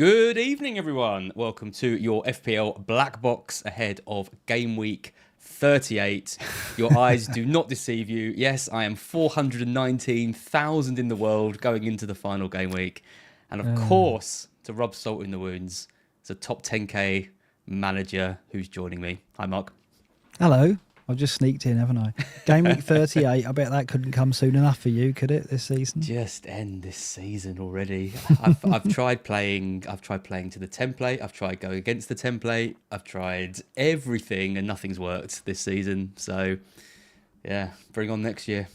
Good evening, everyone. Welcome to your FPL BlackBox ahead of Gameweek 38. Your eyes do not deceive you. Yes, I am 419,000 in the world going into the final game week. And of course, to rub salt in the wounds, it's a top 10k manager who's joining me. Hi, Mark. Hello. I've just sneaked in, haven't I? Game week 38. I bet that couldn't come soon enough for you, could it, this season? Just end this season already. I've tried playing. I've tried playing to the template. I've tried going against the template. I've tried everything, and nothing's worked this season. So, yeah, bring on next year.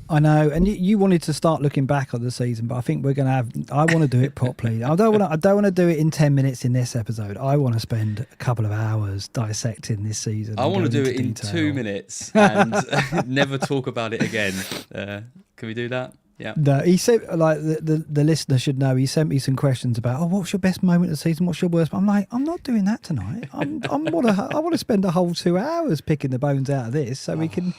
I know, and you wanted to start looking back on the season, but I think we're going to have. I want to do it properly. I don't want to do it in 10 minutes in this episode. I want to spend a couple of hours dissecting this season. I want to do it in 2 minutes and never talk about it again. Can we do that? Yeah. No, he said, like the listener should know. He sent me some questions about, what's your best moment of the season? What's your worst? I'm like, I'm not doing that tonight. I want to spend a whole 2 hours picking the bones out of this, so we can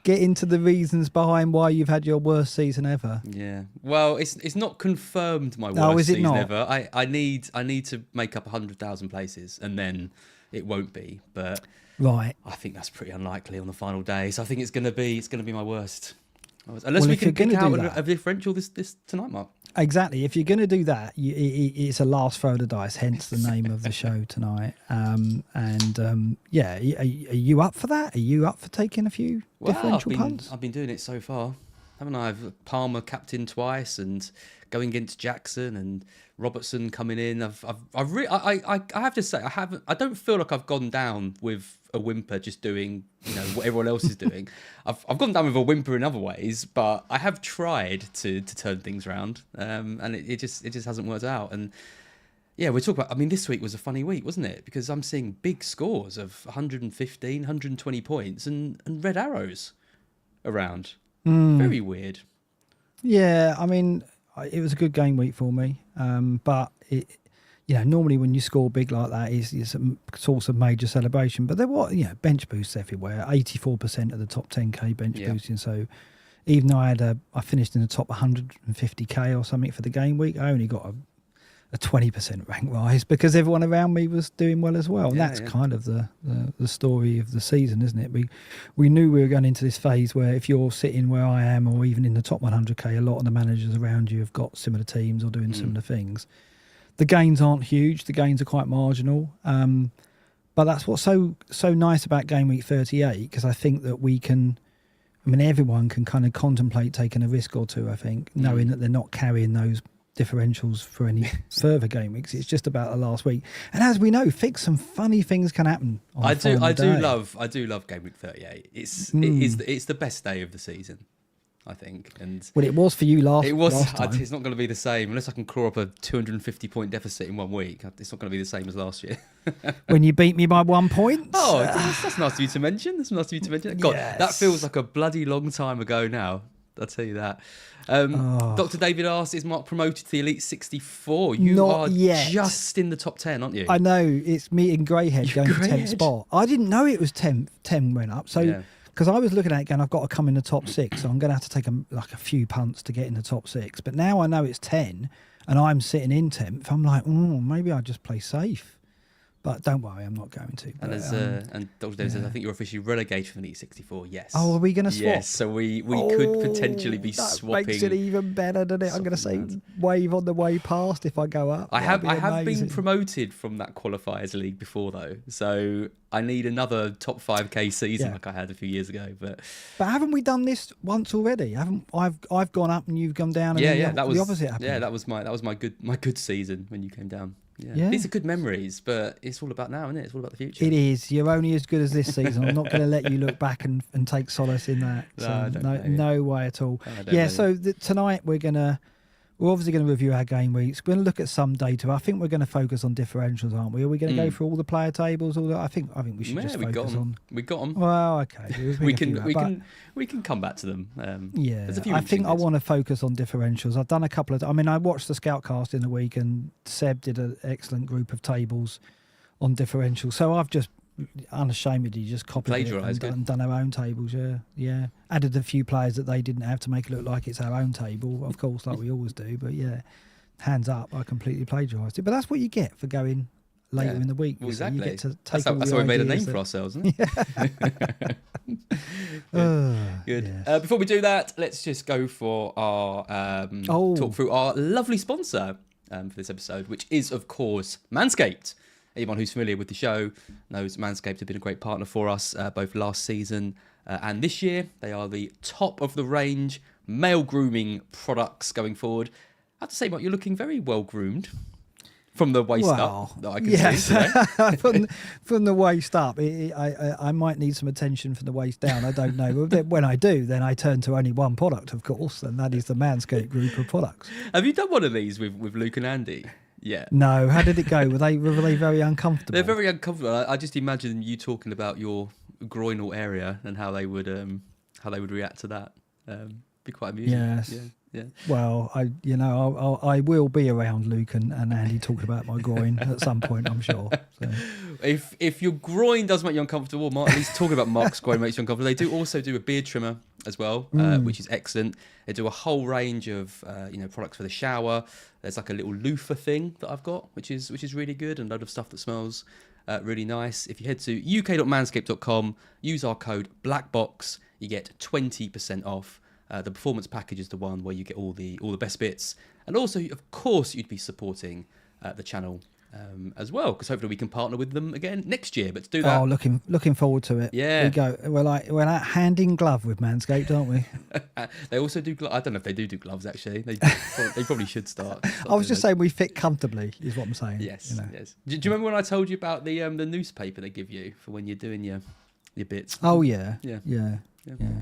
get into the reasons behind why you've had your worst season ever. Yeah. Well, it's not confirmed my worst season ever. I need to make up 100,000 places and then it won't be. But right. I think that's pretty unlikely on the final day. So I think it's gonna be my worst. Unless we can pick out a differential this tonight, Mark. Exactly. If you're going to do that, it's a last throw of the dice, hence the name of the show tonight. Are you up for that? Are you up for taking a few differential punts? I've been doing it so far, haven't I? I've Palmer captain twice and going against Jackson and Robertson coming in. I have to say I don't feel like I've gone down with a whimper just doing what everyone else is doing. I've gone down with a whimper in other ways, but I have tried to turn things around, and it just hasn't worked out. And yeah, we're talking about. I mean, this week was a funny week, wasn't it? Because I'm seeing big scores of 115, 120 points and red arrows around. Very weird. Yeah, I mean, it was a good game week for me, but normally when you score big like that, it's a source of major celebration. But there were bench boosts everywhere. 84% of the top 10k bench boosting. So even though I finished in the top 150k or something for the game week, I only got a 20% rank rise because everyone around me was doing well as well. And that's kind of the story of the season, isn't it? We knew we were going into this phase where if you're sitting where I am or even in the top 100k, a lot of the managers around you have got similar teams or doing similar things. The gains aren't huge. The gains are quite marginal. But that's what's so nice about Game Week 38, because I think that everyone can kind of contemplate taking a risk or two, I think, knowing that they're not carrying those differentials for any further game weeks. It's just about the last week. And as we know, some funny things can happen on I do love Game Week 38. It's the best day of the season, I think. And well, it was for you last time. It's not going to be the same unless I can claw up a 250 point deficit in 1 week. It's not going to be the same as last year. When you beat me by 1 point. Oh, that's nice of you to mention. God, yes. That feels like a bloody long time ago now. I'll tell you that. Dr. David asks, is Mark promoted to the Elite 64? You Not are yet. just in the top 10, aren't you? I know. It's me and Greyhead going to 10th spot. I didn't know it was 10 went up. So because I was looking at it going, I've got to come in the top 6. So I'm going to have to take a few punts to get in the top 6. But now I know it's 10 and I'm sitting in 10th. I'm like, maybe I'll just play safe. But don't worry, I'm not going to. But, and Dr. David says, I think you're officially relegated from the Elite 64. Yes. Oh, are we going to swap? Yes, so we could potentially be swapping. That makes it even better, doesn't it? I'm going to say wave on the way past if I go up. I have been promoted from that qualifiers league before, though. So I need another top 5k season like I had a few years ago. But haven't we done this once already? I've gone up and you've gone down, and that was the opposite happened. Yeah, that was my good season when you came down. Yeah. These are good memories, but it's all about now, isn't it? It's all about the future. It is. You're only as good as this season. I'm not going to let you look back and take solace in that. No way at all. Tonight we're obviously going to review our game weeks. We're going to look at some data. I think we're going to focus on differentials, aren't we? Are we going to go through all the player tables? All that? I think we should just focus on. We got them. Well, okay. We can come back to them. There's a few. I think I want to focus on differentials. I've done a couple of. I watched the Scoutcast in the week, and Seb did an excellent group of tables on differentials. So I've just unashamedly just copied it and done our own tables. Yeah. Added a few players that they didn't have to make it look like it's our own table, of course, like we always do. But hands up, I completely plagiarised it. But that's what you get for going later in the week. Well, exactly. You get to take that's how we made a name for ourselves, isn't it? Good. Yes. Before we do that, let's just go for our talk through our lovely sponsor for this episode, which is, of course, Manscaped. Anyone who's familiar with the show knows Manscaped have been a great partner for us both last season and this year. They are the top of the range male grooming products going forward. I have to say, Mark, you're looking very well groomed from the waist up that I can see. from the waist up. I might need some attention from the waist down. I don't know. But when I do, then I turn to only one product, of course, and that is the Manscaped group of products. Have you done one of these with Luke and Andy? Yeah. No. How did it go? Were they very uncomfortable? They're very uncomfortable. I just imagine you talking about your groinal area and how they would react to that. Be quite amusing. Yes. Yeah. Well, I will be around Luke and Andy talking about my groin at some point, I'm sure. So. If your groin does make you uncomfortable, Mark, at least talking about Mark's groin makes you uncomfortable. They do also do a beard trimmer as well, which is excellent. They do a whole range of products for the shower. There's like a little loofah thing that I've got, which is really good, and a load of stuff that smells really nice. If you head to uk.manscaped.com, use our code BlackBox, you get 20% off. The performance package is the one where you get all the best bits, and also, of course, you'd be supporting the channel as well, because hopefully we can partner with them again next year. But to do that, looking forward to it. Yeah, we go. We're like hand in glove with Manscaped, aren't we? They also do. I don't know if they do gloves. Actually, they probably should start. I was just saying we fit comfortably, is what I'm saying. Yes, yes. Do you remember when I told you about the newspaper they give you for when you're doing your bits? Oh yeah.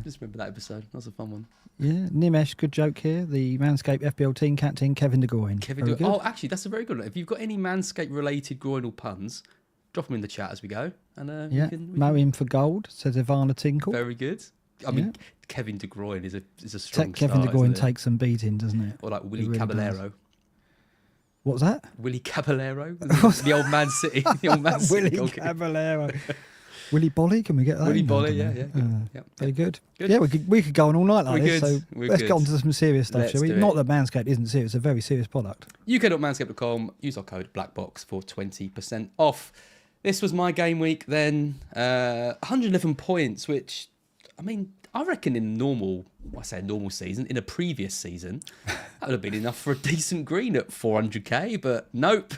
Just remember that episode. That was a fun one. Yeah, Nimesh, good joke here. The Manscaped FPL team captain, Kevin De Bruyne. Oh, actually, that's a very good one. If you've got any Manscaped-related groinal puns, drop them in the chat as we go. And we mow him for gold, says Ivana Tinkle. Very good. I mean, Kevin De Bruyne is a strong Kevin De Bruyne takes some beating, doesn't it? Or like Willie Caballero. What's that? Willie Caballero? The old Man City. The old Man City. Willie Caballero. Willy Bolly, can we get that? Willy Bolly, yeah. Very good. Yeah, we could go on all night like this. So let's get on to some serious stuff, shall we? Not that Manscaped isn't serious; it's a very serious product. uk.manscaped.com. Use our code BlackBox for 20% off. This was my game week. Then 111 points, which I mean, I reckon in normal season, in a previous season, that would have been enough for a decent green at 400k. But nope,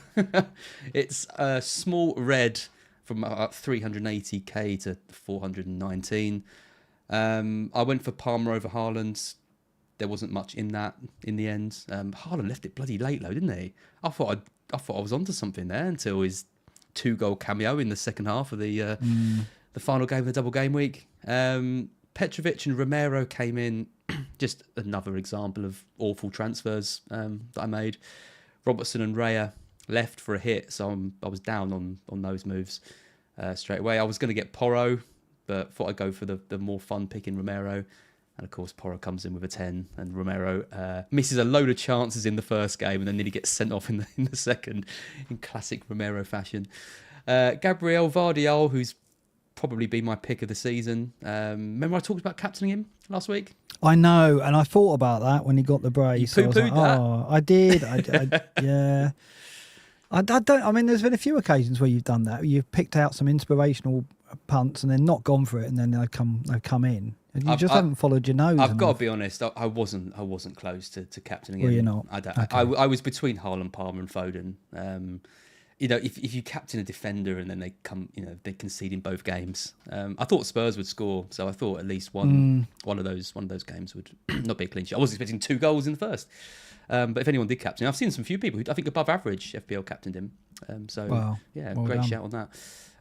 it's a small red. From 380k to 419. I went for Palmer over Haaland. There wasn't much in that in the end. Haaland left it bloody late though, didn't he? I thought I was onto something there until his 2-goal cameo in the second half of the final game of the double game week. Petrovic and Romero came in. Just another example of awful transfers that I made. Robertson and Raya left for a hit, so I was down on those moves straight away. I was going to get Porro, but thought I'd go for the more fun pick in Romero. And of course, Porro comes in with a 10, and Romero misses a load of chances in the first game and then nearly gets sent off in the second, in classic Romero fashion. Gabriel Vardiol, who's probably been my pick of the season. Remember I talked about captaining him last week? I know, and I thought about that when he got the brace. You poo-pooed that? Oh, I did. Yeah. I don't. I mean, there's been a few occasions where you've done that. You've picked out some inspirational punts and then not gone for it, and then they've come in. And you haven't followed your nose. I've got to be honest. I wasn't close to captaining him. Well, you're not. I was between Haaland, Palmer, and Foden. If you captain a defender and then they come, they concede in both games. I thought Spurs would score, so I thought at least one of those games would not be a clean sheet. I was expecting 2 goals in the first. But if anyone did captain him, I've seen some few people who I think above average FPL captained him. Well great done. shout on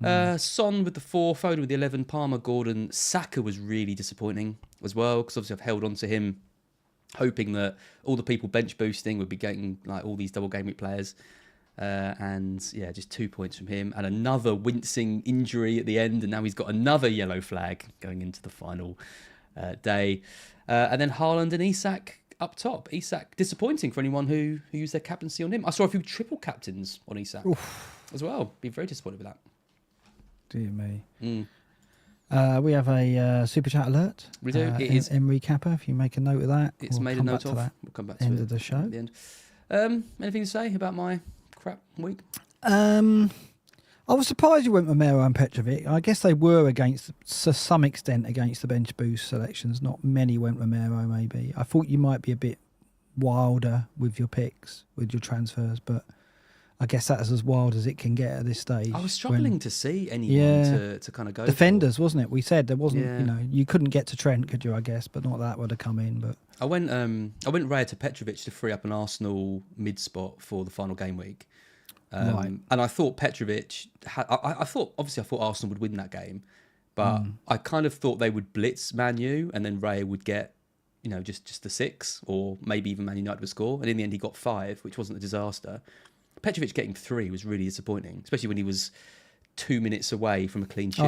that. Son with the 4, Foden with the 11, Palmer, Gordon. Saka was really disappointing as well, because obviously I've held on to him, hoping that all the people bench boosting would be getting like all these double game week players. Just 2 points from him, and another wincing injury at the end, and now he's got another yellow flag going into the final day. And then Haaland and Isak up top. Isak, disappointing for anyone who used their captaincy on him. I saw a few triple captains on Isak as well. Be very disappointed with that. Dear me. We have a super chat alert. We do. It is Emery Kappa. If you make a note of that, it's made a note of. We'll come back to end it of the show. at the end. Anything to say about my crap week? I was surprised you went Romero and Petrovic. I guess they were against, to some extent, against the bench boost selections. Not many went Romero, maybe. I thought you might be a bit wilder with your picks, with your transfers, but I guess that's as wild as it can get at this stage. I was struggling to see anyone to kind of go defenders, for. wasn't it? We said there wasn't, you couldn't get to Trent, could you, I guess, but not that would have come in. But I went Raya to Petrovic to free up an Arsenal mid spot for the final game week. Right. And I thought Petrovic I thought Arsenal would win that game, but I kind of thought they would blitz Man U and then Raya would get, just the 6, or maybe even Man United would score. And in the end, he got 5, which wasn't a disaster. Petrovic getting 3 was really disappointing, especially when he was 2 minutes away from a clean sheet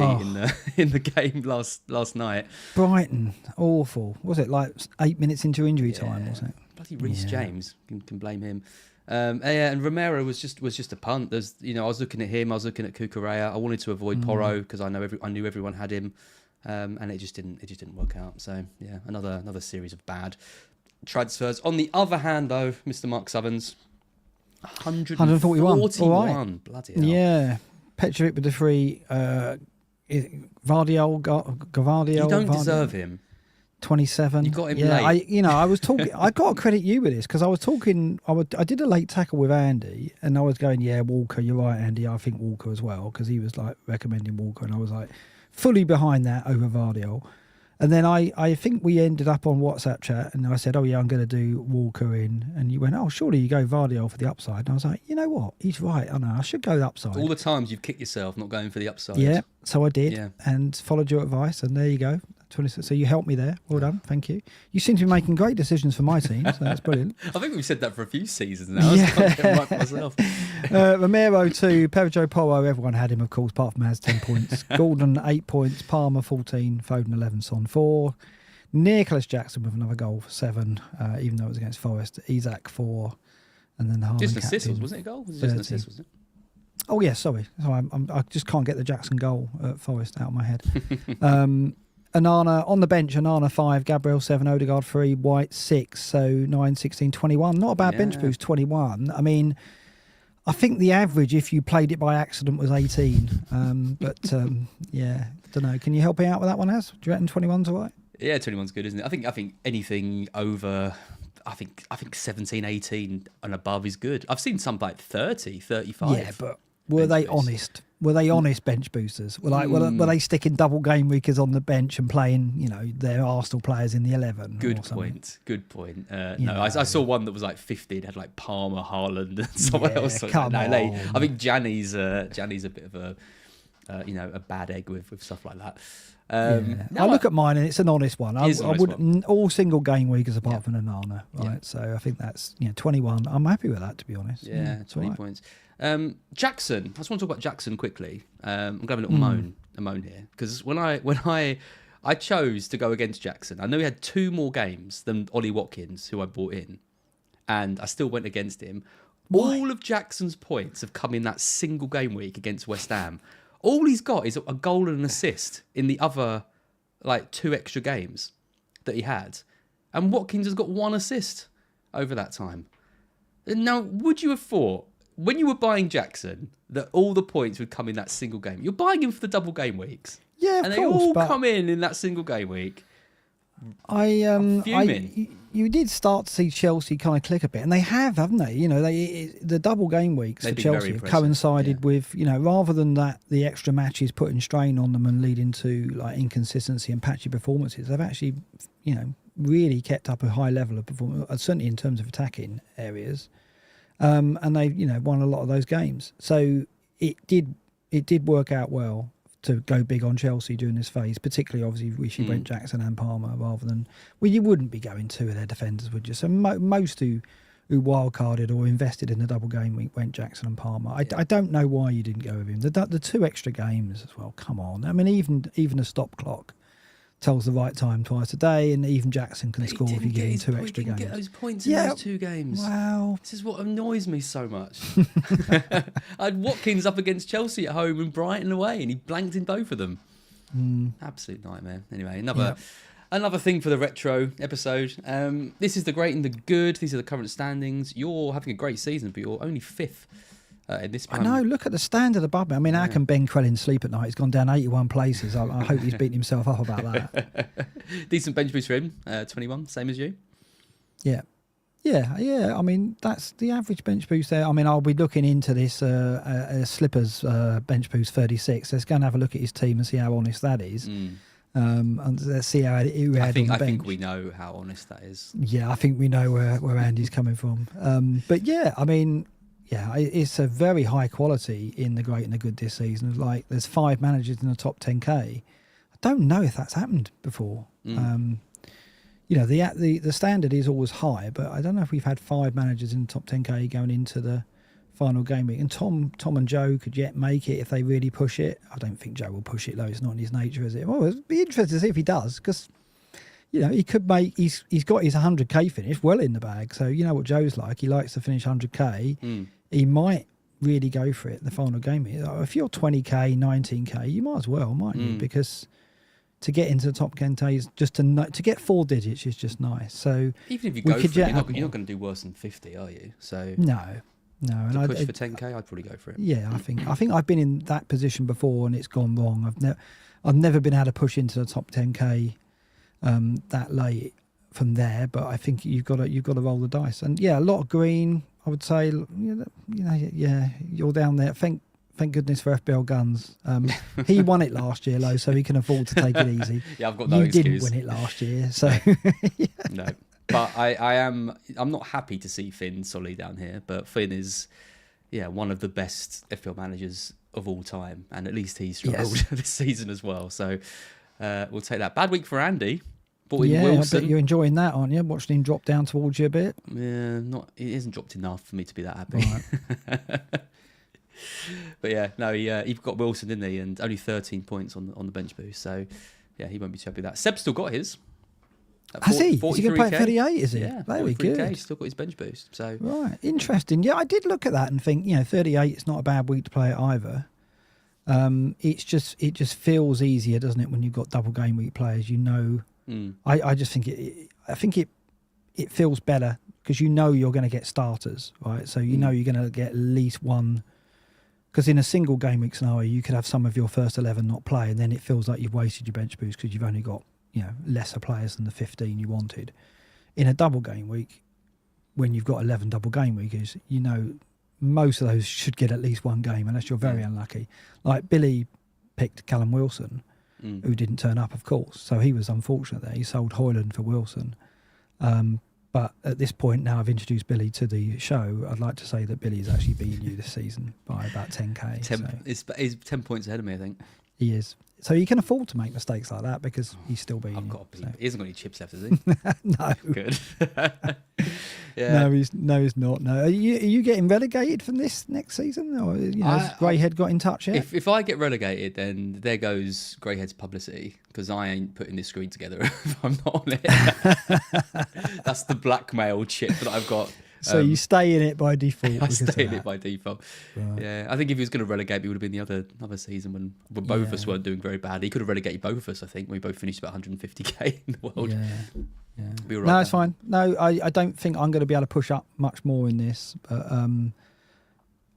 in the game last night. Brighton, awful. Was it like 8 minutes into injury time? Was it? Bloody Reece James, can blame him. And Romero was just a punt. There's, I was looking at him. I was looking at Cucurella. I wanted to avoid Porro because I knew everyone had him, and it just didn't work out. So yeah, another series of bad transfers. On the other hand, though, Mr. Mark Sutherns, 141. All right. Bloody hell. Yeah, Petrovic with the 3. Gavardio. You don't deserve him. 27. You got him late. I was talking. I got to credit you with this because I was talking. I did a late tackle with Andy, and I was going, "Yeah, Walker, you're right, Andy. I think Walker as well," because he was like recommending Walker, and I was like fully behind that over Vardiol. And then I think we ended up on WhatsApp chat, and I said, "Oh yeah, I'm going to do Walker in," and you went, "Oh, surely you go Vardiol for the upside." And I was like, "You know what? He's right. I know I should go the upside." All the times you've kicked yourself not going for the upside. Yeah, so I did, and followed your advice, and there you go. 26. So you helped me there. Well done. Thank you. You seem to be making great decisions for my team, so that's brilliant. I think we've said that for a few seasons now. I can't get right for myself. Romero 2, Pedro Porro, everyone had him, of course, apart from has 10 points. Gordon 8 points, Palmer 14, Foden 11, Son 4. Nicholas Jackson with another goal for 7, even though it was against Forest. Isaac 4, and then the Harlan just an assist, captain, wasn't it a goal? Just an assist, wasn't it? Oh yeah, sorry. So I just can't get the Jackson goal at Forest out of my head. Anana on the bench, Anana 5, Gabriel 7, Odegaard 3, White 6, so 9, 16, 21. Not a bad bench boost, 21. I mean, I think the average, if you played it by accident, was 18. But yeah, don't know. Can you help me out with that one, Az? Do you reckon 21's all right? Yeah, 21's good, isn't it? I think anything over, I think 17, 18 and above is good. I've seen some like 30, 35. Yeah, but were they honest? Were they honest bench boosters? Were they sticking double game weekers on the bench and playing, their Arsenal players in the 11? Good point. No, I saw one that was like 50. It had like Palmer, Haaland, and someone else. Come on. I think Gianni's a bit of a bad egg with stuff like that. I look at mine and it's an honest one. I would all single game weekers apart from Onana, right? Yeah. So I think that's 21. I'm happy with that, to be honest. Yeah, 20 points. Jackson. I just want to talk about Jackson quickly. I'm going to have a little moan here because when I chose to go against Jackson, I know he had 2 more games than Ollie Watkins, who I bought in, and I still went against him. Why? All of Jackson's points have come in that single game week against West Ham. All he's got is a goal and an assist in the other 2 extra games that he had, and Watkins has got 1 assist over that time. Now, would you have thought, when you were buying Jackson, that all the points would come in that single game? You're buying him for the double game weeks. Yeah, and they all come in that single game week. I'm fuming. You did start to see Chelsea kind of click a bit, and they have, haven't they? The double game weeks for Chelsea have coincided with, rather than that, the extra matches putting strain on them and leading to inconsistency and patchy performances. They've actually, really kept up a high level of performance, certainly in terms of attacking areas. And they, won a lot of those games. So it did work out well to go big on Chelsea during this phase, particularly obviously if you went Jackson and Palmer rather than, you wouldn't be going 2 of their defenders, would you? So most who wildcarded or invested in the double game week went Jackson and Palmer. I don't know why you didn't go with him. The 2 extra games as well. Come on. I mean, even a stop clock tells the right time twice a day, and even Jackson can score if you get in 2 extra games. He didn't get those points in those 2 games. Wow. This is what annoys me so much. I had Watkins up against Chelsea at home and Brighton away, and he blanked in both of them. Absolute nightmare. Anyway, Another thing for the retro episode. This is the great and the good. These are the current standings. You're having a great season, but you're only 5th in this. I know. Look at the standard above me. I mean, how can Ben Crellin sleep at night? He's gone down 81 places. I hope he's beating himself up about that. Decent bench boost for him. 21, same as you. Yeah. I mean, that's the average bench boost there. I mean, I'll be looking into this Slippers bench boost 36. Let's go and have a look at his team and see how honest that is. And let's see how it I think we know how honest that is. Yeah, I think we know where Andy's coming from. But yeah, I mean, it's a very high quality in the great and the good this season. Like, there's 5 managers in the top 10k. I don't know if that's happened before. The standard is always high, but I don't know if we've had 5 managers in the top 10k going into the final game week. And Tom and Joe could yet make it if they really push it. I don't think Joe will push it though. It's not in his nature, is it? Well, it'd be interesting to see if he does, because he could make. He's got his 100k finish well in the bag. So you know what Joe's like. He likes to finish 100k. He might really go for it the final game week. If you're 20k, 19k, you might as well, mightn't you? Because to get into the top 10k, just to get 4 digits is just nice. So even if you go for it, you're not going to do worse than 50, are you? So no. To push for 10k, I'd probably go for it. Yeah, I think I've been in that position before and it's gone wrong. I've never been able to push into the top 10k that late from there. But I think you've got to roll the dice. And yeah, a lot of green. I would say, you're down there. Thank goodness for FPL Guns. He won it last year, though, so he can afford to take it easy. Yeah, I've got no excuse. You didn't win it last year, so no. But I'm not happy to see Finn solely down here. But Finn is, one of the best FPL managers of all time, and at least he's struggled this season as well. So we'll take that. Bad week for Andy. Bought in Wilson. I bet you're enjoying that, aren't you? Watching him drop down towards you a bit. Yeah, it hasn't dropped enough for me to be that happy. Right. But he got Wilson, didn't he? And only 13 points on the bench boost. So he won't be too happy with that. Seb's still got his. Has he? Is he going to play at 38, is he? Yeah, very good. He's still got his bench boost. So right, interesting. Yeah, I did look at that and think, 38 is not a bad week to play it either. It just feels easier, doesn't it, when you've got double game week players? I just think it feels better because you're going to get starters, right? So you're going to get at least one. Because in a single game week scenario, you could have some of your first 11 not play, and then it feels like you've wasted your bench boost because you've only got lesser players than the 15 you wanted. In a double game week, when you've got 11 double game weekers, most of those should get at least one game, unless you're very unlucky. Like Billy picked Callum Wilson, who didn't turn up, of course. So he was unfortunate there. He sold Hoyland for Wilson. But at this point, now I've introduced Billy to the show, I'd like to say that Billy is actually beating you this season by about 10k. He's 10 points ahead of me, I think. He is. So he can afford to make mistakes like that because he's still beating you. He hasn't got any chips left, has he? No. Good. Yeah. No, he's not. No. Are you getting relegated from this next season? Or has Greyhead got in touch yet? If I get relegated, then there goes Greyhead's publicity, because I ain't putting this screen together if I'm not on it. That's the blackmail chip that I've got. So you stay in it by default. I stay in it by default. Right. Yeah, I think if he was going to relegate me, it would have been the other season when both of us weren't doing very bad. He could have relegated both of us, I think. We both finished about 150k in the world. Yeah. No, it's fine. No, I don't think I'm going to be able to push up much more in this. But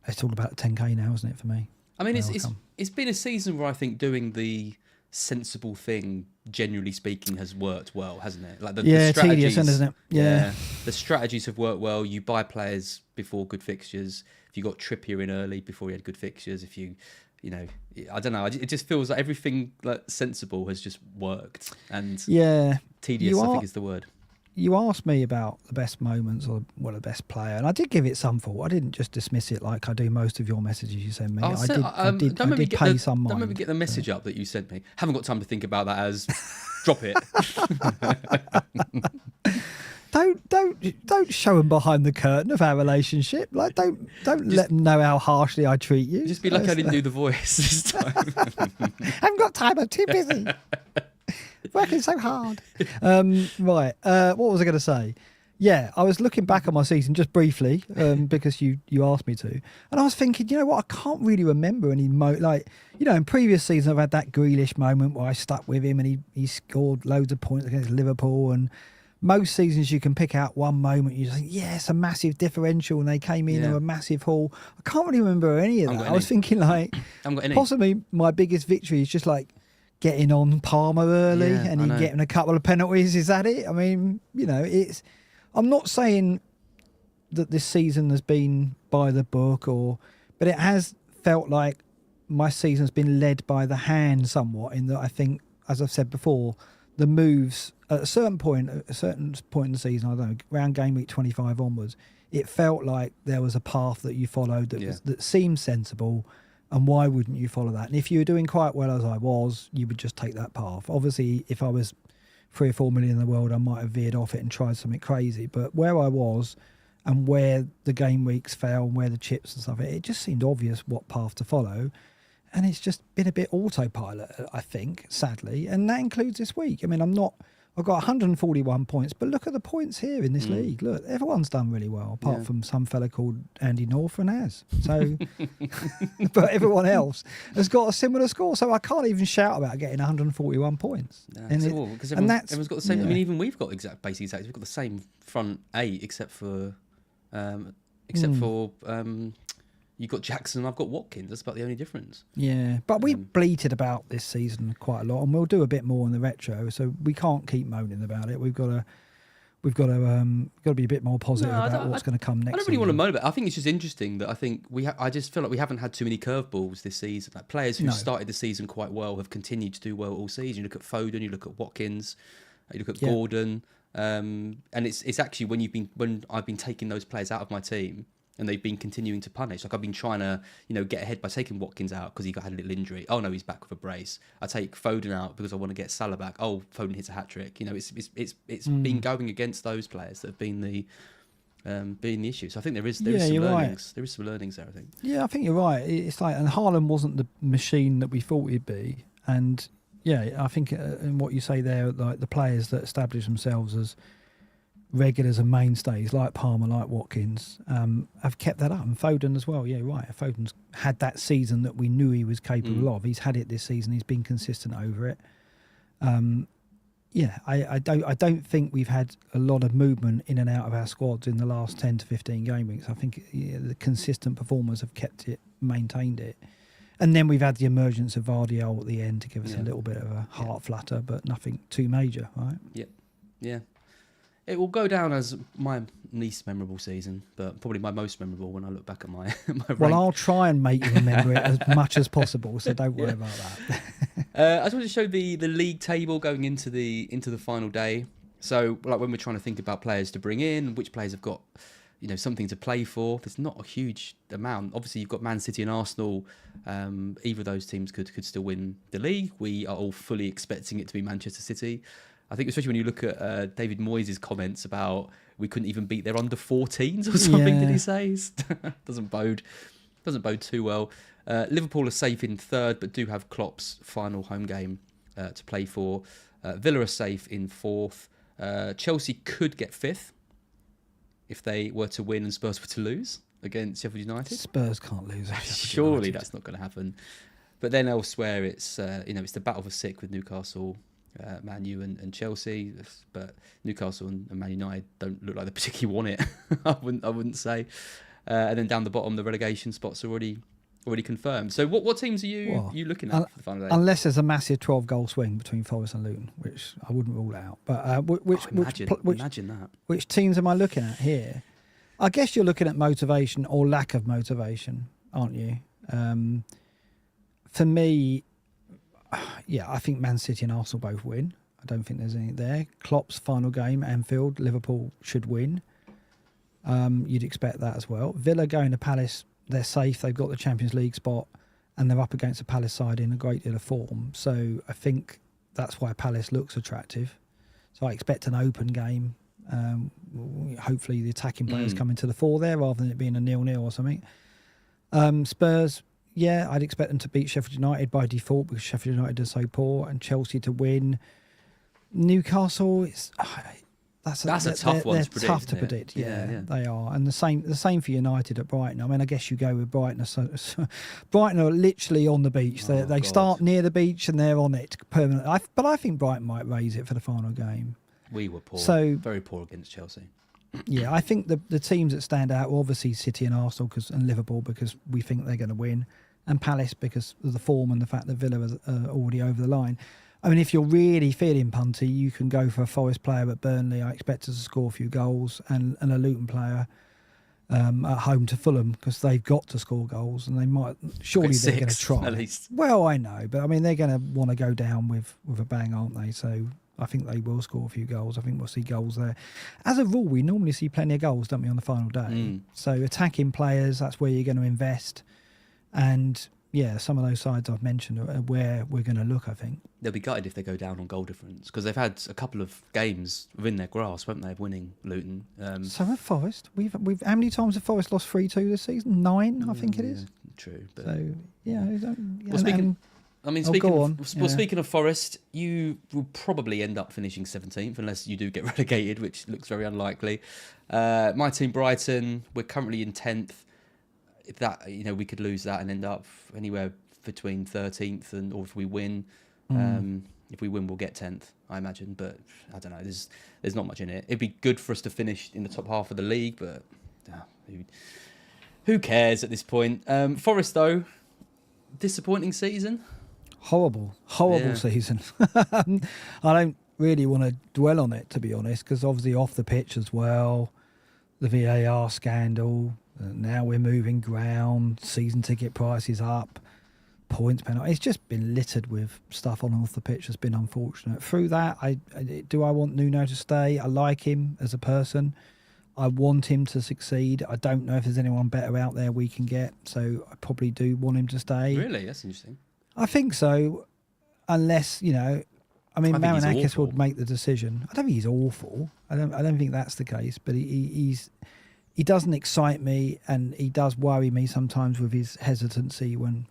it's all about 10k now, isn't it, for me? I mean, it's been a season where I think doing the sensible thing, generally speaking, has worked well, hasn't it? Like the strategies, tedious, isn't it? Yeah, the strategies have worked well. You buy players before good fixtures. If you got Trippier in early before he had good fixtures, if you I don't know. It just feels like everything sensible has just worked. And tedious, I think, is the word. You asked me about the best moments or the best player, and I did give it some thought. I didn't just dismiss it like I do most of your messages you send me. I did pay some mind. Don't maybe get the message up that you sent me. Haven't got time to think about that as drop it. Don't show them behind the curtain of our relationship. Like don't let them know how harshly I treat you. Just be like I didn't do the voice this time. I haven't got time. I'm too busy. Working so hard. Right. What was I going to say? Yeah, I was looking back on my season just briefly because you asked me to, and I was thinking, you know what, I can't really remember any in previous seasons I've had that Grealish moment where I stuck with him and he scored loads of points against Liverpool, and most seasons you can pick out one moment you just think, yeah, it's a massive differential, and they came in and were a massive haul. I can't really remember any of that. I was thinking like possibly my biggest victory is just like getting on Palmer early and then getting a couple of penalties. Is that it? I mean, I'm not saying that this season has been by the book, but it has felt like my season's been led by the hand somewhat, in that I think, as I've said before, the moves at a certain point in the season, I don't know, around game week 25 onwards, it felt like there was a path that you followed that seemed sensible, and why wouldn't you follow that? And if you were doing quite well as I was, you would just take that path. Obviously, if I was 3 or 4 million in the world, I might have veered off it and tried something crazy. But where I was and where the game weeks fell and where the chips and stuff, it just seemed obvious what path to follow. And it's just been a bit autopilot, I think, sadly. And that includes this week. I mean, I've got 141 points, but look at the points here in this league. Look, everyone's done really well, apart from some fella called Andy North and Az. So, but everyone else has got a similar score. So I can't even shout about getting 141 points. Because everyone's got the same. I mean, even we've got basically exactly. We've got the same front 8, except for you've got Jackson and I've got Watkins. That's about the only difference. Yeah, but we bleated about this season quite a lot, and we'll do a bit more in the retro. So we can't keep moaning about it. We've got to be a bit more positive about what's going to come next. I don't really want to moan about it. I think it's just interesting that I just feel like we haven't had too many curveballs this season. Like players who started the season quite well have continued to do well all season. You look at Foden, you look at Watkins, you look at Gordon, and it's actually when I've been taking those players out of my team, and they've been continuing to punish. Like I've been trying to, get ahead by taking Watkins out because he had a little injury. Oh no, he's back with a brace. I take Foden out because I want to get Salah back. Oh, Foden hits a hat trick. It's been going against those players that have been the issue. So I think there is some learnings. Right. There is some learnings there, I think. Yeah, I think you're right. It's like, and Haaland wasn't the machine that we thought he'd be, and I think in what you say there, like the players that establish themselves as regulars and mainstays like Palmer, like Watkins, have kept that up, and Foden as well. Yeah, right. Foden's had that season that we knew he was capable of. He's had it this season. He's been consistent over it. I don't think we've had a lot of movement in and out of our squads in the last 10 to 15 game weeks. I think the consistent performers have kept it, maintained it. And then we've had the emergence of Vardiol at the end to give us a little bit of a heart flutter, but nothing too major, right? Yeah. It will go down as my least memorable season, but probably my most memorable when I look back at my rank. Well, I'll try and make you remember it as much as possible, so don't worry about that. I just wanted to show the league table going into the final day. So, like when we're trying to think about players to bring in, which players have got something to play for, there's not a huge amount. Obviously, you've got Man City and Arsenal. Either of those teams could still win the league. We are all fully expecting it to be Manchester City. I think especially when you look at David Moyes' comments about we couldn't even beat their under 14s or something, did he say? Doesn't bode too well. Liverpool are safe in third, but do have Klopp's final home game to play for. Villa are safe in fourth. Chelsea could get fifth if they were to win and Spurs were to lose against Sheffield United. Spurs can't lose. Surely that's not going to happen. But then elsewhere, it's it's the battle for sixth with Newcastle, Man U and Chelsea, but Newcastle and Man United don't look like they particularly want it. I wouldn't say. And then down the bottom, the relegation spots are already confirmed. So what teams are you looking at for the final day? Unless there's a massive 12-goal swing between Forest and Luton, which I wouldn't rule out. But imagine that. Which teams am I looking at here? I guess you're looking at motivation or lack of motivation, aren't you? For me, I think Man City and Arsenal both win. I don't think there's anything there. Klopp's final game, Anfield, Liverpool should win. You'd expect that as well. Villa going to Palace, they're safe. They've got the Champions League spot, and they're up against a Palace side in a great deal of form. So I think that's why Palace looks attractive. So I expect an open game. Hopefully the attacking players come into the fore there rather than it being a 0-0 or something. Spurs, I'd expect them to beat Sheffield United by default because Sheffield United are so poor, and Chelsea to win. Newcastle, That's a tough one to predict. They're tough to isn't it? predict. Yeah, they are. And the same for United at Brighton. I mean, I guess you go with Brighton. Brighton are literally on the beach. They start near the beach and they're on it permanently. But I think Brighton might raise it for the final game. We were poor. Very poor against Chelsea. Yeah, I think the teams that stand out are obviously City and Arsenal and Liverpool, because we think they're going to win, and Palace because of the form and the fact that Villa are already over the line. I mean, if you're really feeling punty, you can go for a Forest player at Burnley. I expect us to score a few goals, and a Luton player at home to Fulham, because they've got to score goals, and they might. Surely they're going to try. At least. Well, I know, but I mean, they're going to want to go down with a bang, aren't they? So I think they will score a few goals. I think we'll see goals there. As a rule, we normally see plenty of goals, don't we, on the final day? So attacking players, that's where you're going to invest, and. Yeah, some of those sides I've mentioned are where we're going to look, I think. They'll be gutted if they go down on goal difference, because they've had a couple of games within their grasp, haven't they, of winning Luton. So have Forest. We've how many times have Forest lost 3-2 this season? 9, I think it is. True. But so, yeah. Speaking of Forest, you will probably end up finishing 17th unless you do get relegated, which looks very unlikely. My team, Brighton, we're currently in 10th. If that, we could lose that and end up anywhere between 13th or if we win, if we win, we'll get 10th, I imagine. But I don't know. There's not much in it. It'd be good for us to finish in the top half of the league, but who cares at this point? Forest, though, disappointing season. Horrible season. I don't really want to dwell on it, to be honest, because obviously off the pitch as well, the VAR scandal. Now we're moving ground, season ticket prices up, points penalty. It's just been littered with stuff on and off the pitch that's been unfortunate. Through that, do I want Nuno to stay? I like him as a person. I want him to succeed. I don't know if there's anyone better out there we can get, so I probably do want him to stay. Really? That's interesting. I think so, unless, Marinakis would make the decision. I don't think he's awful. I don't think that's the case, but he doesn't excite me, and he does worry me sometimes with his hesitancy when,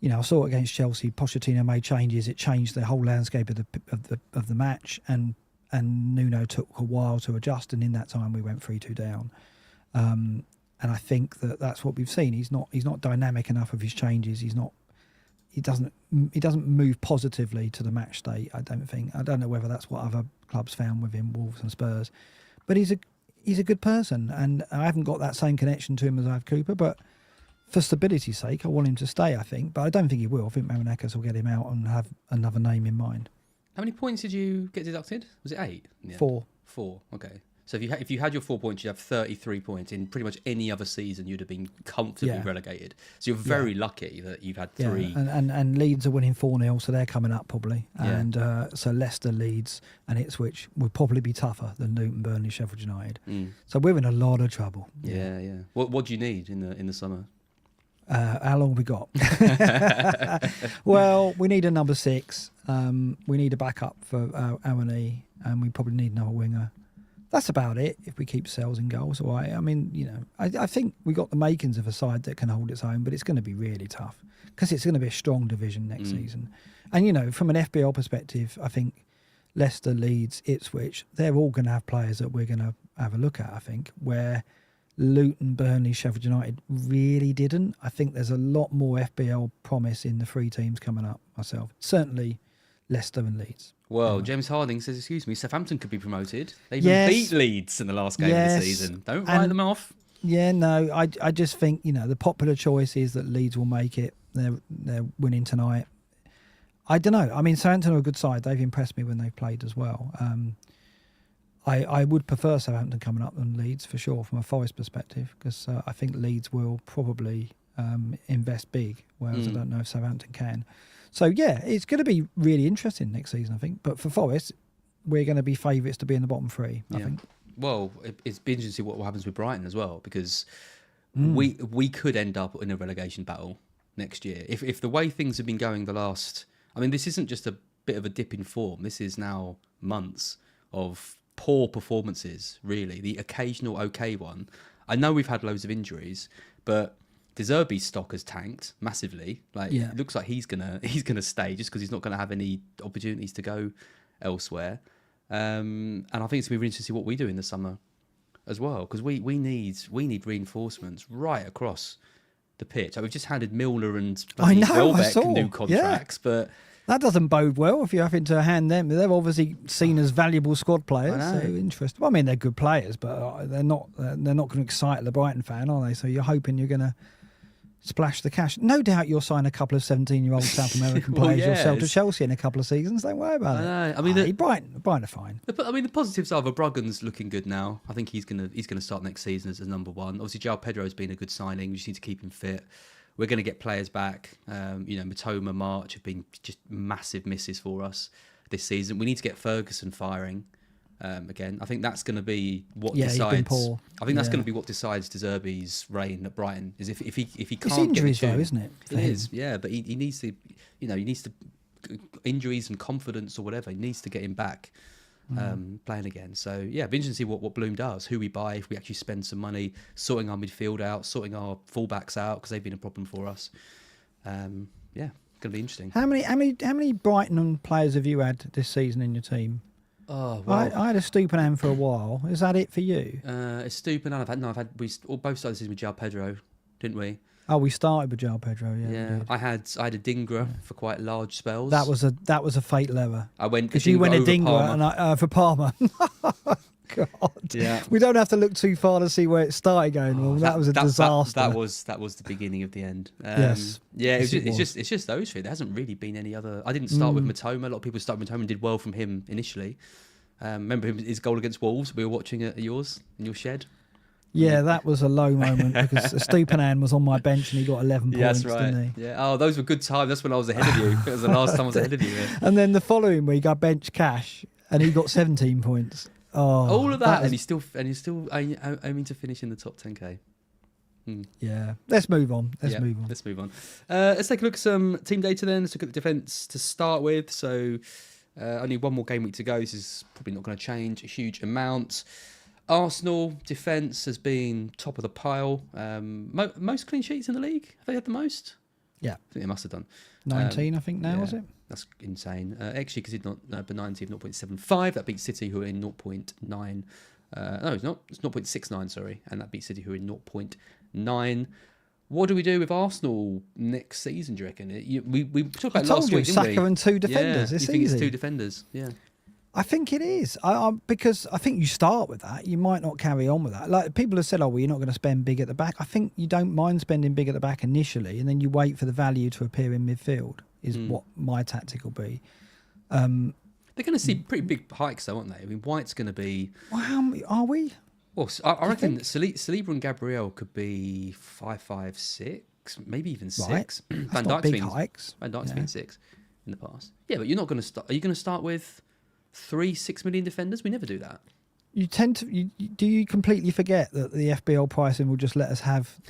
I saw it against Chelsea. Pochettino made changes. It changed the whole landscape of the match, and Nuno took a while to adjust, and in that time we went 3-2 down. And I think that's what we've seen. He's not dynamic enough of his changes. He doesn't move positively to the match state, I don't think. I don't know whether that's what other clubs found with him, Wolves and Spurs. But he's a good person, and I haven't got that same connection to him as I have Cooper, but for stability's sake, I want him to stay, I think. But I don't think he will. I think Marinakis will get him out and have another name in mind. How many points did you get deducted? Was it 8? Yeah. 4. 4, okay. So if you had your 4 points, you'd have 33 points. In pretty much any other season, you'd have been comfortably relegated. So you're very lucky that you've had 3. And Leeds are winning 4-0, so they're coming up probably. Yeah. And so Leicester, Leeds and Ipswich will probably be tougher than Luton, Burnley, Sheffield United. So we're in a lot of trouble. Yeah. What do you need in the summer? How long have we got? Well, we need a number 6. We need a backup for Awani, and we probably need another winger. That's about it. If we keep Sells in goals, all right. I mean, I think we got the makings of a side that can hold its own, but it's going to be really tough because it's going to be a strong division next season. And from an FPL perspective, I think Leicester, Leeds, Ipswich, they're all going to have players that we're going to have a look at. I think where Luton, Burnley, Sheffield United really didn't. I think there's a lot more FPL promise in the 3 teams coming up. Myself, certainly Leicester and Leeds. Well, James Harding says, excuse me, Southampton could be promoted. They even beat Leeds in the last game of the season. Don't write them off. Yeah, no, I just think, the popular choice is that Leeds will make it. They're winning tonight. I don't know. I mean, Southampton are a good side. They've impressed me when they've played as well. I would prefer Southampton coming up than Leeds for sure from a Forest perspective, because I think Leeds will probably invest big, whereas I don't know if Southampton can. So, yeah, it's going to be really interesting next season, I think. But for Forest, we're going to be favourites to be in the bottom 3, I think. Well, it's be interesting to see what happens with Brighton as well, because we could end up in a relegation battle next year. If the way things have been going the last... I mean, this isn't just a bit of a dip in form. This is now months of poor performances, really. The occasional okay one. I know we've had loads of injuries, but... De Zerbi's stock has tanked massively. It looks like he's gonna stay just because he's not gonna have any opportunities to go elsewhere. And I think it's going to be really interesting to see what we do in the summer as well, because we need reinforcements right across the pitch. We've just handed Milner and Welbeck new contracts, but that doesn't bode well if you're having to hand them. They're obviously seen as valuable squad players. So interesting. Well, I mean, they're good players, but they're not going to excite the Brighton fan, are they? So you're hoping you're going to splash the cash. No doubt you'll sign a couple of 17-year-old South American players yourself to Chelsea in a couple of seasons. Don't worry about it. I mean, Brighton are fine. I mean, the positives are Verbruggen's looking good now. I think he's gonna start next season as number one. Obviously, João Pedro's been a good signing. We just need to keep him fit. We're going to get players back. Matoma, March have been just massive misses for us this season. We need to get Ferguson firing again. I think that's going to be what decides. He's been poor. I think that's going to be what decides De Zerbi's reign at Brighton. Is if he can't it's injuries get the tune, though, isn't it? It is, yeah. But he needs to, injuries and confidence or whatever. He needs to get him back. Playing again. So yeah, it'd be interesting to see what Bloom does, who we buy, if we actually spend some money sorting our midfield out, sorting our fullbacks out, because they've been a problem for us. It's gonna be interesting. How many Brighton players have you had this season in your team? Oh, well, I had a Stupinan for a while. Is that it for you? It's Stupinan. We both started the season with João Pedro, didn't we? Oh, we started with João Pedro. Yeah. I had a Dingra for quite large spells. That was a fatal error. I went because you went a Dingra and for Palmer. God. Yeah. We don't have to look too far to see where it started going wrong. That was a disaster. That was the beginning of the end. Yes. Yeah. It's just those three. There hasn't really been any other. I didn't start with Matoma. A lot of people started with Matoma and did well from him initially. Remember his goal against Wolves? We were watching it at yours in your shed. Yeah, that was a low moment because Stupinan was on my bench and he got 11 points, that's right. didn't he? Yeah. Oh, those were good times. That's when I was ahead of you. It was the last time I was ahead of you. Yeah. And then the following week, I benched Cash and he got 17 points. Oh, all of that, and he's still aiming to finish in the top 10k. Yeah, let's move on. Let's move on. Let's take a look at some team data then. Let's look at the defence to start with. So only one more game week to go. This is probably not going to change a huge amount. Arsenal defence has been top of the pile. Most clean sheets in the league. Have they had the most? Yeah, I think they must have done. 19, I think now, was it? That's insane. Actually, because it's not Benignity of 0.75. That beats City, who are in 0.9. No, it's not. It's 0.69, sorry. And that beats City, who are in 0.9. What do we do with Arsenal next season, do you reckon? We talked about last week, didn't we? Saka and two defenders. It's think easy. It's two defenders, yeah. I think it is. Because I think you start with that. You might not carry on with that. Like people have said, you're not going to spend big at the back. I think you don't mind spending big at the back initially, and then you wait for the value to appear in midfield is what my tactic will be. They're going to see pretty big hikes though, aren't they? I mean, White's going to be... Well, how many are we? Well, I reckon that Saliba and Gabriel could be 5, 6, maybe even 6. Right. Van Dijk's been 6 in the past. Yeah, but you're not going to start... Are you going to start with 3 6 million defenders? We never do that. You tend to... Do you completely forget that the FBL pricing will just let us have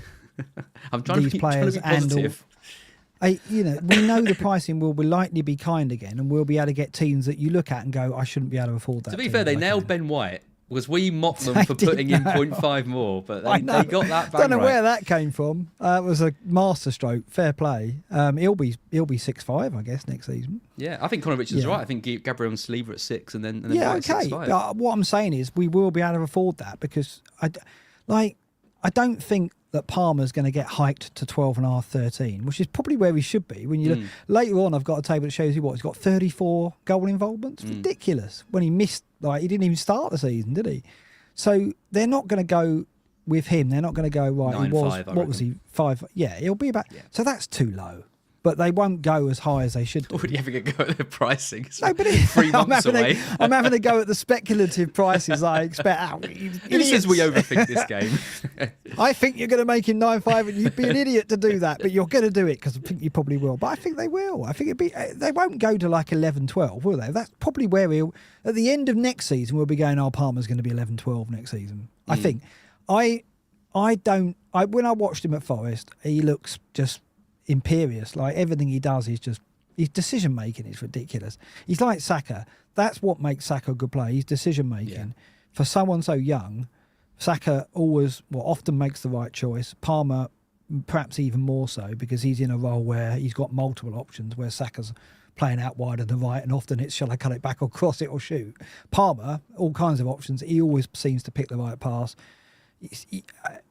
I'm trying these players to be positive. We know the pricing will likely be kind again, and we'll be able to get teams that you look at and go, I shouldn't be able to afford that. To be fair, they nailed Ben White because we mocked them for putting in 0.5 more, but they got that back. Don't know where that came from. It was a masterstroke. Fair play. He'll be 6'5", I guess, next season. Yeah, I think Connor Richards is right. I think Gabriel and Saliba at 6, and then White 6'5". What I'm saying is we will be able to afford that because I don't think that Palmer's going to get hiked to 12.5, 13, which is probably where he should be. When you look later on, I've got a table that shows you he's got 34 goal involvements. Ridiculous. When he missed, he didn't even start the season, did he? So they're not going to go with him. They're not going to go right. 9.5. What was he? 5? Yeah, he'll be about. Yeah. So that's too low. But they won't go as high as they should do. Already having a go at their pricing. No, but 3 months away. I'm having to go at the speculative prices I expect. Who says we overthink this game? I think you're going to make him 9.5 and you'd be an idiot to do that, but you're going to do it because I think you probably will. But I think they will. I think they won't go to like 11, 12, will they? That's probably where at the end of next season, we'll be going, Palmer's going to be 11, 12 next season. I think. When I watched him at Forest, he looks just imperious. Like everything he does is just his decision making is ridiculous. He's like Saka. That's what makes Saka a good player. His decision making. Yeah. For someone so young, Saka often makes the right choice. Palmer perhaps even more so because he's in a role where he's got multiple options, where Saka's playing out wide on the right, and often it's shall I cut it back or cross it or shoot. Palmer, all kinds of options. He always seems to pick the right pass.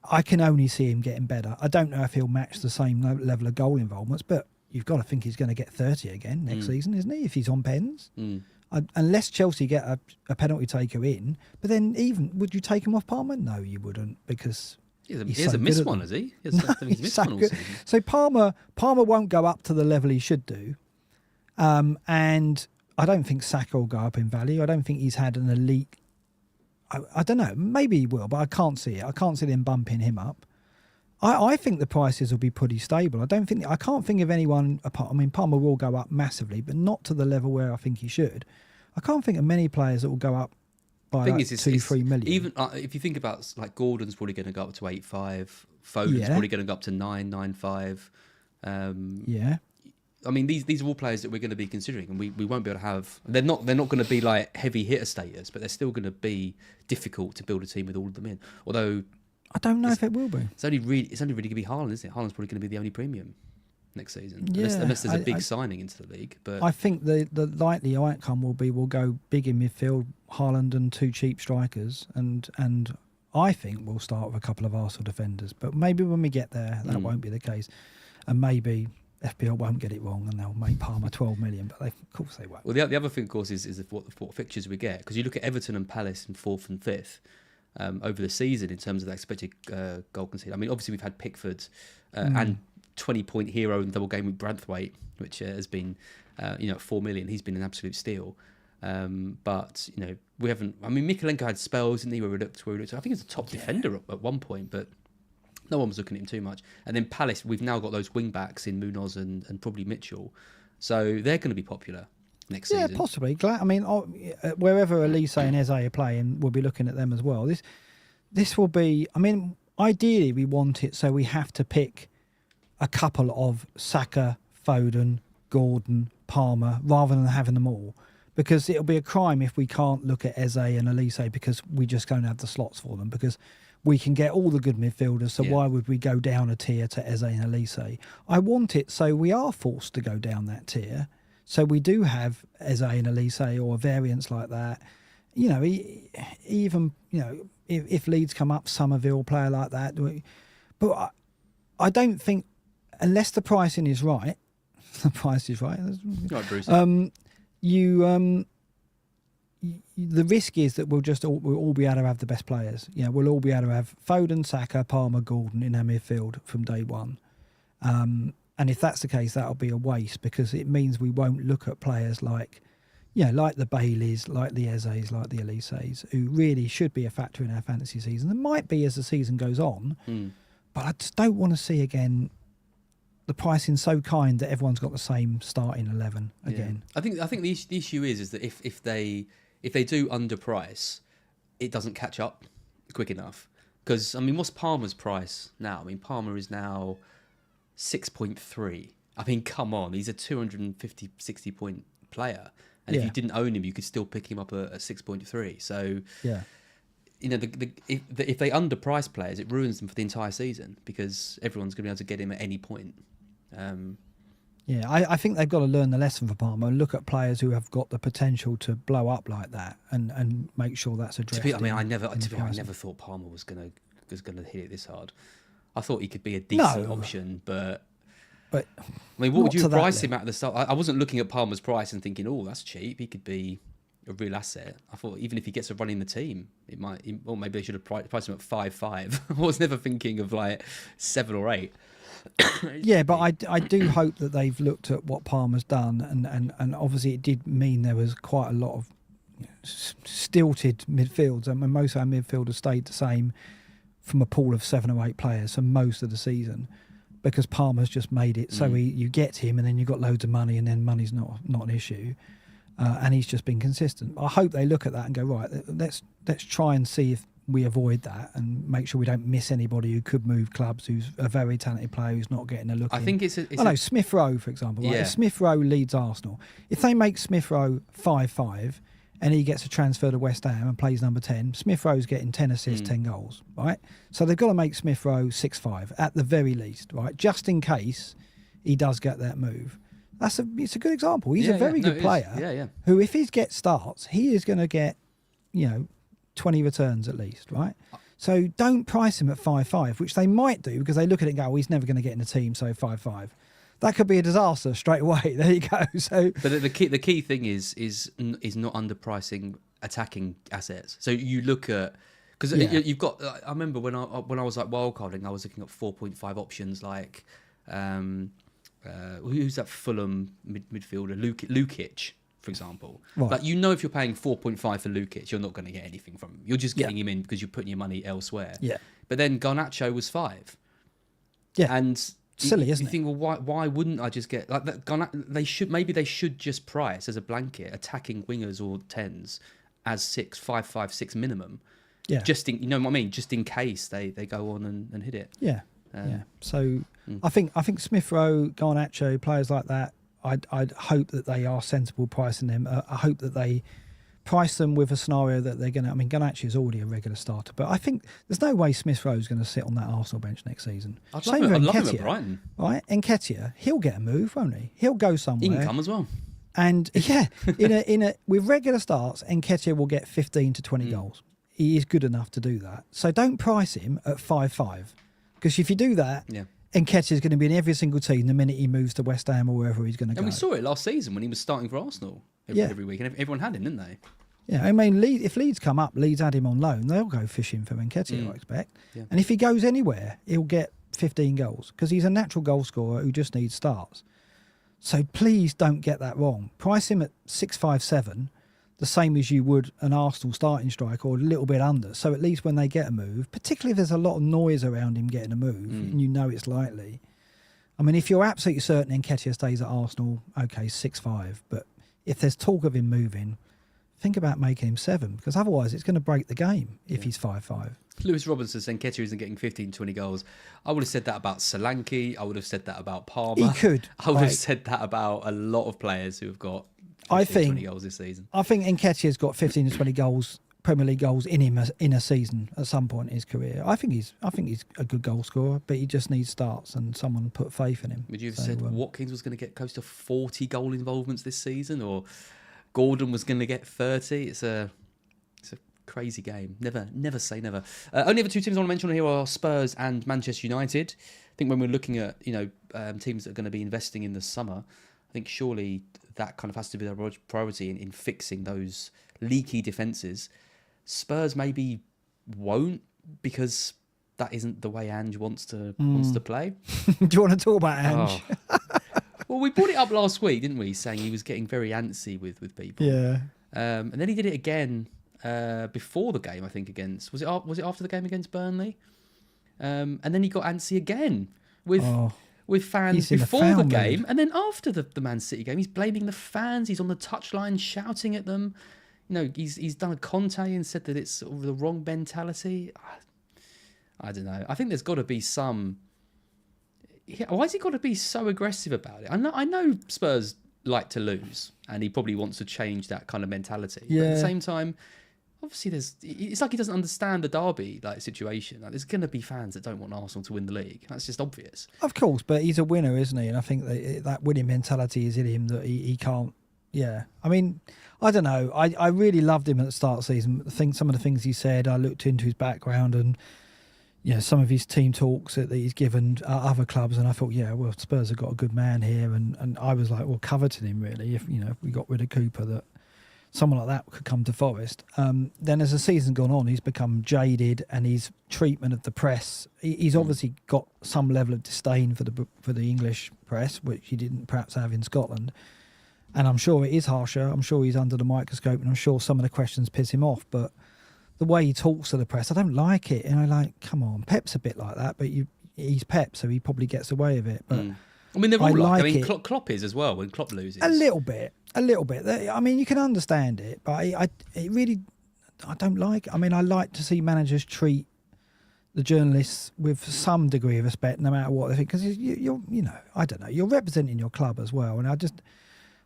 I can only see him getting better. I don't know if he'll match the same level of goal involvements, but you've got to think he's going to get 30 again next season, isn't he, if he's on pens? Unless Chelsea get a penalty taker in. But then even, would you take him off Palmer? No, you wouldn't, because... He hasn't missed one, has he? He's missed one all season. So Palmer won't go up to the level he should do. And I don't think Saka will go up in value. I don't think he's had an elite... I don't know. Maybe he will, but I can't see it. I can't see them bumping him up. I think the prices will be pretty stable. I can't think of anyone apart. I mean, Palmer will go up massively, but not to the level where I think he should. I can't think of many players that will go up by like 2-3 million. Even if you think about, like, Gordon's probably going to go up to 8.5. Foden's probably going to go up to 9.95. Yeah. I mean, these are all players that we're going to be considering, and we won't be able to have. They're not going to be like heavy hitter status, but they're still going to be difficult to build a team with all of them in. Although I don't know if it will be. It's only really going to be Haaland, isn't it? Haaland's probably going to be the only premium next season, unless there's a big signing into the league. But I think the likely outcome will be we'll go big in midfield, Haaland and 2 cheap strikers, and I think we'll start with a couple of Arsenal defenders. But maybe when we get there, that won't be the case, and maybe FPL won't get it wrong and they'll make Palmer 12 million, but of course they won't. Well, the other thing, of course, is what fixtures we get, because you look at Everton and Palace in 4th and 5th. Over the season in terms of the expected goal conceded. I mean, obviously we've had Pickford and 20-point hero in double game with Branthwaite, which has been, at 4 million. He's been an absolute steal. But we haven't. I mean, Mikalenko had spells, didn't he? Where we looked. I think he was a top defender at one point, but no one was looking at him too much. And then Palace, we've now got those wing backs in Munoz and probably Mitchell, so they're going to be popular next season. Yeah, possibly. I mean, wherever Elise and Eze are playing, we'll be looking at them as well. This will be... I mean, ideally, we want it so we have to pick a couple of Saka, Foden, Gordon, Palmer, rather than having them all. Because it'll be a crime if we can't look at Eze and Elise because we just don't have the slots for them. Because we can get all the good midfielders, so why would we go down a tier to Eze and Elise? I want it so we are forced to go down that tier. So we do have Eze and Elise or variants like that. Even if Leeds come up, Somerville player like that. But I don't think, unless the pricing is right, the price is right. Right, Bruce. The risk is that we'll all be able to have the best players. We'll all be able to have Foden, Saka, Palmer, Gordon in our midfield from day one. And if that's the case, that'll be a waste, because it means we won't look at players like the Baileys, like the Ezes, like the Elises, who really should be a factor in our fantasy season. There might be as the season goes on, but I just don't want to see again the pricing so kind that everyone's got the same starting 11 again. I think the issue is that if they do underprice, it doesn't catch up quick enough. Because I mean, what's Palmer's price now? I mean, Palmer is now 6.3. I mean, come on, he's a 250, 60 point player, and if you didn't own him, you could still pick him up at 6.3. So if they underprice players, it ruins them for the entire season, because everyone's going to be able to get him at any point. I think they've got to learn the lesson for Palmer and look at players who have got the potential to blow up like that, and make sure that's addressed. I never thought Palmer was gonna hit it this hard. I thought he could be a decent option, but I mean, what would you price him at the start? I wasn't looking at Palmer's price and thinking, oh, that's cheap. He could be a real asset. I thought even if he gets a run in the team, it might. Or maybe they should have priced him at 5.5. I was never thinking of like 7 or 8. But I do hope that they've looked at what Palmer's done, and obviously it did mean there was quite a lot of stilted midfields. I mean, most of our midfielders stayed the same from a pool of 7 or 8 players for most of the season, because Palmer's just made it so you get him and then you've got loads of money, and then money's not an issue, and he's just been consistent. I hope they look at that and go, right, let's try and see if we avoid that and make sure we don't miss anybody who could move clubs, who's a very talented player who's not getting a look. I think Smith Rowe, for example. Right? If Smith Rowe leads Arsenal, if they make Smith Rowe 5.5 and he gets a transfer to West Ham and plays number 10, Smith Rowe's getting 10 assists, 10 goals, right? So they've got to make Smith Rowe 6.5 at the very least, right? Just in case he does get that move. It's a good example. He's a very good player. Yeah. Who, if he gets starts, he is going to get 20 returns at least, right? So don't price him at 5.5, which they might do because they look at it and go, he's never going to get in the team, so 5.5. That could be a disaster straight away. There you go. So, but the key thing is not underpricing attacking assets. So you look at, because you've got. I remember when I was like wildcarding, I was looking at 4.5 options like, who's that Fulham midfielder, Lukic, for example. Right. Like, if you're paying 4.5 for Lukic, you're not going to get anything from him. You're just getting him in because you're putting your money elsewhere. Yeah. But then Garnacho was 5. Yeah. And silly, isn't you think, well, why wouldn't I just get like that? They should just price as a blanket attacking wingers or 10s as 5.5, 6 minimum. Yeah. Just in, you know what I mean? Just in case they go on and hit it. Yeah. So I think Smith Rowe, Garnacho, players like that, I'd hope that they are sensible pricing them. I hope that they price them with a scenario that they're going to. I mean, Garnacho is already a regular starter, but I think there's no way Smith Rowe is going to sit on that Arsenal bench next season. I'd love him at Brighton. Right? Nketiah, he'll get a move, won't he? He'll go somewhere. He can come as well. And with regular starts, Nketiah will get 15 to 20 goals. He is good enough to do that. So don't price him at 5.5, because if you do that, Nketiah is going to be in every single team the minute he moves to West Ham or wherever he's going to go. And we saw it last season when he was starting for Arsenal every week, and everyone had him, didn't they? Yeah, I mean, if Leeds come up, Leeds had him on loan, they'll go fishing for Nketiah, I expect. Yeah. And if he goes anywhere, he'll get 15 goals because he's a natural goal scorer who just needs starts. So please don't get that wrong. Price him at 6.57, the same as you would an Arsenal starting striker, or a little bit under. So at least when they get a move, particularly if there's a lot of noise around him getting a move, and you know it's likely. I mean, if you're absolutely certain Nketiah stays at Arsenal, okay, 6.5. But if there's talk of him moving, think about making him 7, because otherwise it's going to break the game if he's 5.5. Lewis Robinson saying Nketiah isn't getting 15, 20 goals. I would have said that about Solanke. I would have said that about Palmer. He could. I would have said that about a lot of players who have got 15, 20 goals this season. I think Nketiah's got 15 to 20 goals, Premier League goals in him in a season at some point in his career. I think he's a good goal scorer, but he just needs starts and someone put faith in him. Would you have said Watkins was going to get close to 40 goal involvements this season, or Gordon was going to get 30? It's a crazy game. Never say never. Only other two teams I want to mention here are Spurs and Manchester United. I think when we're looking at teams that are going to be investing in the summer, I think surely that kind of has to be their priority in fixing those leaky defences. Spurs maybe won't, because that isn't the way Ange wants to play. Do you want to talk about Ange? Oh. Well, we brought it up last week, didn't we? Saying he was getting very antsy with people. Yeah. And then he did it again before the game, I think, against... Was it after the game against Burnley? And then he got antsy again with fans before the game. And then after the Man City game, he's blaming the fans. He's on the touchline shouting at them. He's done a Conte and said that it's sort of the wrong mentality. I don't know. I think there's got to be some... why has he got to be so aggressive about it? I know Spurs like to lose, and he probably wants to change that kind of mentality. Yeah. But at the same time, obviously, it's like he doesn't understand the derby situation. Like, there's going to be fans that don't want Arsenal to win the league. That's just obvious. Of course, but he's a winner, isn't he? And I think that winning mentality is in him, that he can't. Yeah, I mean, I don't know. I really loved him at the start of the season. I think some of the things he said, I looked into his background and some of his team talks that he's given other clubs, and I thought, well, Spurs have got a good man here, and I was like, well, coveting him really. If we got rid of Cooper, that someone like that could come to Forest. Then as the season's gone on, he's become jaded, and his treatment of the press, he's obviously got some level of disdain for the English press, which he didn't perhaps have in Scotland. And I'm sure it is harsher. I'm sure he's under the microscope, and I'm sure some of the questions piss him off. But the way he talks to the press, I don't like it. And I come on, Pep's a bit like that, but he's Pep, so he probably gets away with it. But I mean, they're all like I mean, Klopp is as well when Klopp loses. A little bit. I mean, you can understand it, but I don't like it. I mean, I like to see managers treat the journalists with some degree of respect, no matter what they think, because I don't know, you're representing your club as well, and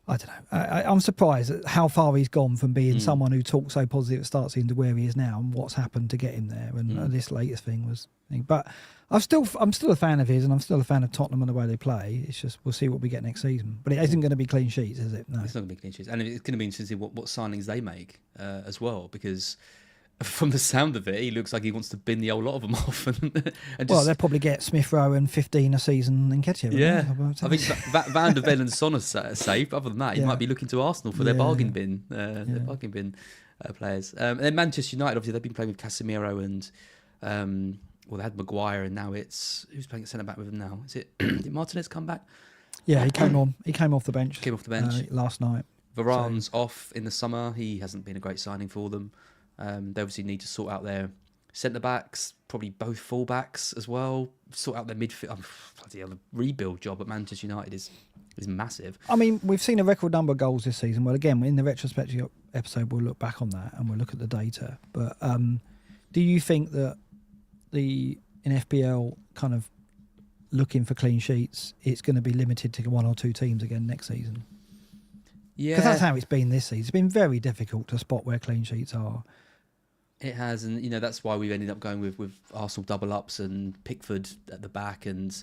I don't know. I'm surprised at how far he's gone from being someone who talked so positive at start season to where he is now, and what's happened to get him there. And this latest thing was. But I'm still a fan of his, and I'm still a fan of Tottenham and the way they play. It's just we'll see what we get next season. But it isn't going to be clean sheets, is it? No, it's not going to be clean sheets, and it's going to be interesting to see what signings they make as well, because. From the sound of it, he looks like he wants to bin the whole lot of them off. And just... Well, they'll probably get Smith Rowe and 15 a season in Ketchup. Yeah, I think Van der Ven and Son are safe. Other than that, he might be looking to Arsenal for their bargain bin, players. And then Manchester United, obviously, they've been playing with Casemiro and they had Maguire, and now it's who's playing at centre back with them now? Is it did Martinez come back? Yeah, he came on. He came off the bench. Last night. Varane's off in the summer. He hasn't been a great signing for them. They obviously need to sort out their centre-backs, probably both full-backs as well, sort out their midfield. The rebuild job at Manchester United is massive. I mean, we've seen a record number of goals this season. Well, again, in the retrospective episode, we'll look back on that and we'll look at the data. But do you think that in FPL kind of looking for clean sheets, it's going to be limited to one or two teams again next season? Yeah. Because that's how it's been this season. It's been very difficult to spot where clean sheets are. It has, and that's why we've ended up going with Arsenal double ups and Pickford at the back, and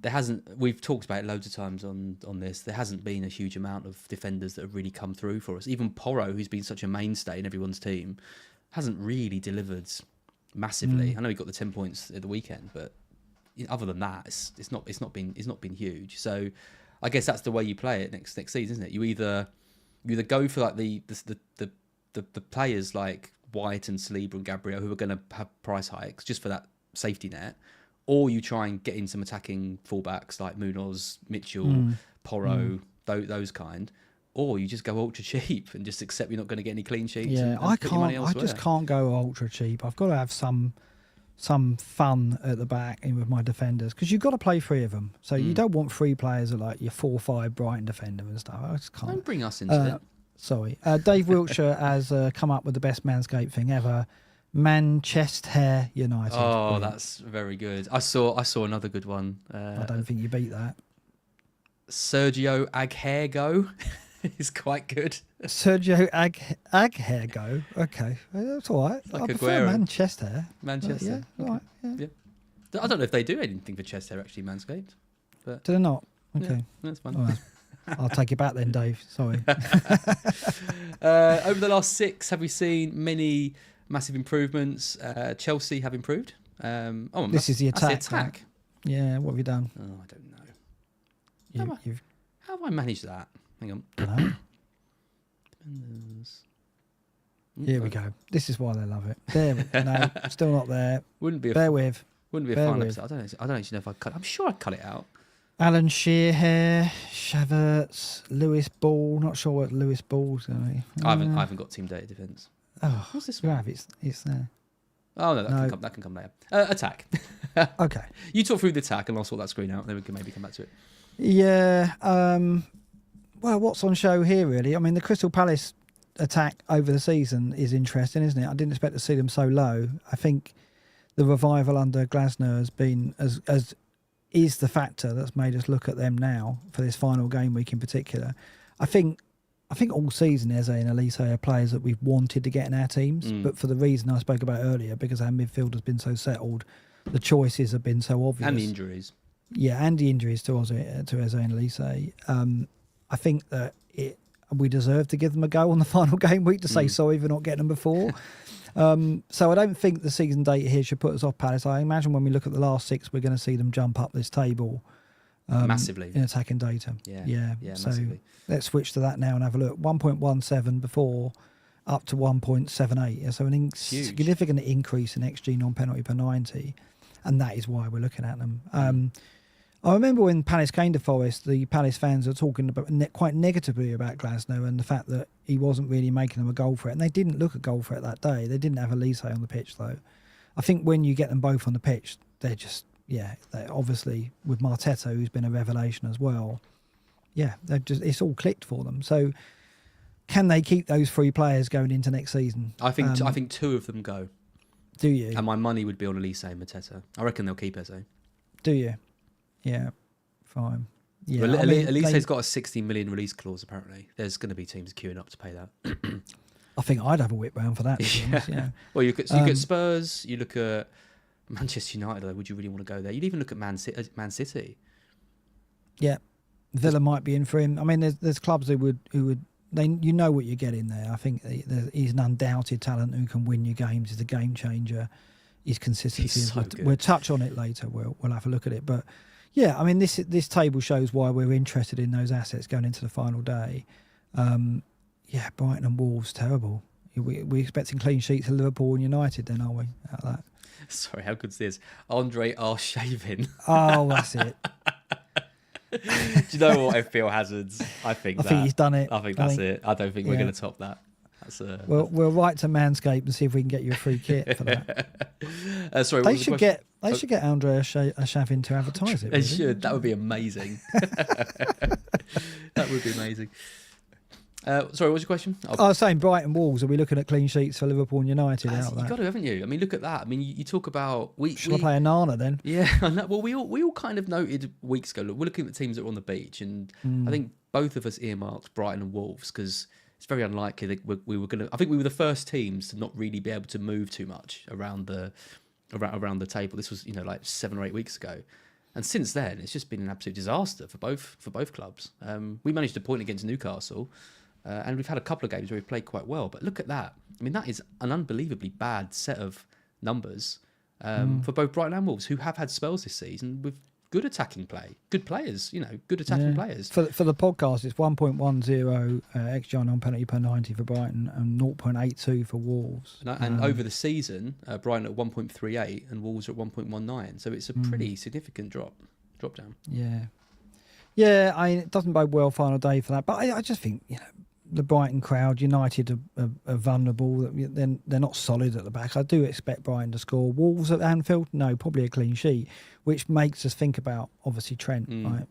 there hasn't. We've talked about it loads of times on this. There hasn't been a huge amount of defenders that have really come through for us. Even Porro, who's been such a mainstay in everyone's team, hasn't really delivered massively. I know he got the 10 points at the weekend, but other than that, it's not been huge. So I guess that's the way you play it next season, isn't it? You either go for like the players like White and Saliba and Gabriel, who are going to have price hikes just for that safety net, or you try and get in some attacking fullbacks like Munoz, Mitchell, Porro, those kind, or you just go ultra cheap and just accept you're not going to get any clean sheets. Yeah, I just can't go ultra cheap. I've got to have some fun at the back in with my defenders, because you've got to play three of them. So you don't want three players that like your 4-5 Brighton defender and stuff. I just can't. Don't bring us into it. Sorry. Dave Wiltshire has come up with the best Manscaped thing ever. Manchester United. Oh, brilliant. That's very good. I saw another good one. I don't think you beat that. Sergio Aguero is quite good. Sergio Aguero. Okay, that's all right. Like I prefer Manchester. Yeah, all right. Yeah. I don't know if they do anything for chest hair actually, Manscaped. But do they not? Okay, that's fine. All right. I'll take it back then, Dave. Sorry. Over the last 6, have we seen many massive improvements? Chelsea have improved. This is the attack. That's the attack. Yeah, what have you done? Oh, I don't know. How have I managed that? Hang on. Dunno. Here we go. This is why they love it. No, still not there. Wouldn't be a fun episode. I don't actually know if I cut. I'm sure I cut it out. Alan Shearhair, Shavertz, Lewis Ball. Not sure what Lewis Ball's going to be. I haven't got team data defence. Oh, what's this you one? have. It's there. Oh no, that can come later. Attack. Okay. You talk through the attack, and I'll sort that screen out, and then we can maybe come back to it. Yeah. Well, what's on show here, really? I mean, the Crystal Palace attack over the season is interesting, isn't it? I didn't expect to see them so low. I think the revival under Glasner has been as is the factor that's made us look at them now for this final game week in particular. I think all season Eze and Elise are players that we've wanted to get in our teams, but for the reason I spoke about earlier, because our midfield has been so settled, the choices have been so obvious. And the injuries. Yeah, and the injuries to Eze and Elise. I think that we deserve to give them a go on the final game week to say sorry for not getting them before. So I don't think the season data here should put us off Palace. I imagine when we look at the last 6, we're going to see them jump up this table massively in attacking data. Yeah, so massively. Let's switch to that now and have a look. 1.17 before, up to 1.78. So an significant increase in XG non-penalty per 90, and that is why we're looking at them. I remember when Palace came to Forest, the Palace fans were talking about quite negatively about Glasner and the fact that he wasn't really making them a goal threat. And they didn't look a goal threat that day. They didn't have Elise on the pitch, though. I think when you get them both on the pitch, they're just, they're obviously with Marteta, who's been a revelation as well. Yeah, it's all clicked for them. So can they keep those 3 players going into next season? I think 2 of them go. Do you? And my money would be on Elise and Mateta. I reckon they'll keep Eze. Do you? Yeah, fine. Yeah, Well, I at mean, least he's got a 60 million release clause. Apparently, there's going to be teams queuing up to pay that. I think I'd have a whip round for that. To be honest, yeah. Well, you look at Spurs. You look at Manchester United. Though, would you really want to go there? You'd even look at Man City. Yeah, Villa might be in for him. I mean, there's clubs who would you know what you're getting there. I think he's an undoubted talent who can win you games. He's a game changer. His consistency. He's so good. We'll touch on it later. We'll have a look at it. But yeah, I mean, this table shows why we're interested in those assets going into the final day. Yeah, Brighton and Wolves, terrible. We're expecting clean sheets of Liverpool and United then, are we? Out of that. Sorry, how good's this? Andre Arshavin. Oh, that's it. Do you know what, FPL hazards? I think he's done it. I think that's it. I don't think we're going to top that. We'll write to Manscaped and see if we can get you a free kit for that. Sorry, they should get Andre Arshavin to advertise it. They really. should. That would be amazing. That would be amazing. Sorry, what was your question? I was saying Brighton Wolves. Are we looking at clean sheets for Liverpool and United? You've got to, haven't you? I mean, look at that. I mean, you talk about should I play a Nana then? Yeah, well, we all kind of noted weeks ago. Look, we're looking at the teams that are on the beach, and I think both of us earmarked Brighton and Wolves because it's very unlikely that we were going to. I think we were the first teams to not really be able to move too much around the table. This was like 7 or 8 weeks ago. And since then, it's just been an absolute disaster for both clubs. We managed a point against Newcastle. And we've had a couple of games where we've played quite well. But look at that. I mean, that is an unbelievably bad set of numbers for both Brighton and Wolves, who have had spells this season with good attacking play. Good players, good attacking players. For the podcast, it's 1.10 XG on penalty per 90 for Brighton and 0.82 for Wolves. And over the season, Brighton at 1.38 and Wolves at 1.19. So it's a pretty significant drop down. Yeah. Yeah, it doesn't bode well final day for that. But I just think, the Brighton crowd, United are vulnerable. They're not solid at the back. I do expect Brighton to score. Wolves at Anfield, no, probably a clean sheet, which makes us think about obviously Trent. Right?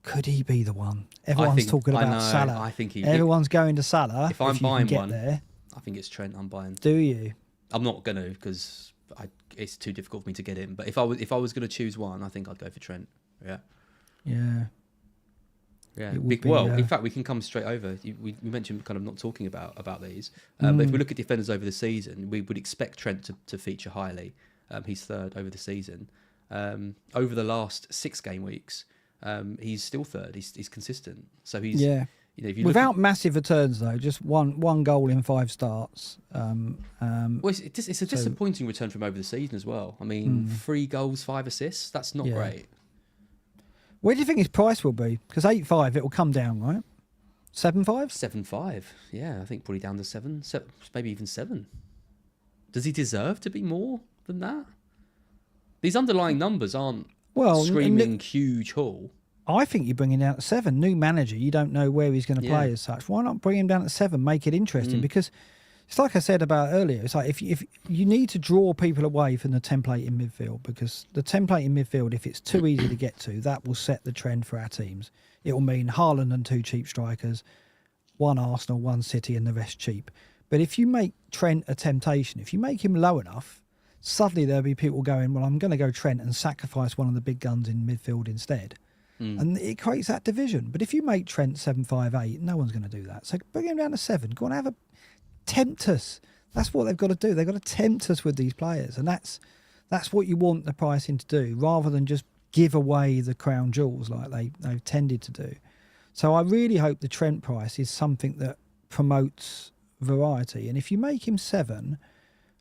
Could he be the one? Everyone's talking about Salah. I think everyone's going to Salah. If I'm buying one, there, I think it's Trent. I'm buying. Do you? I'm not gonna because it's too difficult for me to get in. But if I was going to choose one, I think I'd go for Trent. Yeah. Yeah. Yeah, in fact, we can come straight over. We mentioned kind of not talking about these, but if we look at defenders over the season, we would expect Trent to feature highly. He's third over the season. Over the last 6 game weeks, he's still third. He's consistent. So he's if you without massive returns though, just one goal in 5 starts. Well, it's a disappointing return from over the season as well. I mean, 3 goals, 5 assists. That's not great. Where do you think his price will be? Because 8.5, it will come down, right? 7.5? 7.5. Yeah, I think probably down to 7, maybe even 7. Does he deserve to be more than that? These underlying numbers aren't screaming huge haul. I think you're bringing down to 7. New manager, you don't know where he's going to play as such. Why not bring him down to 7? Make it interesting because. It's like I said about earlier. It's like if you need to draw people away from the template in midfield, because the template in midfield, if it's too easy to get to, that will set the trend for our teams. It will mean Haaland and 2 cheap strikers, 1 Arsenal, 1 City, and the rest cheap. But if you make Trent a temptation, if you make him low enough, suddenly there'll be people going, well, I'm going to go Trent and sacrifice one of the big guns in midfield instead. And it creates that division. But if you make Trent 7.58, no one's going to do that. So bring him down to 7. Go and tempt us. That's what they've got to do. They've got to tempt us with these players, and that's what you want the pricing to do, rather than just give away the crown jewels like they've tended to do. So I really hope the Trent price is something that promotes variety. And if you make him 7,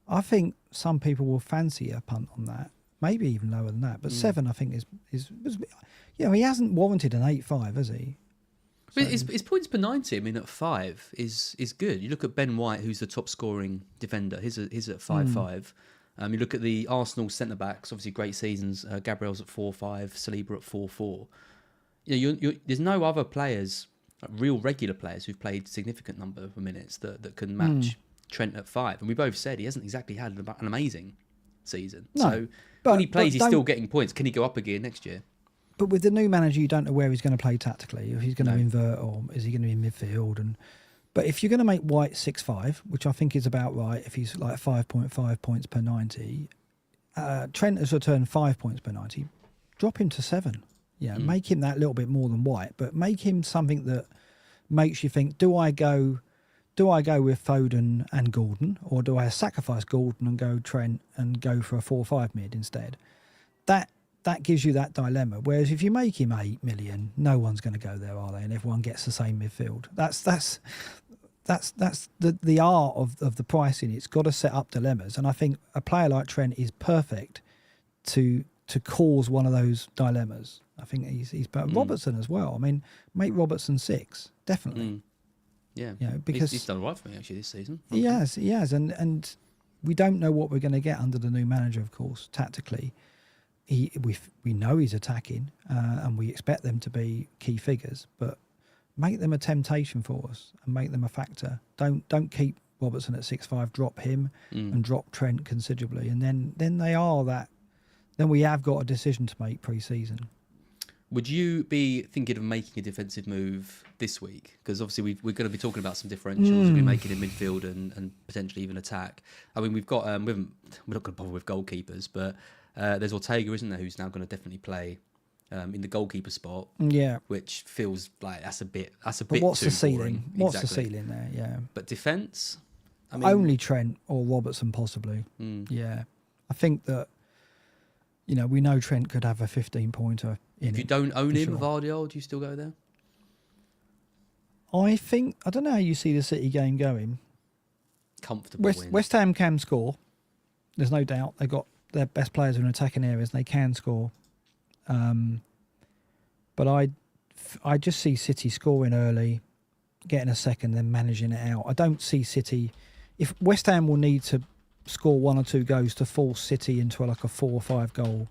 I think some people will fancy a punt on that. Maybe even lower than that. But 7, I think is he hasn't warranted an 8.5, has he? But his points per 90, I mean, at 5 is good. You look at Ben White, who's the top scoring defender. He's at 5.5. You look at the Arsenal centre backs, obviously great seasons. Gabriel's at 4.5, Saliba at 4.4. There's no other players, real regular players, who've played significant number of minutes that can match Trent at 5. And we both said he hasn't exactly had an amazing season. No, so when he plays, he's still getting points. Can he go up again next year? But with the new manager, you don't know where he's going to play tactically. If he's going to invert, or is he going to be in midfield? But if you're going to make White 6.5, which I think is about right, if he's like 5.5 points per 90, Trent has returned 5 points per 90. Drop him to 7. make him that little bit more than White, but make him something that makes you think, do I go with Foden and Gordon, or do I sacrifice Gordon and go Trent and go for a 4-5 mid instead? That gives you that dilemma. Whereas if you make him 8 million, no one's going to go there, are they? And everyone gets the same midfield. That's the art of the pricing. It's got to set up dilemmas, and I think a player like Trent is perfect to cause one of those dilemmas. I think he's but Robertson as well. I mean, make Robertson 6 definitely. Yeah, because he's done all right for me actually this season. He has, and we don't know what we're going to get under the new manager, of course. Tactically, we know he's attacking, and we expect them to be key figures, but make them a temptation for us and make them a factor. Don't keep Robertson at 6'5", drop him and drop Trent considerably, and then they are that. Then we have got a decision to make pre-season. Would you be thinking of making a defensive move this week? Because obviously we're going to be talking about some differentials. We'll be making in midfield and potentially even attack. I mean, we've got we're not going to bother with goalkeepers, but there's Ortega, isn't there, who's now going to definitely play in the goalkeeper spot. Yeah, which feels like that's a bit. But what's too the ceiling? Boring. What's exactly. the ceiling there? Yeah. But defence, I mean, only Trent or Robertson possibly. Yeah, I think that. We know Trent could have a 15-pointer in it. If you don't own him, sure. Vardiol, do you still go there? I don't know how you see the City game going. Comfortable win. West Ham can score. There's no doubt. They've got their best players in attacking areas and they can score. But I just see City scoring early, getting a second, then managing it out. I don't see City... If West Ham will need to score 1 or 2 goals to force City into like a 4 or 5 goal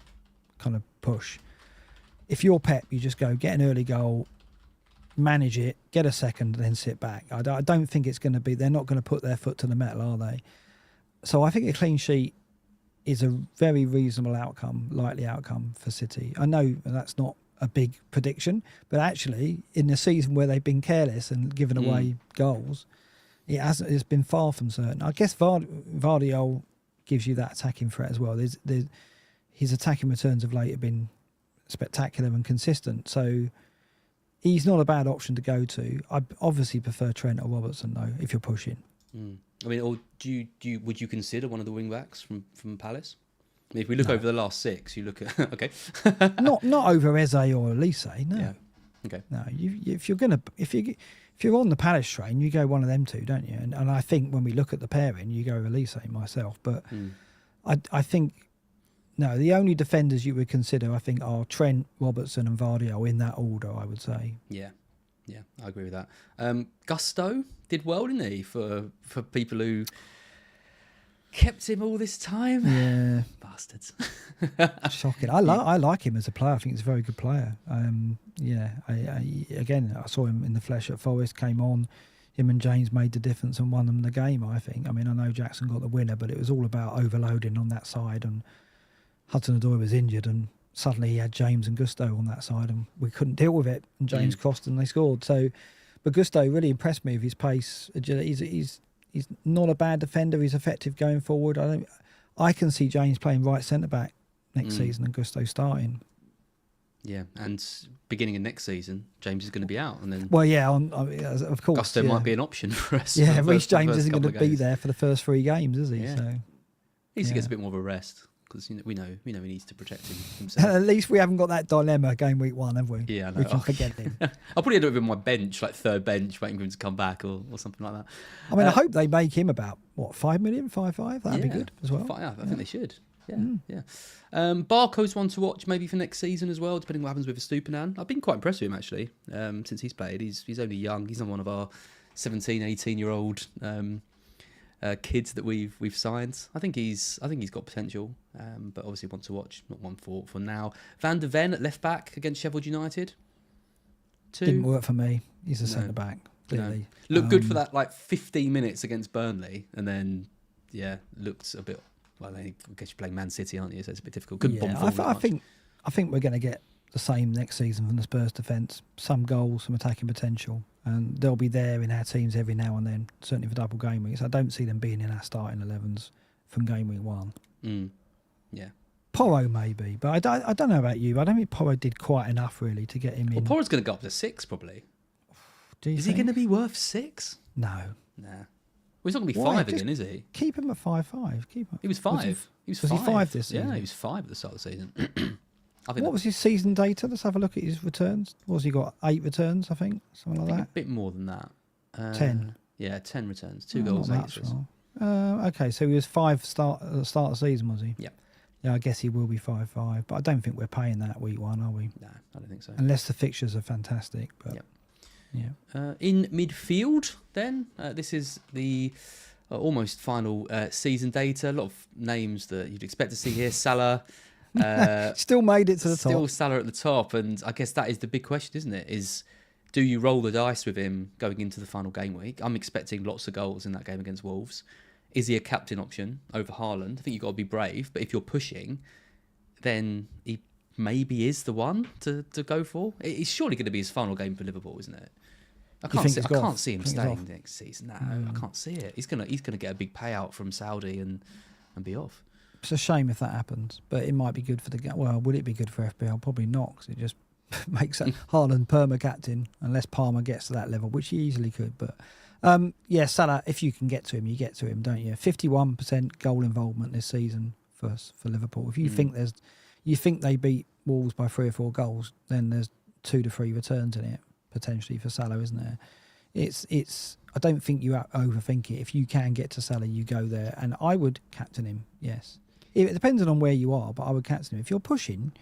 kind of push. If you're Pep, you just go get an early goal, manage it, get a second, then sit back. I don't think it's going to be. They're not going to put their foot to the metal, are they? So I think a clean sheet is a very reasonable outcome, likely outcome for City. I know that's not a big prediction, but actually in the season where they've been careless and given away goals, it's been far from certain. I guess Vardiol gives you that attacking threat as well. His attacking returns of late have been spectacular and consistent. So he's not a bad option to go to. I obviously prefer Trent or Robertson though, if you're pushing. I mean, or would you consider one of the wing backs from Palace? I mean, if we look over the last 6, you look at okay, not over Eze or Elise. No, yeah. Okay, no. If you're on the Palace train, you go one of them two, don't you? And I think when we look at the pairing, you go Elise myself. But I think, no, the only defenders you would consider, I think, are Trent, Robertson and Vardiol in that order, I would say. Yeah, I agree with that. Gusto did well, didn't he, for people who kept him all this time? Yeah. Bastards. Shocking. I like him as a player. I think he's a very good player. I saw him in the flesh at Forest, came on. Him and James made the difference and won them the game, I think. I mean, I know Jackson got the winner, but it was all about overloading on that side. And Hudson-Odoi was injured and suddenly he had James and Gusto on that side and we couldn't deal with it. And James crossed and they scored. But Gusto really impressed me with his pace. He's not a bad defender. He's effective going forward. I can see James playing right centre-back next season and Gusto starting. Yeah, and beginning of next season, James is going to be out, and then of course, Gusto might be an option for us. Yeah, Reece James isn't going to be there for the first 3 games, is he? Yeah. So at least he gets a bit more of a rest because we know he needs to protect himself. At least we haven't got that dilemma game week 1, have we? Yeah, I know. We can forget him. I'll probably end up with my bench, like 3rd bench, waiting for him to come back or something like that. I mean, I hope they make him about 5 million, 5.5. That'd be good as well. I think they should. Yeah. Barco's one to watch maybe for next season as well, depending what happens with Estupinan. I've been quite impressed with him actually since he's played. He's only young. He's not one of our 17, 18-year-old kids that we've signed. I think he's got potential, but obviously one to watch, not one for now. Van der Ven at left back against Sheffield United. 2. Didn't work for me. He's a centre back. Clearly, looked good for that 15 minutes against Burnley, and then looked a bit. Well, I guess you're playing Man City, aren't you? So it's a bit difficult. I think we're going to get the same next season from the Spurs defence. Some goals, some attacking potential, and they'll be there in our teams every now and then. Certainly for double game weeks. I don't see them being in our starting 11s from game week 1. Yeah, Porro maybe, but I don't know about you. I don't think Porro did quite enough really to get him in. Well, Porro's going to go up to 6 probably. Is he going to be worth 6? No. Nah. Well, he's not going to be Why? 5 Just again, is he? Keep him at 5-5. Keep him. He was 5. He was 5. Was he 5 this season? Yeah, he was 5 at the start of the season. I think What was his season data? Let's have a look at his returns. What has he got? 8 returns, I think, something like a that. bit more than that. 10. Yeah, 10 returns, 2 goals, 8 assists. Okay, so he was 5 at the start of the season, was he? Yeah. Yeah, I guess he will be 5-5, but I don't think we're paying that week one, are we? No, I don't think so. Unless the fixtures are fantastic. But Yep. yeah. In midfield, then, this is the almost final season data. A lot of names that you'd expect to see here. Salah. Still made it to the top. Still Salah at the top, and I guess that is the big question, isn't it? Do you roll the dice with him going into the final game week? I'm expecting lots of goals in that game against Wolves. Is he a captain option over Haaland? I think you've got to be brave, but if you're pushing, then he maybe is the one to go for. It's surely going to be his final game for Liverpool, isn't it? I can't see him staying next season. No, I can't see it. He's gonna get a big payout from Saudi and be off. It's a shame if that happens, but it might be good for the game. Well, would it be good for FPL? Probably not, because it just makes Haaland perma-captain, unless Palmer gets to that level, which he easily could. But yeah, Salah, if you can get to him, you get to him, don't you? 51% goal involvement this season for Liverpool. If you think they beat Wolves by 3 or 4 goals, then there's 2 to 3 returns in it potentially for Salah, isn't there? It's. I don't think you overthink it. If you can get to Salah, you go there, and I would captain him. Yes, it depends on where you are, but I would captain him. If you're pushing,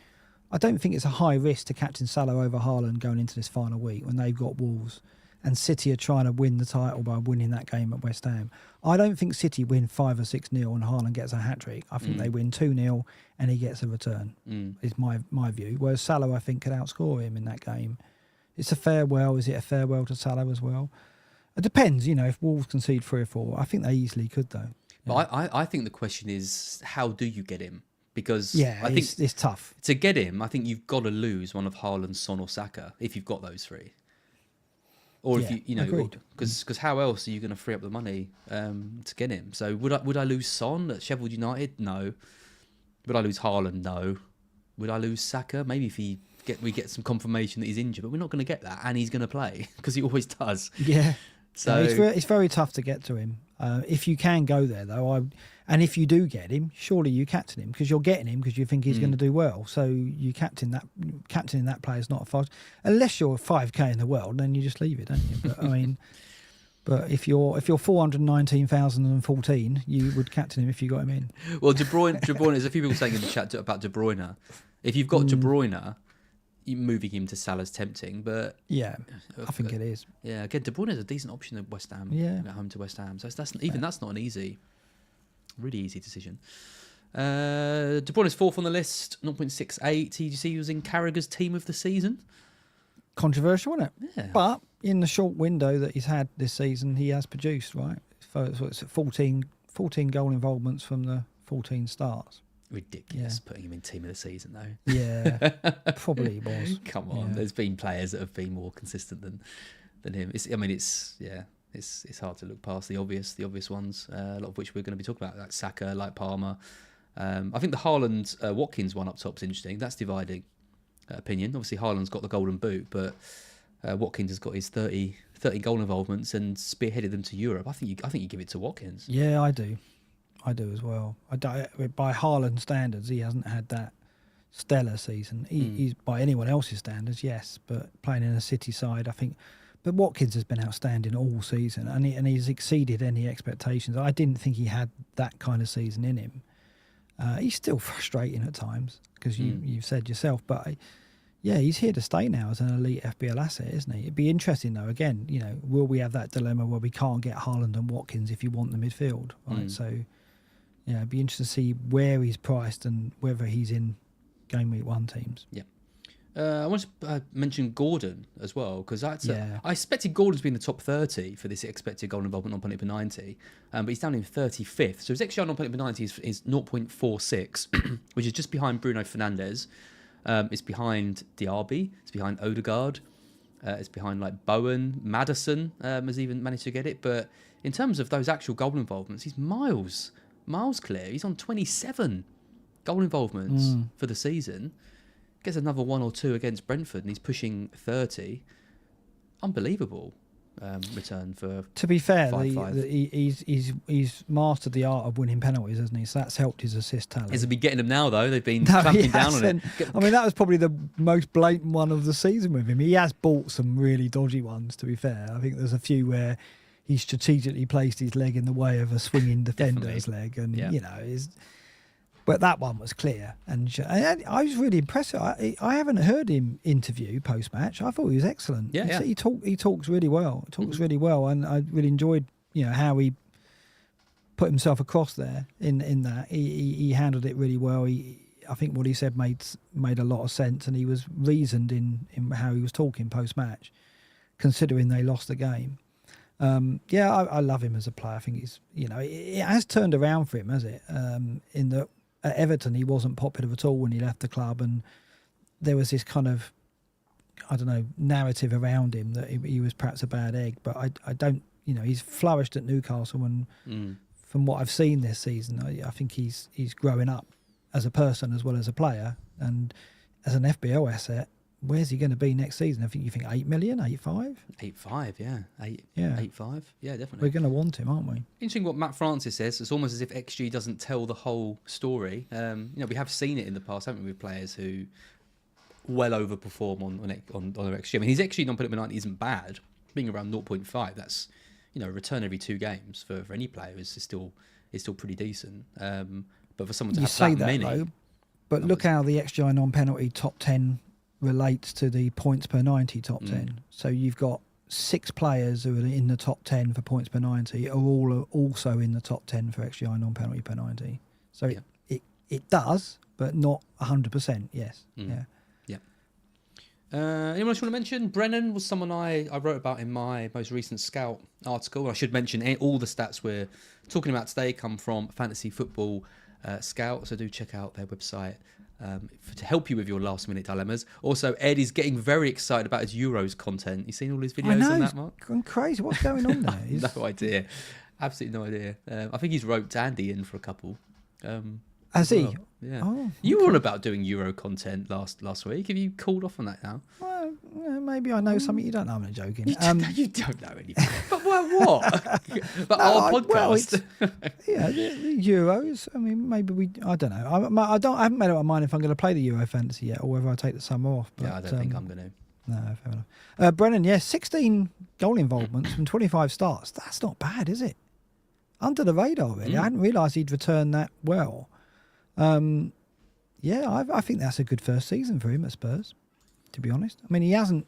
I don't think it's a high risk to captain Salah over Haaland going into this final week when they've got Wolves. And City are trying to win the title by winning that game at West Ham. I don't think City win 5 or 6-0 and Haaland gets a hat-trick. I think they win 2-0 and he gets a return, is my view. Whereas Salah, I think, could outscore him in that game. It's a farewell. Is it a farewell to Salah as well? It depends, if Wolves concede 3 or 4. I think they easily could, though. But I think the question is, how do you get him? Because I think it's tough. To get him, I think you've got to lose one of Haaland, Son or Saka if you've got those 3. Or if because how else are you going to free up the money to get him? So would I lose Son at Sheffield United? No. Would I lose Haaland? No. Would I lose Saka? Maybe if we get some confirmation that he's injured, but we're not going to get that, and he's going to play because he always does. Yeah. So it's very tough to get to him. If you can go there though, and if you do get him, surely you captain him because you're getting him because you think he's going to do well. So you captaining that player is not a fault. Unless you're 5k in the world, then you just leave it, don't you? But I mean, but if you're 419,014, you would captain him if you got him in. Well, De Bruyne. There's a few people saying in the chat about De Bruyne. If you've got De Bruyne, moving him to Salah's tempting, but yeah, I think it is. Yeah, again, De Bruyne is a decent option at West Ham. Yeah, at home to West Ham. So that's not an really easy decision. De Bruyne is 4th on the list, 0.68. Did you see he was in Carragher's team of the season? Controversial, isn't it? Yeah. But in the short window that he's had this season, he has produced, right? So it's 14 goal involvements from the 14 starts. Ridiculous putting him in team of the season though. Yeah, probably was. Come on, there's been players that have been more consistent than him. It's hard to look past the obvious ones. A lot of which we're going to be talking about, like Saka, like Palmer. I think the Haaland Watkins one up top is interesting. That's dividing opinion. Obviously, Haaland's got the golden boot, but Watkins has got his 30 goal involvements and spearheaded them to Europe. I think you give it to Watkins. Yeah, I do as well. By Haaland standards, he hasn't had that stellar season. He's by anyone else's standards, yes, but playing in a City side, I think. But Watkins has been outstanding all season, and he's exceeded any expectations. I didn't think he had that kind of season in him. He's still frustrating at times because you've said yourself, but he's here to stay now as an elite FPL asset, isn't he? It'd be interesting though. Again, will we have that dilemma where we can't get Haaland and Watkins if you want the midfield, right? So. Yeah, it'd be interesting to see where he's priced and whether he's in Game Week 1 teams. Yeah. I want to mention Gordon as well, because I expected Gordon to be in the top 30 for this expected goal involvement on Punit per 90, but he's down in 35th. So his XG on Punit per 90 is 0.46, which is just behind Bruno Fernandes. It's behind Diaby. It's behind Odegaard. It's behind like Bowen. Maddison has even managed to get it. But in terms of those actual goal involvements, he's miles clear. He's on 27 goal involvements for the season. Gets another 1 or 2 against Brentford, and he's pushing 30. Unbelievable return for. To be fair, 5-5. he's mastered the art of winning penalties, hasn't he? So that's helped his assist tally. He's been getting them now, though. They've been clamping down on it. I mean, that was probably the most blatant one of the season with him. He has bought some really dodgy ones, to be fair. I think there's a few where he strategically placed his leg in the way of a swinging defender's leg, and but that one was clear, and I was really impressed. I haven't heard him interview post match. I thought he was excellent. He talks really well. Really well, and I really enjoyed how he put himself across there. In that he handled it really well. I think what he said made a lot of sense, and he was reasoned in how he was talking post match, considering they lost the game. I love him as a player. I think he's it has turned around for him, has it? In that. At Everton, he wasn't popular at all when he left the club, and there was this kind of, narrative around him that he was perhaps a bad egg. But I don't, he's flourished at Newcastle, and from what I've seen this season, I think he's growing up as a person as well as a player, and as an FPL asset. Where's he going to be next season? I think you think 8 million, 8.5? 8.5, yeah. 8.5, yeah, definitely. We're going to want him, aren't we? Interesting what Matt Francis says. It's almost as if XG doesn't tell the whole story. We have seen it in the past, haven't we, with players who well overperform on their XG. I mean, his XG non-penalty isn't bad. Being around 0.5, that's a return every 2 games for any player is still pretty decent. But for someone to have that many, though, but look how the XG non-penalty top 10 relates to the points per 90 top 10. So you've got 6 players who are in the top 10 for points per 90 are all also in the top 10 for XGI non-penalty per 90. So it does, but not 100%. Yes. Yeah. Anyone else want to mention? Brennan was someone I wrote about in my most recent Scout article. I should mention all the stats we're talking about today come from Fantasy Football Scout, so do check out their website to help you with your last minute dilemmas. Also, Ed is getting very excited about his Euros content. You seen all his videos on that, Mark? Gone crazy. What's going on there? No idea. Absolutely no idea. I think he's roped Andy in for a couple. Has he? Yeah. Oh, you were on about doing Euro content last week. Have you called off on that now? Well, maybe I know something you don't know. I'm joking. You don't know anything. But what? But our podcast. The Euros. I mean, maybe I don't know. I haven't made up my mind if I'm going to play the Euro fantasy yet, or whether I take the summer off. But, I don't think I'm going to. No, fair enough. Brennan, 16 goal involvements from 25 starts. That's not bad, is it? Under the radar, really. I hadn't realised he'd returned that well. I think that's a good first season for him at Spurs, to be honest. I mean, he hasn't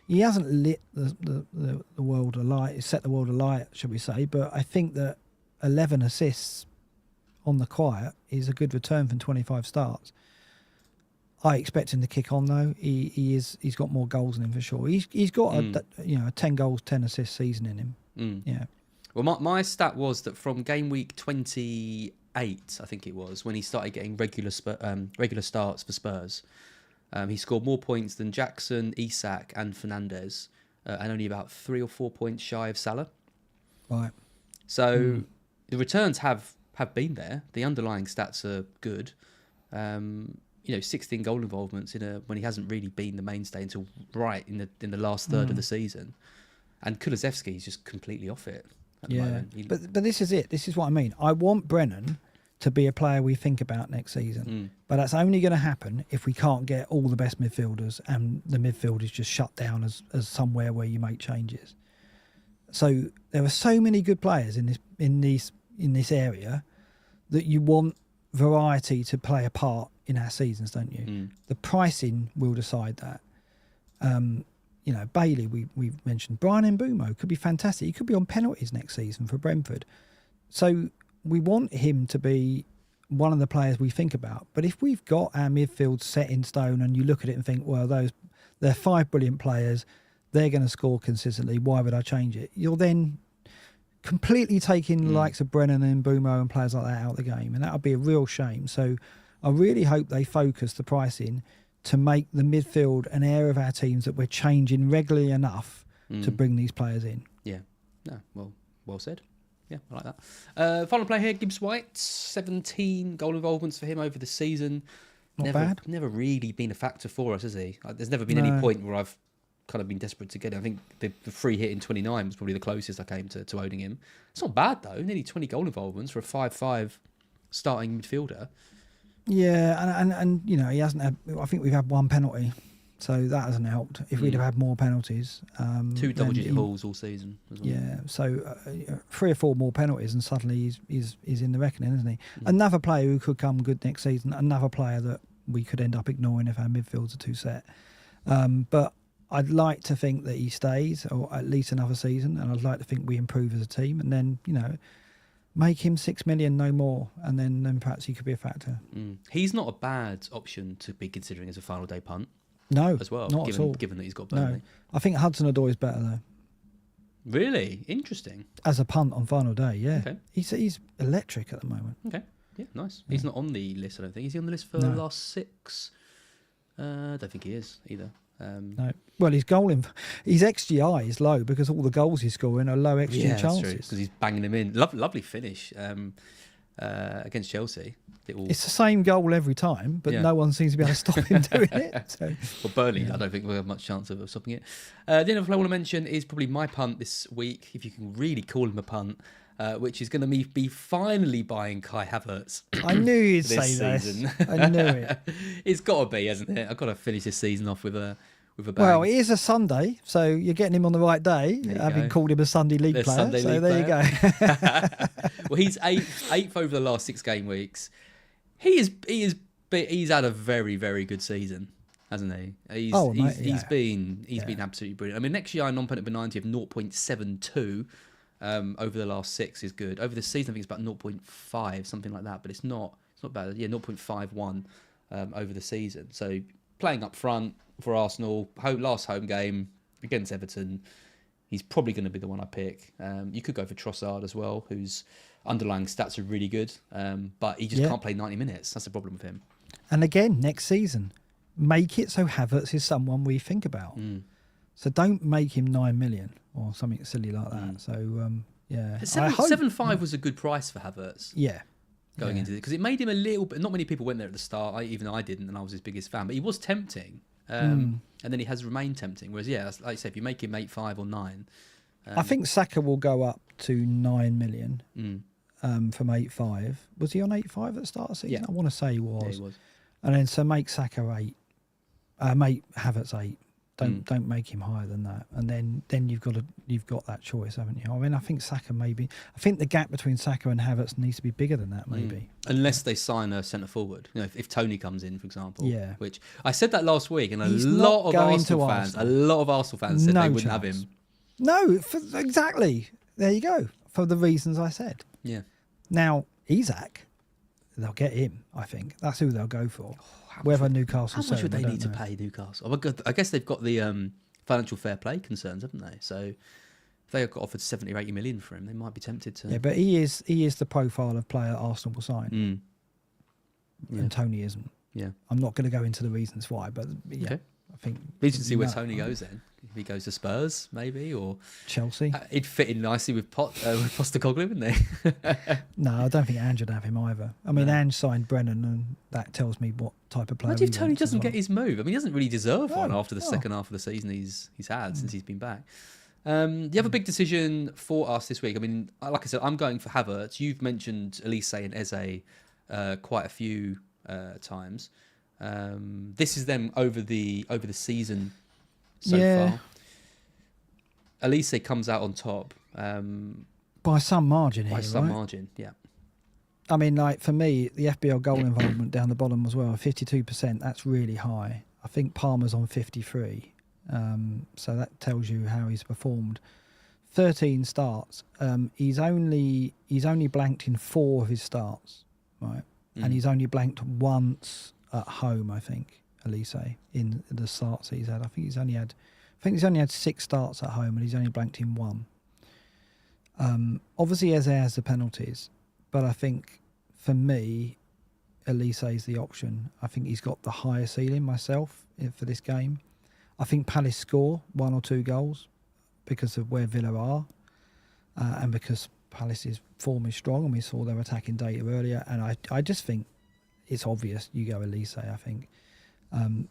lit the world alight, set the world alight, should we say, but I think that 11 assists on the quiet is a good return from 25 starts. I expect him to kick on, though. He's got more goals than him for sure. He's got a 10 goals, 10 assists season in him. Yeah. Well, my stat was that from game week 28, I think it was, when he started getting regular starts for Spurs, he scored more points than Jackson, Isak and Fernandes, and only about 3 or 4 points shy of Salah. Right. So the returns have been there. The underlying stats are good. 16 goal involvements when he hasn't really been the mainstay until right in the last third of the season. And Kulusevski is just completely off it. At the moment. But this is it. This is what I mean. I want Brennan to be a player we think about next season. But that's only going to happen if we can't get all the best midfielders and the midfield is just shut down as somewhere where you make changes. So there are so many good players in this area that you want variety to play a part in our seasons, don't you? The pricing will decide that. Bailey, we've mentioned. Brian Mbeumo could be fantastic. He could be on penalties next season for Brentford. So we want him to be one of the players we think about. But if we've got our midfield set in stone and you look at it and think, well, they're 5 brilliant players, they're going to score consistently, why would I change it? You're then completely taking the likes of Brennan and Mbeumo and players like that out of the game. And that would be a real shame. So I really hope they focus the pricing to make the midfield an area of our teams that we're changing regularly enough to bring these players in. Yeah. No, well said. Yeah, I like that. Final player here, Gibbs White. 17 goal involvements for him over the season. Not bad. Never really been a factor for us, has he? There's never been any point where I've kind of been desperate to get him. I think the free hit in 29 was probably the closest I came to owning him. It's not bad, though. Nearly 20 goal involvements for a 5-5 starting midfielder. Yeah, and you know, he hasn't had... I think we've had one penalty. So that hasn't helped. If we'd have had more penalties, 2 double-digit hauls all season as well. Yeah, so 3 or 4 more penalties, and suddenly he's in the reckoning, isn't he? Another player who could come good next season. Another player that we could end up ignoring if our midfields are too set. But I'd like to think that he stays, or at least another season, and I'd like to think we improve as a team, and then make him 6 million, no more, and then perhaps he could be a factor. He's not a bad option to be considering as a final day punt. No, as well, not at all. Given that he's got Burnley. No, I think Hudson-Odoi is better though. Really interesting. As a punt on final day, yeah. Okay. He's electric at the moment. Okay, yeah, nice. Yeah. He's not on the list, I don't think. Is he on the list for the last 6? I don't think he is either. No. Well, his XGI is low because all the goals he's scoring are low XG chances. Because he's banging them in. Lovely finish against Chelsea. It's the same goal every time, but no one seems to be able to stop him doing it. So. Well, Burnley, I don't think we'll have much chance of stopping it. The other player I want to mention is probably my punt this week, if you can really call him a punt, which is going to be finally buying Kai Havertz. I knew you'd say that. I knew it. It's got to be, hasn't it? I've got to finish this season off with a bang. Well, it is a Sunday, so you're getting him on the right day, having called him a Sunday League player. You go. Well, he's eighth over the last 6 game weeks. He's had a very, very good season, hasn't he? He's been absolutely brilliant. I mean, next year non-penalty penalty of 0.72 over the last 6 is good. Over the season, I think it's about 0.5, something like that. But it's not bad. Yeah, 0.51 over the season. So playing up front for Arsenal, last home game against Everton, he's probably going to be the one I pick. You could go for Trossard as well, whose underlying stats are really good, but he just can't play 90 minutes. That's the problem with him. And again, next season, make it so Havertz is someone we think about. So don't make him 9 million or something silly like that. So, 7.5 was a good price for Havertz. Yeah. Going into it, because it made him a little bit... Not many people went there at the start. Even I didn't, and I was his biggest fan. But he was tempting. And then he has remained tempting. Whereas, like you say, if you make him 8.5 or 9... I think Saka will go up to 9 million from 8.5. Was he on 8.5 at the start of the season? Yeah. I want to say he was. Yeah, he was. And then so make Saka 8. Make Havertz 8. Don't make him higher than that. And then you've got that choice, haven't you? I mean, I think Saka maybe... I think the gap between Saka and Havertz needs to be bigger than that, maybe. Unless they sign a centre forward. If Tony comes in, for example. Yeah. Which I said that last week, and a lot of Arsenal fans said they wouldn't have him. No, exactly. There you go. For the reasons I said. Yeah. Now, Isak, they'll get him, I think. That's who they'll go for. Whether Newcastle... How much would they need to pay Newcastle? I guess they've got the financial fair play concerns, haven't they? So if they got offered 70 or 80 million for him, they might be tempted to... Yeah, but he is the profile of player Arsenal will sign. And Tony isn't. Yeah. I'm not going to go into the reasons why, but okay. I think... We should see where Tony goes then. If he goes to Spurs, maybe, or... Chelsea. It'd fit in nicely with Postecoglou, wouldn't they? No, I don't think Ange would have him either. I mean, Ange signed Brennan, and that tells me what type of player Imagine if Tony doesn't get his move. I mean, he doesn't really deserve one after the second half of the season he's had since he's been back. The other big decision for us this week, I mean, like I said, I'm going for Havertz. You've mentioned Elise and Eze quite a few times. This is them over the season so far. Elise comes out on top by some margin here. By some margin, yeah. I mean, like for me, the FPL goal involvement down the bottom as well, 52%. That's really high. I think Palmer's on 53, so that tells you how he's performed. 13 starts. He's only blanked in 4 of his starts, right? And he's only blanked once at home, I think, Elise, in the starts he's had. I think he's only had 6 starts at home, and he's only blanked in 1. Obviously, Eze has the penalties, but I think for me, Elise is the option. I think he's got the higher ceiling myself for this game. I think Palace score 1 or 2 goals because of where Villa are, and because Palace's form is strong, and we saw their attacking data earlier. And I just think it's obvious you go Elise. I think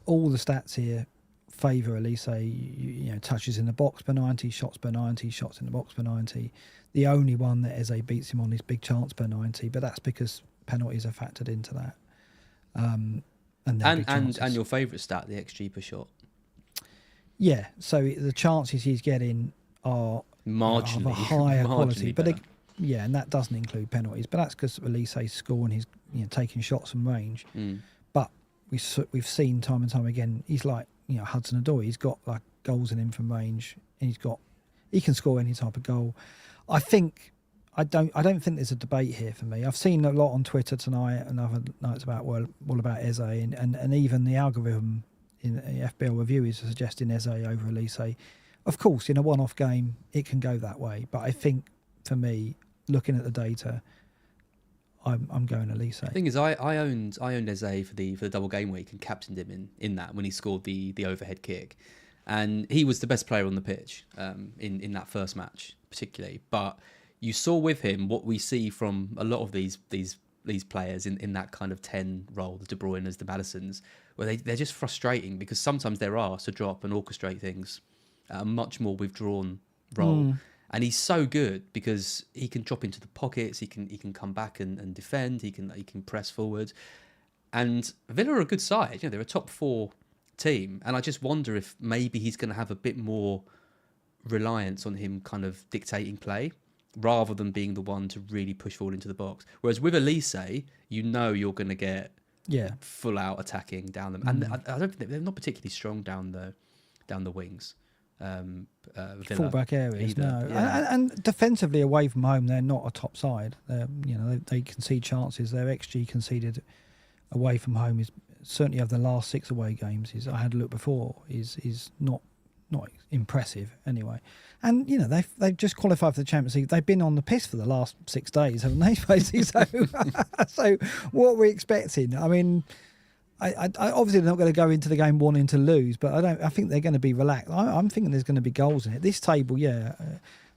all the stats here favour Elise. You know, touches in the box per 90, shots per 90, shots in the box per 90. The only one that Eze beats him on is big chance per 90, but that's because penalties are factored into that. And your favourite stat, the XG per shot. Yeah, so the chances he's getting are marginally of a higher quality, but better. And that doesn't include penalties. But that's because Elise's scoring, he's taking shots from range. But we've seen time and time again, he's like Hudson Odoi. He's got like goals in him from range, and he can score any type of goal. I don't think there's a debate here for me. I've seen a lot on Twitter tonight and other nights about Eze, and even the algorithm in the FPL review is suggesting Eze over Elise. Of course, in a one-off game, it can go that way. But I think, for me, looking at the data, I'm going Elise. The thing is, I owned Eze for the double game week and captained him in that when he scored the overhead kick, and he was the best player on the pitch in that first match particularly. But you saw with him what we see from a lot of these players in that kind of 10 role, the De Bruyne's, the Maddisons, where they're just frustrating because sometimes they're asked to drop and orchestrate things at a much more withdrawn role. And he's so good because he can drop into the pockets, he can come back and defend, he can press forward. And Villa are a good side, they're a top 4 team, and I just wonder if maybe he's going to have a bit more reliance on him kind of dictating play rather than being the one to really push forward into the box. Whereas with Elise, you're going to get full out attacking down them, and I don't think they're not particularly strong down the wings. Fullback areas, no. And defensively away from home, they're not a top side. They concede chances. Their XG conceded away from home is certainly over the last 6 away games. I had a look before. Is not impressive anyway. And they've just qualified for the Champions League. They've been on the piss for the last 6 days, haven't they? Basically, so what are we expecting? I mean, I obviously they're not going to go into the game wanting to lose, but I think they're going to be relaxed. I'm thinking there's going to be goals in it. This table,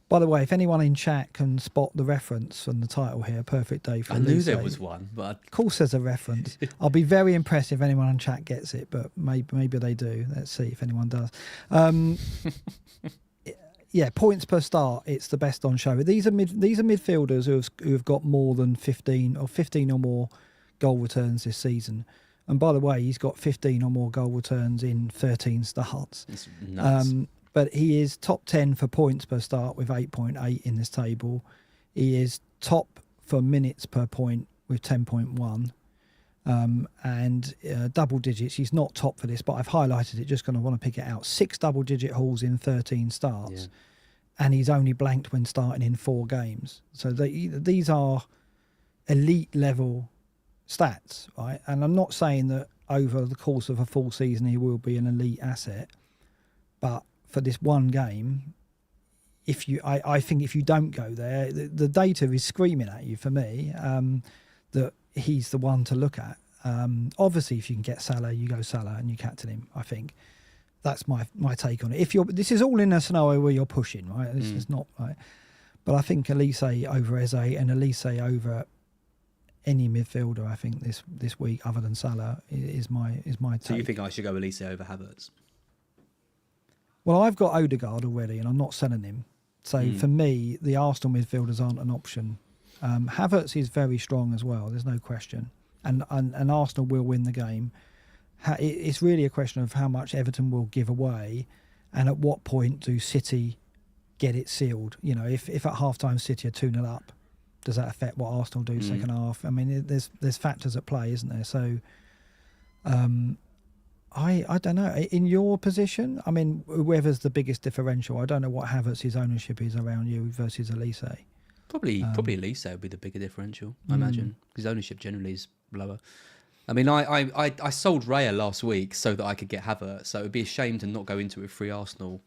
by the way, if anyone in chat can spot the reference from the title here, Perfect Day for Elise. I knew there was one, but of course there's a reference. I'll be very impressed if anyone in chat gets it, but maybe they do. Let's see if anyone does. Points per start, it's the best on show. These are midfielders who have got more than 15 or more goal returns this season. And by the way, he's got 15 or more goal returns in 13 starts. It's nuts. But he is top 10 for points per start with 8.8 in this table. He is top for minutes per point with 10.1. And double digits, he's not top for this, but I've highlighted it just because I want to pick it out. 6 double-digit hauls in 13 starts. And he's only blanked when starting in 4 games. So these are elite-level stats, right? And I'm not saying that over the course of a full season he will be an elite asset, but for this one game, I think if you don't go there, the data is screaming at you for me that he's the one to look at. Obviously, if you can get Salah, you go Salah and you captain him. I think that's my take on it. This is all in a scenario where you're pushing, right? This is not right, but I think Elise over Eze and Elise over any midfielder, I think this week other than Salah is my take. So you think I should go Elise over Havertz? Well, I've got Odegaard already, and I'm not selling him. So for me, the Arsenal midfielders aren't an option. Havertz is very strong as well. There's no question, and Arsenal will win the game. It's really a question of how much Everton will give away, and at what point do City get it sealed? If at half-time City are 2-0 up, does that affect what Arsenal do second half? I mean, there's factors at play, isn't there? So, I don't know. In your position, I mean, whoever's the biggest differential, I don't know what Havertz's ownership is around you versus Elise. Probably Elise would be the bigger differential, I imagine, because ownership generally is lower. I mean, I sold Raya last week so that I could get Havertz, so it would be a shame to not go into it with 3 Arsenal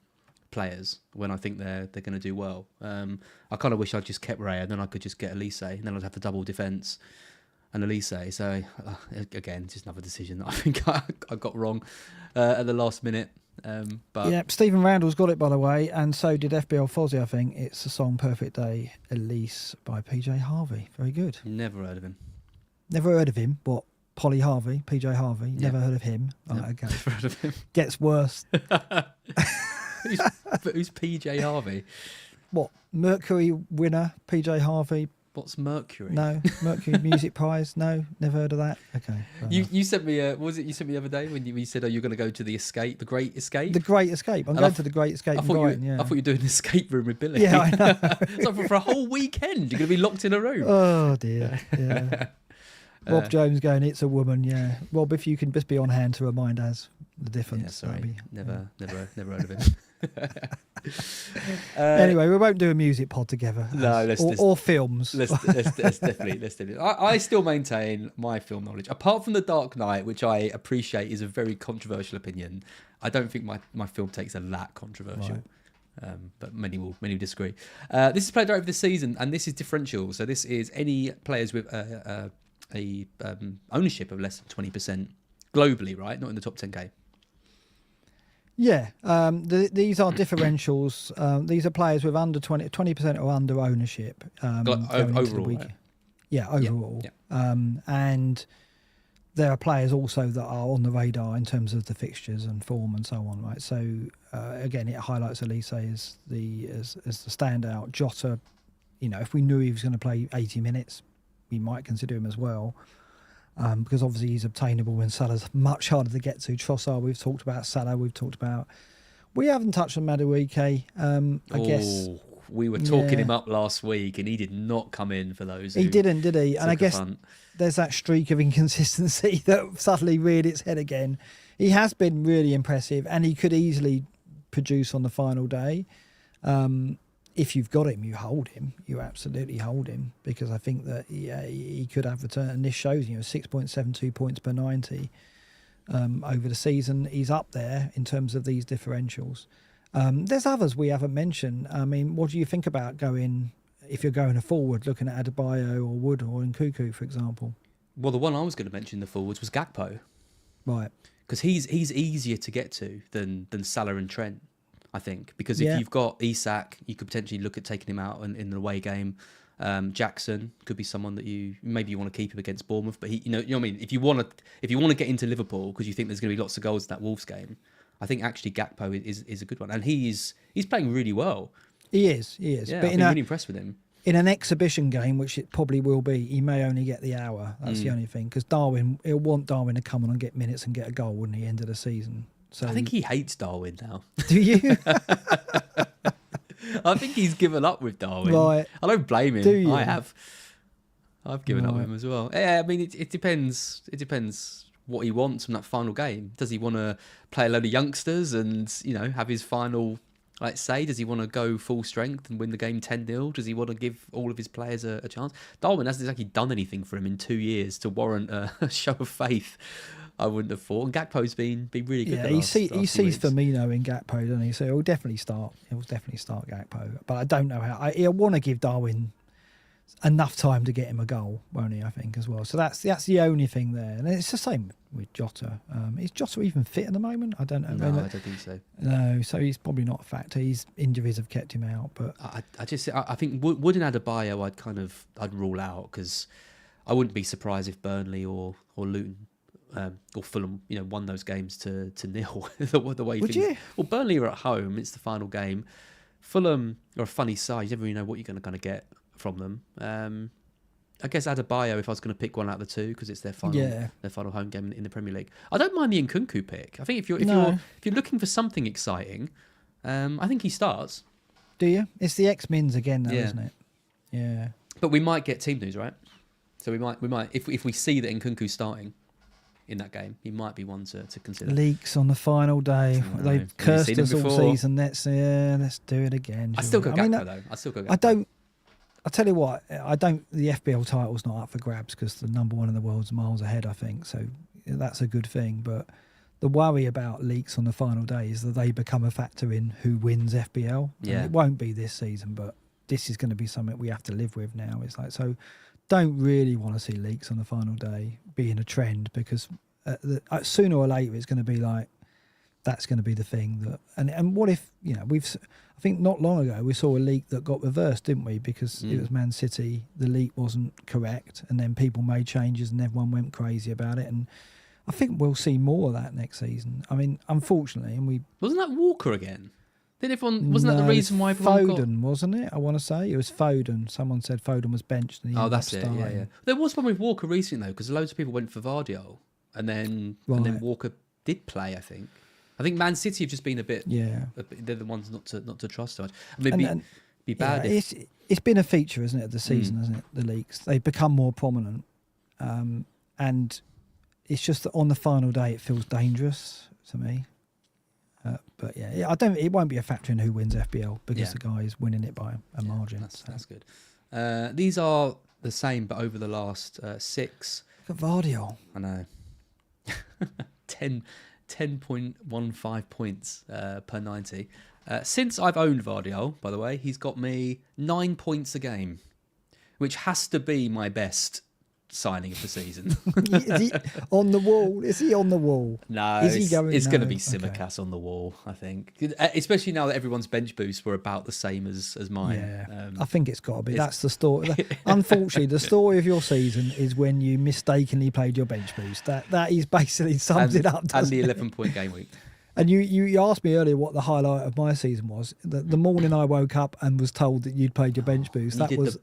players when I think they're going to do well. I kind of wish I'd just kept Raya, and then I could just get Elise, and then I'd have the double defence and Elise. So again, just another decision that I think I got wrong at the last minute. But yeah, Stephen Randall's got it, by the way, and so did FBL Fozzie, I think. It's the song Perfect Day, Elise by PJ Harvey. Very good. never heard of him. Never heard of him. What? Polly Harvey, PJ Harvey. Yeah. Never heard of him. Yep. Right, okay. Never heard of him. Gets worse. Who's PJ Harvey? What? Mercury winner, PJ Harvey. What's Mercury? No. Mercury Music Prize. No. Never heard of that. Okay. You sent me what was it you sent me the other day when you said, "Oh, you're going to go to the Great Escape"? The Great Escape. I'm going to the Great Escape in Brighton. Yeah. I thought you were doing an escape room with Billy. Yeah, I know. So for a whole weekend, you're going to be locked in a room. Oh dear. Yeah. Rob Jones going, it's a woman, yeah. Rob, if you can just be on hand to remind us the difference. Yeah, sorry. Never heard of it. Anyway, we won't do a music pod together. No, or films. Let's definitely. I still maintain my film knowledge. Apart from The Dark Knight, which I appreciate is a very controversial opinion, I don't think my film takes are that controversial. Right. But many will disagree. This is played over the season, and this is differential. So this is any players with a ownership of less than 20% globally, right? Not in the top 10k. Yeah, these are differentials. These are players with under 20% or under ownership. Overall, right? Yeah, overall. Yeah. And there are players also that are on the radar in terms of the fixtures and form and so on, right? So again, it highlights Elise as the standout. Jota, if we knew he was going to play 80 minutes, we might consider him as well. Because obviously he's obtainable when Salah's much harder to get to. Trossard, we've talked about. Salah, we've talked about. We haven't touched on Madueke. I guess we were talking him up last week, and he did not come in for those. He didn't, did he? And I guess there's that streak of inconsistency that suddenly reared its head again. He has been really impressive, and he could easily produce on the final day. If you've got him, you hold him. You absolutely hold him, because I think that he could have return. And this shows 6.72 points per 90 over the season. He's up there in terms of these differentials. There's others we haven't mentioned. I mean, what do you think about if you're going forward, looking at Adebayo or Wood or Nkunku, for example? Well, the one I was going to mention the forwards was Gakpo, right? Because he's easier to get to than Salah and Trent. I think, because if you've got Isak, you could potentially look at taking him out in the away game. Jackson could be someone that you want to keep him against Bournemouth, but you know what I mean. If you want to get into Liverpool because you think there's going to be lots of goals in that Wolves game, I think actually Gakpo is a good one, and he's playing really well. He is. Yeah, but I've been really impressed with him. In an exhibition game, which it probably will be, he may only get the hour. That's the only thing, because he'll want Darwin to come on and get minutes and get a goal, wouldn't he, end of the season? So, I think he hates Darwin now. Do you? I think he's given up with Darwin. Right. I don't blame him. Do you? I have. I've given up with him as well. Yeah, I mean, it depends. It depends what he wants from that final game. Does he want to play a load of youngsters and have his final? Let's say, does he want to go full strength and win the game 10-0? Does he want to give all of his players a chance? Darwin hasn't exactly done anything for him in 2 years to warrant a show of faith, I wouldn't have thought. And Gakpo's been really good. Yeah, he sees Firmino in Gakpo, doesn't he? So he'll definitely start. Gakpo, but I don't know how. He'll want to give Darwin enough time to get him a goal, won't he? I think as well. So that's the only thing there, and it's the same with Jota. Is Jota even fit at the moment? I don't know. No, I don't think so. No, so he's probably not a factor. His injuries have kept him out, but I think Wood and Adebayo I'd rule out, because I wouldn't be surprised if Burnley or Luton. Or Fulham, won those games to 0 the way. Would you? Well, Burnley are at home; it's the final game. Fulham are a funny side; you never really know what you're going to kind of get from them. I guess Adebayo, if I was going to pick one out of the two, because it's their final home game in the Premier League. I don't mind the Nkunku pick. I think if you're looking for something exciting, I think he starts. Do you? It's the X-Mins again, though, isn't it? Yeah. But we might get team news, right? So we might if we see that Nkunku's starting in that game, he might be one to consider. Leaks on the final day. They've cursed us all season. Let's do it again. I still go Gakpo though. I still go Gakpo. I tell you what, the FBL title's not up for grabs, because the number one in the world's miles ahead, I think. So that's a good thing. But the worry about leaks on the final day is that they become a factor in who wins FBL. Yeah. And it won't be this season, but this is going to be something we have to live with now. It's like, so don't really want to see leaks on the final day being a trend, because sooner or later it's going to be like that's going to be the thing that. And what if I think not long ago we saw a leak that got reversed, didn't we? Because it was Man City, the leak wasn't correct, and then people made changes and everyone went crazy about it. And I think we'll see more of that next season. I mean, unfortunately, and we wasn't that Walker again? Did everyone? Wasn't that the reason why everyone Foden, wasn't it? I want to say it was Foden. Someone said Foden was benched. And he ended up starting. Yeah. There was one with Walker recently though, because loads of people went for Vardiol, and then Walker did play. I think Man City have just been a bit. Yeah, they're the ones not to trust so much. I mean, be bad. It's been a feature, isn't it, of the season, hasn't it? The leaks, they've become more prominent, and it's just that on the final day it feels dangerous to me. But yeah, it won't be a factor in who wins FPL because the guy is winning it by a margin. That's good. These are the same, but over the last 6. Look at Vardiol. I know. 10.15 points per 90. Since I've owned Vardiol, by the way, he's got me 9 points a game, which has to be my best signing of the season. Is he on the wall? Is he on the wall? No, it's going to be Simicast on the wall, I think. Especially now that everyone's bench boosts were about the same as mine. Yeah, I think it's got to be. That's the story. Unfortunately, the story of your season is when you mistakenly played your bench boost. That is basically sums it up. And the 11-point game week. And you asked me earlier what the highlight of my season was. The morning I woke up and was told that you'd played your bench boost. That was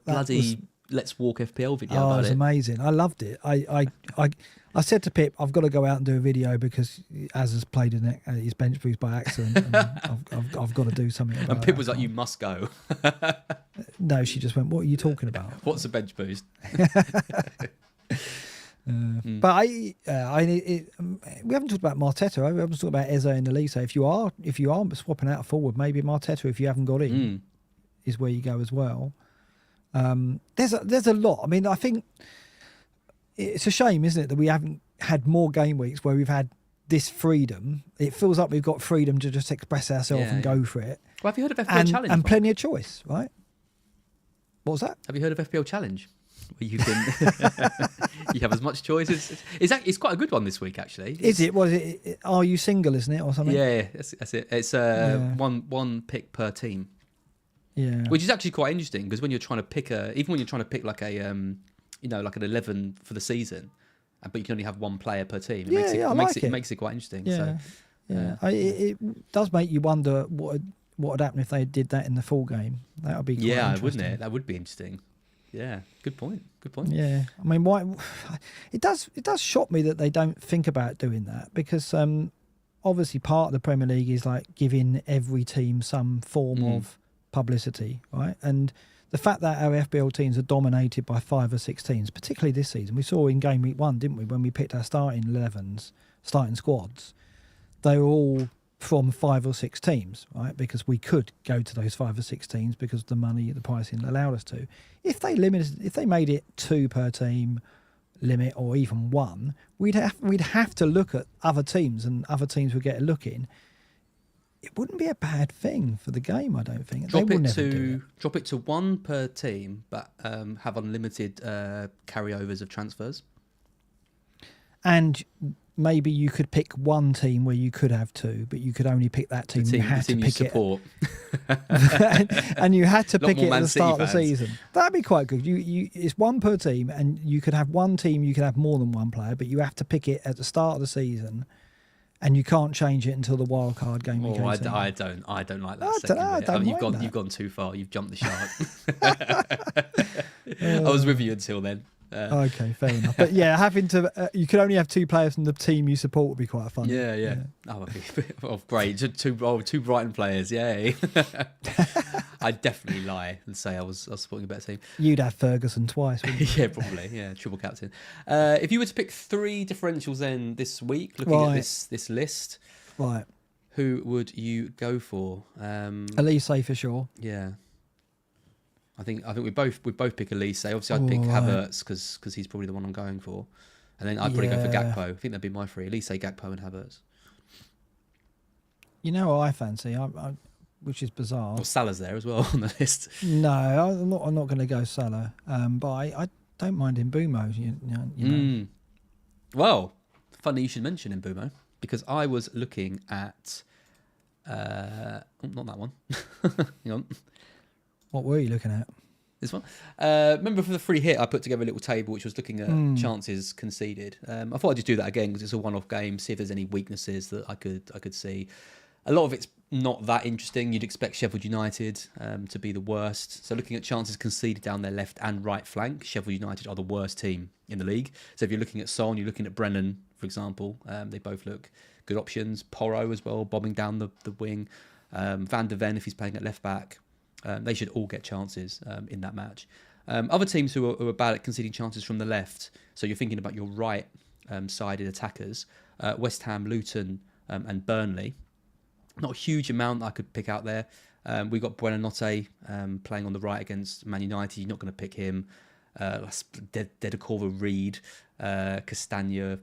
Let's Walk FPL video about it. Oh, it was amazing. I loved it. I said to Pip, I've got to go out and do a video because Az has played his bench boost by accident. And I've got to do something about it. And Pip was like, you must go. No, she just went, what are you talking about? What's a bench boost? But we haven't talked about Marteta. We haven't talked about Eze and Elise. If you are swapping out a forward, maybe Marteta, if you haven't got him, is where you go as well. There's a lot. I mean, I think it's a shame, isn't it, that we haven't had more game weeks where we've had this freedom. It feels like we've got freedom to just express ourselves and go for it. Well, have you heard of FPL Challenge? And plenty of choice, right? What was that? Have you heard of FPL Challenge? Where you can you have as much choice as it's quite a good one this week, actually. Is it? Was it? Are you single? Isn't it, or something? Yeah, that's it. It's one pick per team. Yeah, which is actually quite interesting because when you're trying to pick like a like an 11 for the season, but you can only have one player per team. It makes it quite interesting. Yeah, so, it does make you wonder what would happen if they did that in the full game. That would be quite interesting. Wouldn't it? That would be interesting. Yeah, good point. Yeah, I mean, why? It does shock me that they don't think about doing that because obviously part of the Premier League is like giving every team some form of publicity, right? And the fact that our FPL teams are dominated by 5 or 6 teams, particularly this season, we saw in game week 1, didn't we, when we picked our starting squads, they were all from 5 or 6 teams, right? Because we could go to those 5 or 6 teams because the pricing allowed us to. If they made it 2 per team limit or even 1, we'd have to look at other teams and other teams would get a look in. It wouldn't be a bad thing for the game, I don't think. Drop it to 1 per team, but have unlimited carryovers of transfers. And maybe you could pick 1 team where you could have 2, but you could only pick that team. The you had team to pick you support. And you had to pick it at the start fans. of the season. That'd be quite good. It's 1 per team, and you could have 1 team. You could have more than 1 player, but you have to pick it at the start of the season. And you can't change it until the wild card game. Oh, I don't like that. You've gone too far. You've jumped the shark. I was with you until then. Okay, fair enough. But yeah, having to you could only have 2 players from the team you support would be quite fun. Yeah. Oh, great. Two Brighton players. Yay. I'd definitely lie and say I was supporting a better team. You'd have Ferguson twice, wouldn't you? Yeah, probably. Yeah, triple captain. If you were to pick 3 differentials then this week, looking at this list, right, who would you go for? Elise for sure. Yeah. I think we both pick Elise. Obviously, I'd pick Havertz because he's probably the one I'm going for, and then I'd probably go for Gakpo. I think that'd be my 3: Elise, Gakpo, and Havertz. You know what I fancy, which is bizarre. Well, Salah's there as well on the list. No, I'm not going to go Salah. But I don't mind Mbumo. You know. Well, funny you should mention Mbumo. because I was looking at not that one. Hang on. What were you looking at? This one. Remember for the free hit, I put together a little table which was looking at chances conceded. I thought I'd just do that again because it's a one-off game. See if there's any weaknesses that I could see. A lot of it's not that interesting. You'd expect Sheffield United to be the worst. So looking at chances conceded down their left and right flank, Sheffield United are the worst team in the league. So if you're looking at Son, you're looking at Brennan, for example. They both look good options. Porro as well, bombing down the wing. Van der Ven, if he's playing at left back. They should all get chances in that match. Other teams who are bad at conceding chances from the left, so you're thinking about your right-sided attackers, West Ham, Luton and Burnley. Not a huge amount that I could pick out there. We got Buonanotte playing on the right against Man United. You're not going to pick him. Dedicova, Reed, Castagna,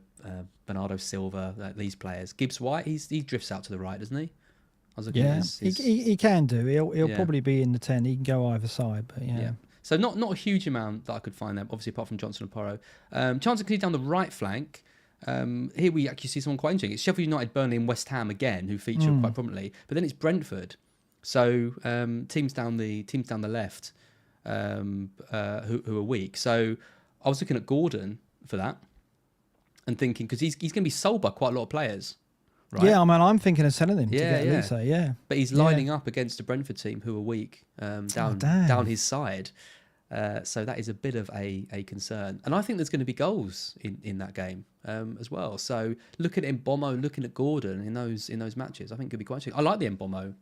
Bernardo Silva, these players. Gibbs White, he drifts out to the right, doesn't he? I was looking at he can do. He'll probably be in the 10. He can go either side, but yeah. So not a huge amount that I could find there, obviously apart from Johnson and Porro. Chance of conceding down the right flank. Here we actually see someone quite interesting. It's Sheffield United, Burnley and West Ham again who feature quite prominently, but then it's Brentford. So teams down the left who are weak. So I was looking at Gordon for that and thinking because he's going to be sold by quite a lot of players. Right? Yeah, I mean, I'm thinking of selling him to get Lisa, But he's lining up against a Brentford team who are weak down his side. So that is a bit of a concern. And I think there's going to be goals in that game as well. So looking at Mbommo, looking at Gordon in those matches, I think could be quite interesting. I like the Mbommo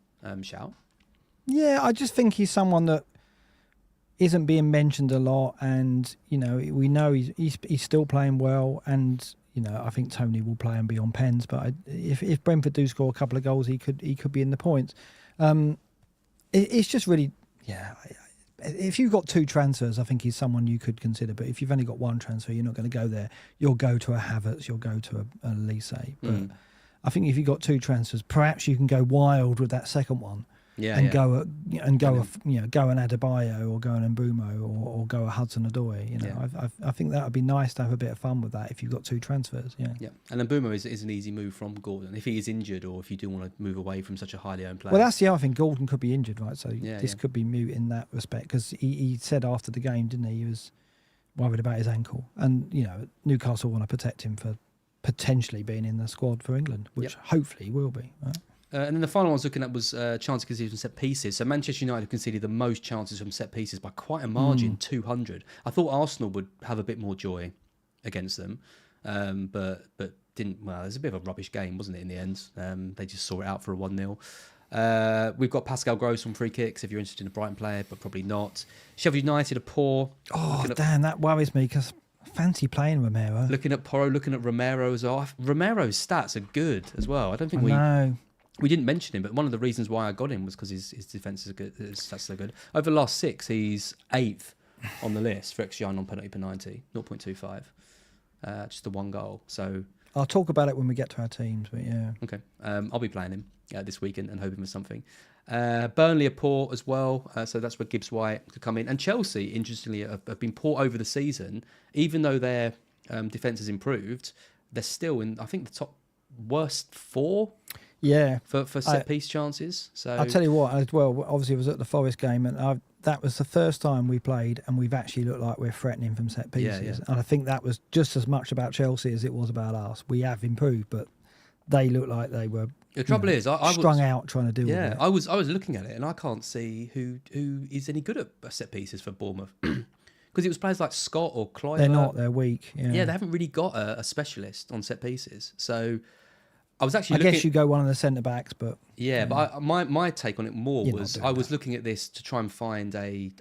shout. Yeah, I just think he's someone that isn't being mentioned a lot, and we know he's still playing well, and I think Tony will play and be on pens. But if Brentford do score a couple of goals, he could be in the points. It's just really if you've got 2 transfers, I think he's someone you could consider. But if you've only got 1 transfer, you're not going to go there. You'll go to a Havertz, you'll go to a Lise. But I think if you've got 2 transfers, perhaps you can go wild with that second one. Go an Adebayo or go an Mbeumo or go a Hudson-Odoi. I think that would be nice to have a bit of fun with that if you've got 2 transfers. Yeah. And Mbeumo is an easy move from Gordon if he is injured or if you do want to move away from such a highly owned player. Well, that's the other thing. Gordon could be injured, right? So this could be moot in that respect because he said after the game, didn't he? He was worried about his ankle, and Newcastle want to protect him for potentially being in the squad for England, which hopefully will be. Right? And then the final one I was looking at was chances conceded from set pieces. So Manchester United conceded the most chances from set pieces by quite a margin, 200. I thought Arsenal would have a bit more joy against them, but didn't. Well, it was a bit of a rubbish game, wasn't it, in the end? They just saw it out for a 1-0. We've got Pascal Gross on free kicks if you're interested in a Brighton player, but probably not. Sheffield United are poor. That worries me because I fancy playing Romero. Looking at Porro, looking at Romero as well. Romero's stats are good as well. I don't think we didn't mention him, but one of the reasons why I got him was because his defence is good. His stats are so good. Over the last 6, he's 8th on the list for XGI non-penalty per 90, 0.25. Just the 1 goal. So I'll talk about it when we get to our teams, but yeah. Okay. I'll be playing him this weekend and hoping for something. Burnley are poor as well, so that's where Gibbs White could come in. And Chelsea, interestingly, have been poor over the season. Even though their defence has improved, they're still in, I think, the top worst 4. Yeah, for set piece chances. So I'll tell you what, as well, obviously it was at the Forest game, and that was the first time we played and we've actually looked like we're threatening from set pieces. And I think that was just as much about Chelsea as it was about us. We have improved, but they looked like they were the trouble is I strung out trying to deal with it. I was looking at it and I can't see who is any good at set pieces for Bournemouth. Because it was players like Scott or Clyde. They're not, they're weak. Yeah, they haven't really got a specialist on set pieces. So I was actually. I guess you go one of the centre backs, but but my take on it more was I was looking at this to try and find a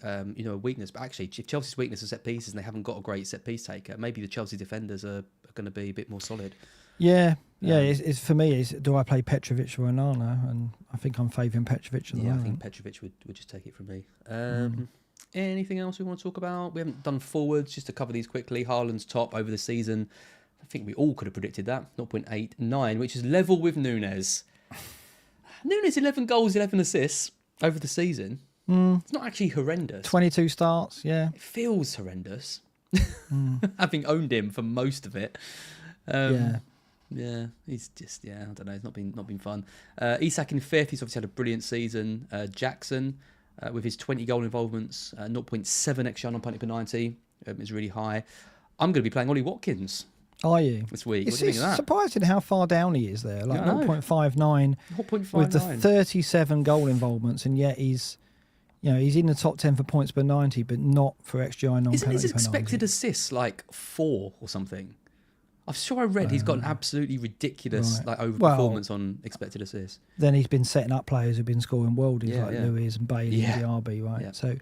weakness. But actually, if Chelsea's weakness is set pieces and they haven't got a great set piece taker, maybe the Chelsea defenders are going to be a bit more solid. It's for me. Do I play Petrovic or Onana? And I think I'm favouring Petrovic. I think Petrovic would just take it from me. Anything else we want to talk about? We haven't done forwards. Just to cover these quickly. Haaland's top over the season. I think we all could have predicted that. 0.89, which is level with Nunes. Nunes, 11 goals, 11 assists over the season. It's not actually horrendous. 22 starts, yeah. It feels horrendous. Having owned him for most of it. Yeah, he's just I don't know. It's not been fun. Isak in fifth. He's obviously had a brilliant season. Jackson with his 20 goal involvements, 0.7 XG on penalty per 90 is really high. I'm going to be playing Ollie Watkins. Are you this week? It's, what do you think of that? Surprising how far down he is there, like 0.59 with the 37 goal involvements, and yet he's in the top 10 for points per 90, but not for XGI non-penalty. Isn't his per expected 90. assists like 4 or something? I'm sure I read he's got an absolutely ridiculous overperformance on expected assists. Then he's been setting up players who've been scoring worldies like Lewis and Bailey and Diaby, right? Yeah. So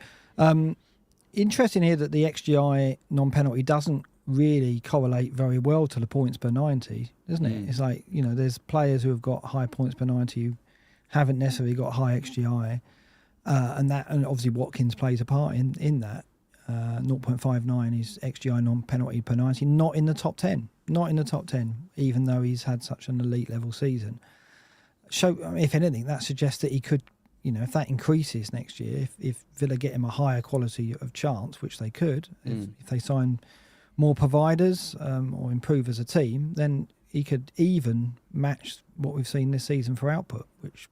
interesting here that the XGI non-penalty doesn't really correlate very well to the points per 90, doesn't it? It's like, there's players who have got high points per 90 who haven't necessarily got high XGI, and obviously Watkins plays a part in that. 0.59 is XGI non-penalty per 90, not in the top 10, even though he's had such an elite level season. So, if anything, that suggests that he could, if that increases next year, if Villa get him a higher quality of chance, which they could, if they sign more providers or improve as a team, then he could even match what we've seen this season for output, which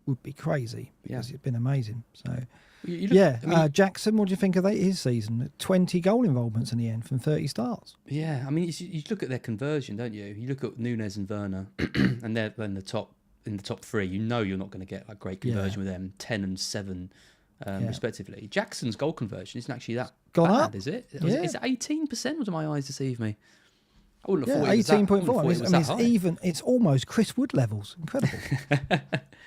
would be crazy because it's been amazing. So, Jackson, what do you think of his season? 20 goal involvements in the end from 30 starts. Yeah, I mean, you look at their conversion, don't you? You look at Nunes and Werner, and they're in the top 3. You're not going to get like great conversion with them, 10 and 7. Respectively. Jackson's goal conversion isn't actually that gone bad, up, is it? Is it 18%? Or do my eyes deceive me? I wouldn't have thought 18.4. It's almost Chris Wood levels. Incredible.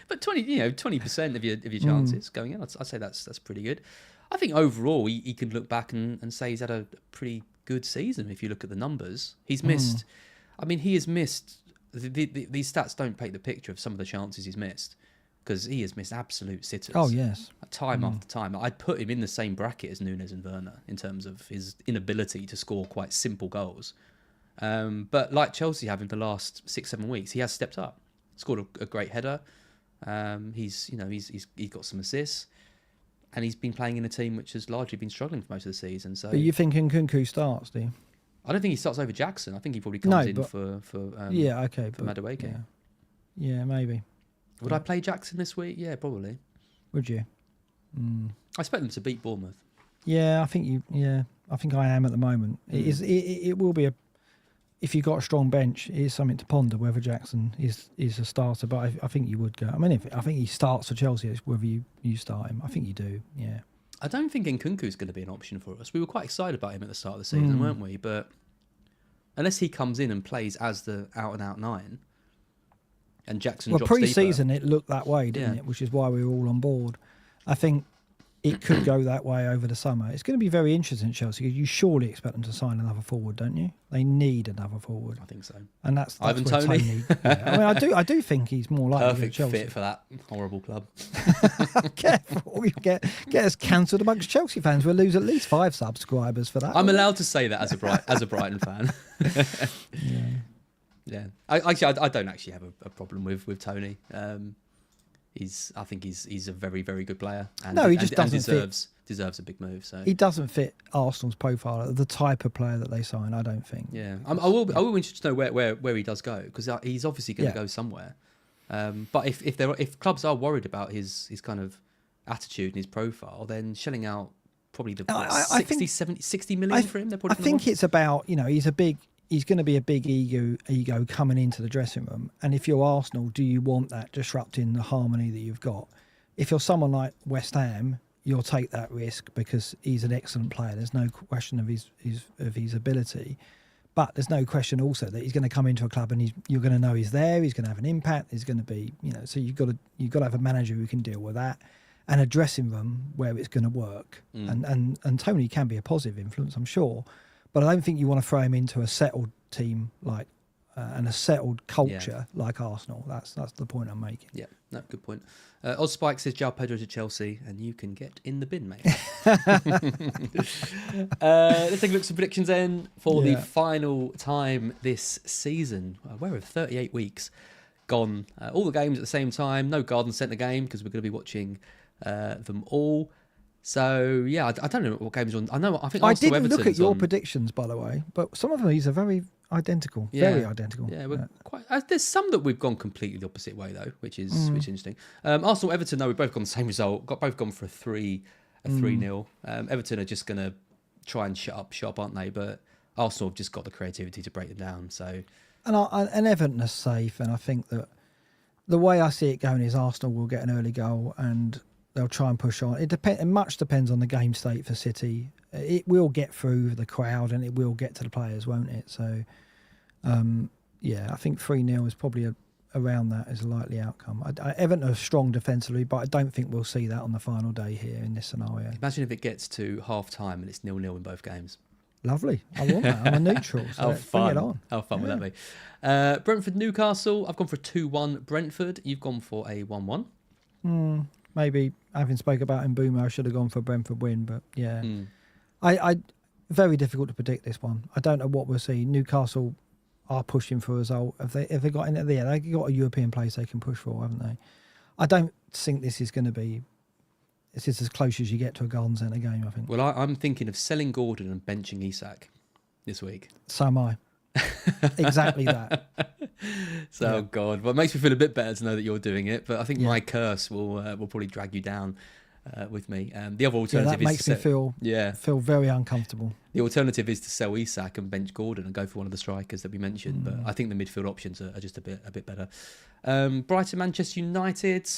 But 20% of your chances going in, I'd say that's pretty good. I think overall he could look back and say he's had a pretty good season. If you look at the numbers, he's missed. I mean, he has missed. These stats don't paint the picture of some of the chances he's missed, because he has missed absolute sitters. Oh, yes. Time after time. I'd put him in the same bracket as Nunes and Werner in terms of his inability to score quite simple goals. But like Chelsea have in the last 6-7 weeks, he has stepped up. Scored a great header. He's got some assists. And he's been playing in a team which has largely been struggling for most of the season. So, but you think Nkunku starts, do you? I don't think he starts over Jackson. I think he probably comes in for Madueke. Yeah, maybe. Would I play Jackson this week? Yeah, probably. Would you? I expect them to beat Bournemouth. Yeah, I think I am at the moment. It will be if you've got a strong bench, it is something to ponder whether Jackson is a starter. But I think you would go. I mean, I think he starts for Chelsea. It's whether you start him. I think you do. Yeah. I don't think Nkunku's going to be an option for us. We were quite excited about him at the start of the season, weren't we? But unless he comes in and plays as the out-and-out 9, and Jackson drops pre-season deeper, it looked that way, didn't it? Which is why we were all on board. I think it could go that way over the summer. It's going to be very interesting, Chelsea, because you surely expect them to sign another forward, don't you? They need another forward. I think so. And that's Ivan Toney. I mean, I do think he's more likely perfect to Chelsea. fit for that horrible club. Careful, you get us cancelled amongst Chelsea fans. We'll lose at least 5 subscribers for that. I'm allowed to say that as a Brighton fan. Yeah. I don't actually have a problem with Toney. I think he's a very, very good player. And, no, he just doesn't deserves a big move. So he doesn't fit Arsenal's profile, the type of player that they sign. I don't think. Yeah, I will be interested to know where he does go, because he's obviously going to go somewhere. But if clubs are worried about his kind of attitude and his profile, then shelling out probably the 60 million for him. I think it's about, he's going to be a big ego coming into the dressing room. And if you're Arsenal, do you want that disrupting the harmony that you've got? If you're someone like West Ham, you'll take that risk because he's an excellent player. There's no question of his ability. But there's no question also that he's going to come into a club and you're going to know he's there. He's going to have an impact. There's going to be, so you've got to have a manager who can deal with that, and a dressing room where it's going to work. And Toney can be a positive influence, I'm sure. But I don't think you want to throw him into a settled team like and a settled culture like Arsenal. That's the point I'm making. Yeah, no, good point. Ozspike says João Pedro to Chelsea, and you can get in the bin, mate. Let's take a look at some predictions then for the final time this season. We're 38 weeks gone. All the games at the same time. No Garden Centre game because we're going to be watching them all. So yeah, I don't know what games on. I think I didn't look at your predictions, by the way, but some of these are very, identical, Yeah. very identical. Yeah, we're quite. There's some that we've gone completely the opposite way though, which is interesting. Arsenal, Everton. No, we've both gone the same result. Both gone for a 3-0. Everton are just going to try and shut up shop, aren't they? But Arsenal have just got the creativity to break them down. So, and Everton are safe, and I think that the way I see it going is Arsenal will get an early goal and they'll try and push on. It much depends on the game state for City. It will get through the crowd and it will get to the players, won't it? So, I think 3-0 is probably around that as a likely outcome. Everton are strong defensively, but I don't think we'll see that on the final day here in this scenario. Imagine if it gets to half time and it's 0-0 in both games. Lovely. I want that. I'm a neutral. So bring it on. How fun would that be? Brentford, Newcastle. I've gone for a 2-1 Brentford. You've gone for a 1-1. Maybe, having spoke about in Boomer, I should have gone for a Brentford win, but yeah. I very difficult to predict this one. I don't know what we'll see. Newcastle are pushing for a result. Have they got in there? They've got a European place they can push for, haven't they? I don't think this is going to be. This is as close as you get to a Garden Centre game, I think. Well, I'm thinking of selling Gordon and benching Isak this week. So am I. Exactly that. So, God. Well, it makes me feel a bit better to know that you're doing it, but I think my curse will probably drag you down with me. The other alternative that makes me feel very uncomfortable. The alternative is to sell Isak and bench Gordon and go for one of the strikers that we mentioned, but I think the midfield options are just a bit better. Brighton, Manchester United.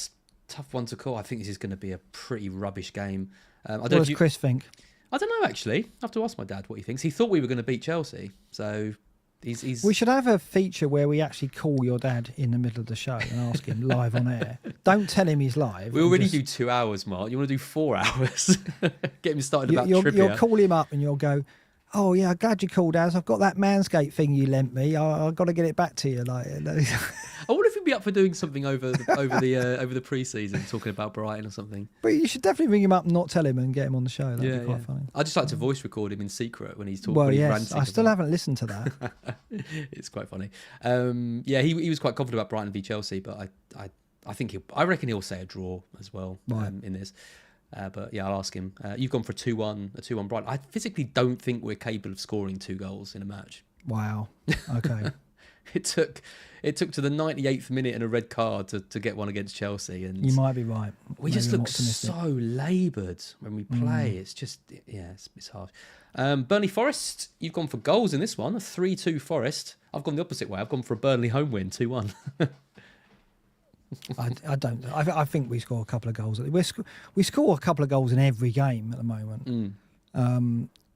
Tough one to call. I think this is going to be a pretty rubbish game. What does Chris think? I don't know, actually. I have to ask my dad what he thinks. He thought we were going to beat Chelsea. So he's... We should have a feature where we actually call your dad in the middle of the show and ask him live on air. Don't tell him he's live. We already do 2 hours, Mark. You want to do 4 hours? Get him started about trivia. You'll call him up and you'll go, oh, yeah, I'm glad you called, Az. I've got that Manscaped thing you lent me. I've got to get it back to you. I wonder if he'd be up for doing something over the pre-season, talking about Brighton or something. But you should definitely ring him up and not tell him and get him on the show. That'd be quite funny. I just like to voice record him in secret when he's talking. Well, yes, I still haven't listened to that. It's quite funny. He was quite confident about Brighton v Chelsea, but I reckon he'll say a draw as well in this. But yeah, I'll ask him. You've gone for a 2-1 Brighton. I physically don't think we're capable of scoring 2 goals in a match. Wow. Okay. It took to the 98th minute and a red card to get one against Chelsea, and you might be right. We just look so laboured when we play. It's just it's hard. Burnley Forest, you've gone for goals in this one, a 3-2 Forest. I've gone the opposite way. I've gone for a Burnley home win, 2-1. I don't. I think we score a couple of goals. We score a couple of goals in every game at the moment,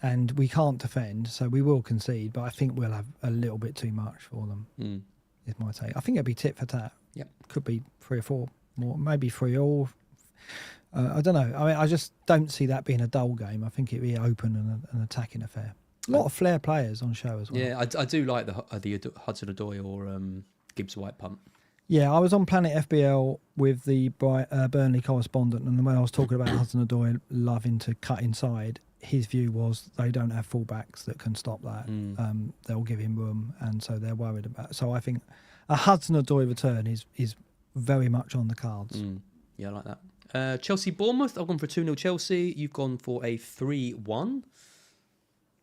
and we can't defend, so we will concede. But I think we'll have a little bit too much for them. Is my take. I think it'll be tit for tat. Yep, could be 3 or 4 more, maybe 3 all. I don't know. I mean, I just don't see that being a dull game. I think it'll be open and an attacking affair. A lot of flair players on show as well. Yeah, I do like the Hudson-Odoi or Gibbs-White punt. Yeah, I was on Planet FBL with the Burnley correspondent, and when I was talking about Hudson-Odoi loving to cut inside, his view was they don't have fullbacks that can stop that. They'll give him room, and so they're worried about it. So I think a Hudson-Odoi return is very much on the cards. Yeah, I like that. Chelsea-Bournemouth, I've gone for a 2-0 Chelsea. You've gone for a 3-1.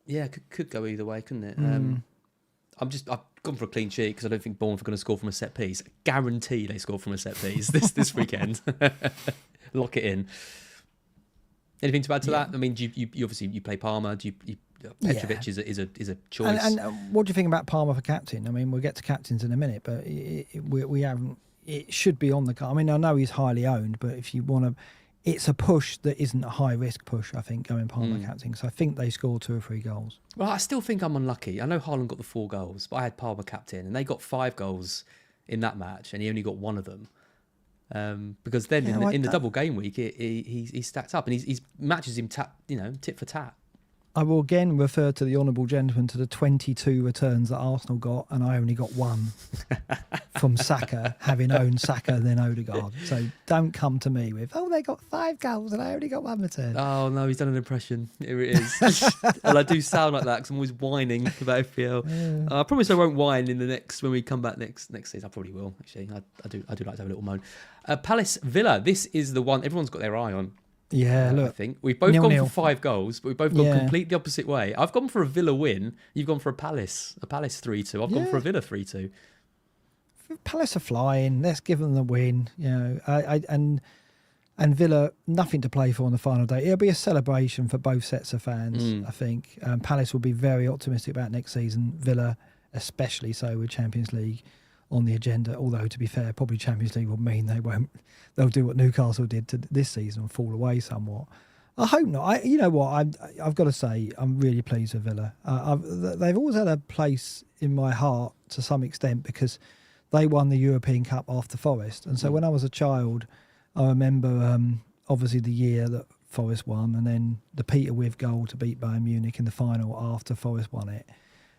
Yeah, could go either way, couldn't it? I've gone for a clean sheet because I don't think Bournemouth are going to score from a set piece. Guarantee they score from a set piece this weekend. Lock it in. Anything to add to that? I mean, you obviously you play Palmer. Petrovic is a choice. And what do you think about Palmer for captain? I mean, we'll get to captains in a minute, but we haven't. It should be on the card. I mean, I know he's highly owned, but if you want to, it's a push that isn't a high risk push. I think going Palmer captain, because I think they scored 2 or 3 goals. Well, I still think I'm unlucky. I know Haaland got the 4 goals, but I had Palmer captain, and they got 5 goals in that match, and he only got 1 of them. Because then in the double game week, he stacked up, and he's matches him tit for tat. I will again refer to the honourable gentleman to the 22 returns that Arsenal got, and I only got 1 from Saka, having owned Saka and then Odegaard. So don't come to me with, they got 5 goals and I only got 1 return. Oh, no, he's done an impression. Here it is. And I do sound like that because I'm always whining about FPL. I promise I won't whine when we come back next season. I probably will, actually. I do like to have a little moan. Palace Villa, this is the one everyone's got their eye on. Yeah, I look. think we've both 0-0. gone for 5 goals, but we've both gone completely opposite way. I've gone for a Villa win. You've gone for a Palace 3-2. I've gone for a Villa 3-2. Palace are flying. Let's give them the win. You know, and Villa, nothing to play for on the final day. It'll be a celebration for both sets of fans, I think. Palace will be very optimistic about next season. Villa, especially so, with Champions League on the agenda. Although, to be fair, probably Champions League will mean they'll do what Newcastle did to this season and fall away somewhat. I hope not. You know what? I've got to say, I'm really pleased with Villa. They've always had a place in my heart to some extent because they won the European Cup after Forest. And so when I was a child, I remember obviously the year that Forest won and then the Peter With goal to beat Bayern Munich in the final after Forest won it.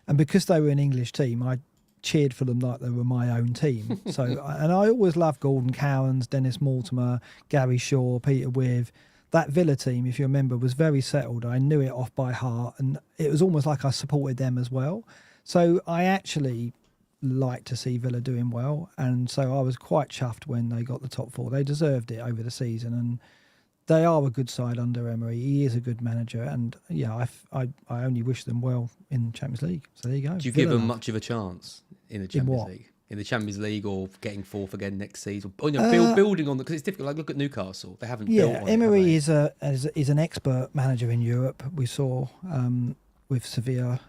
And because they were an English team, I cheered for them like they were my own team. And I always loved Gordon Cowans, Dennis Mortimer, Gary Shaw, Peter With. That Villa team, if you remember, was very settled. I knew it off by heart and it was almost like I supported them as well. So I actually like to see Villa doing well, and so I was quite chuffed when they got the top 4. They deserved it over the season, and they are a good side under Emery. He is a good manager, and yeah, I only wish them well in Champions League. So there you go. Do you give them much of a chance in the Champions League? In the Champions League, or getting 4th again next season? Or, building on because it's difficult. Like look at Newcastle; they haven't. Built on Emery is an expert manager in Europe. We saw with Sevilla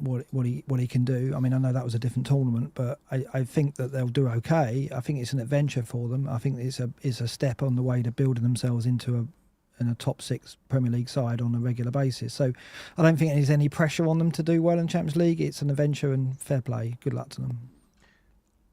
what he can do. I mean, I know that was a different tournament, but I think that they'll do okay. I think it's an adventure for them. I think it's a step on the way to building themselves into a top 6 Premier League side on a regular basis. So I don't think there's any pressure on them to do well in Champions League. It's an adventure and fair play. Good luck to them.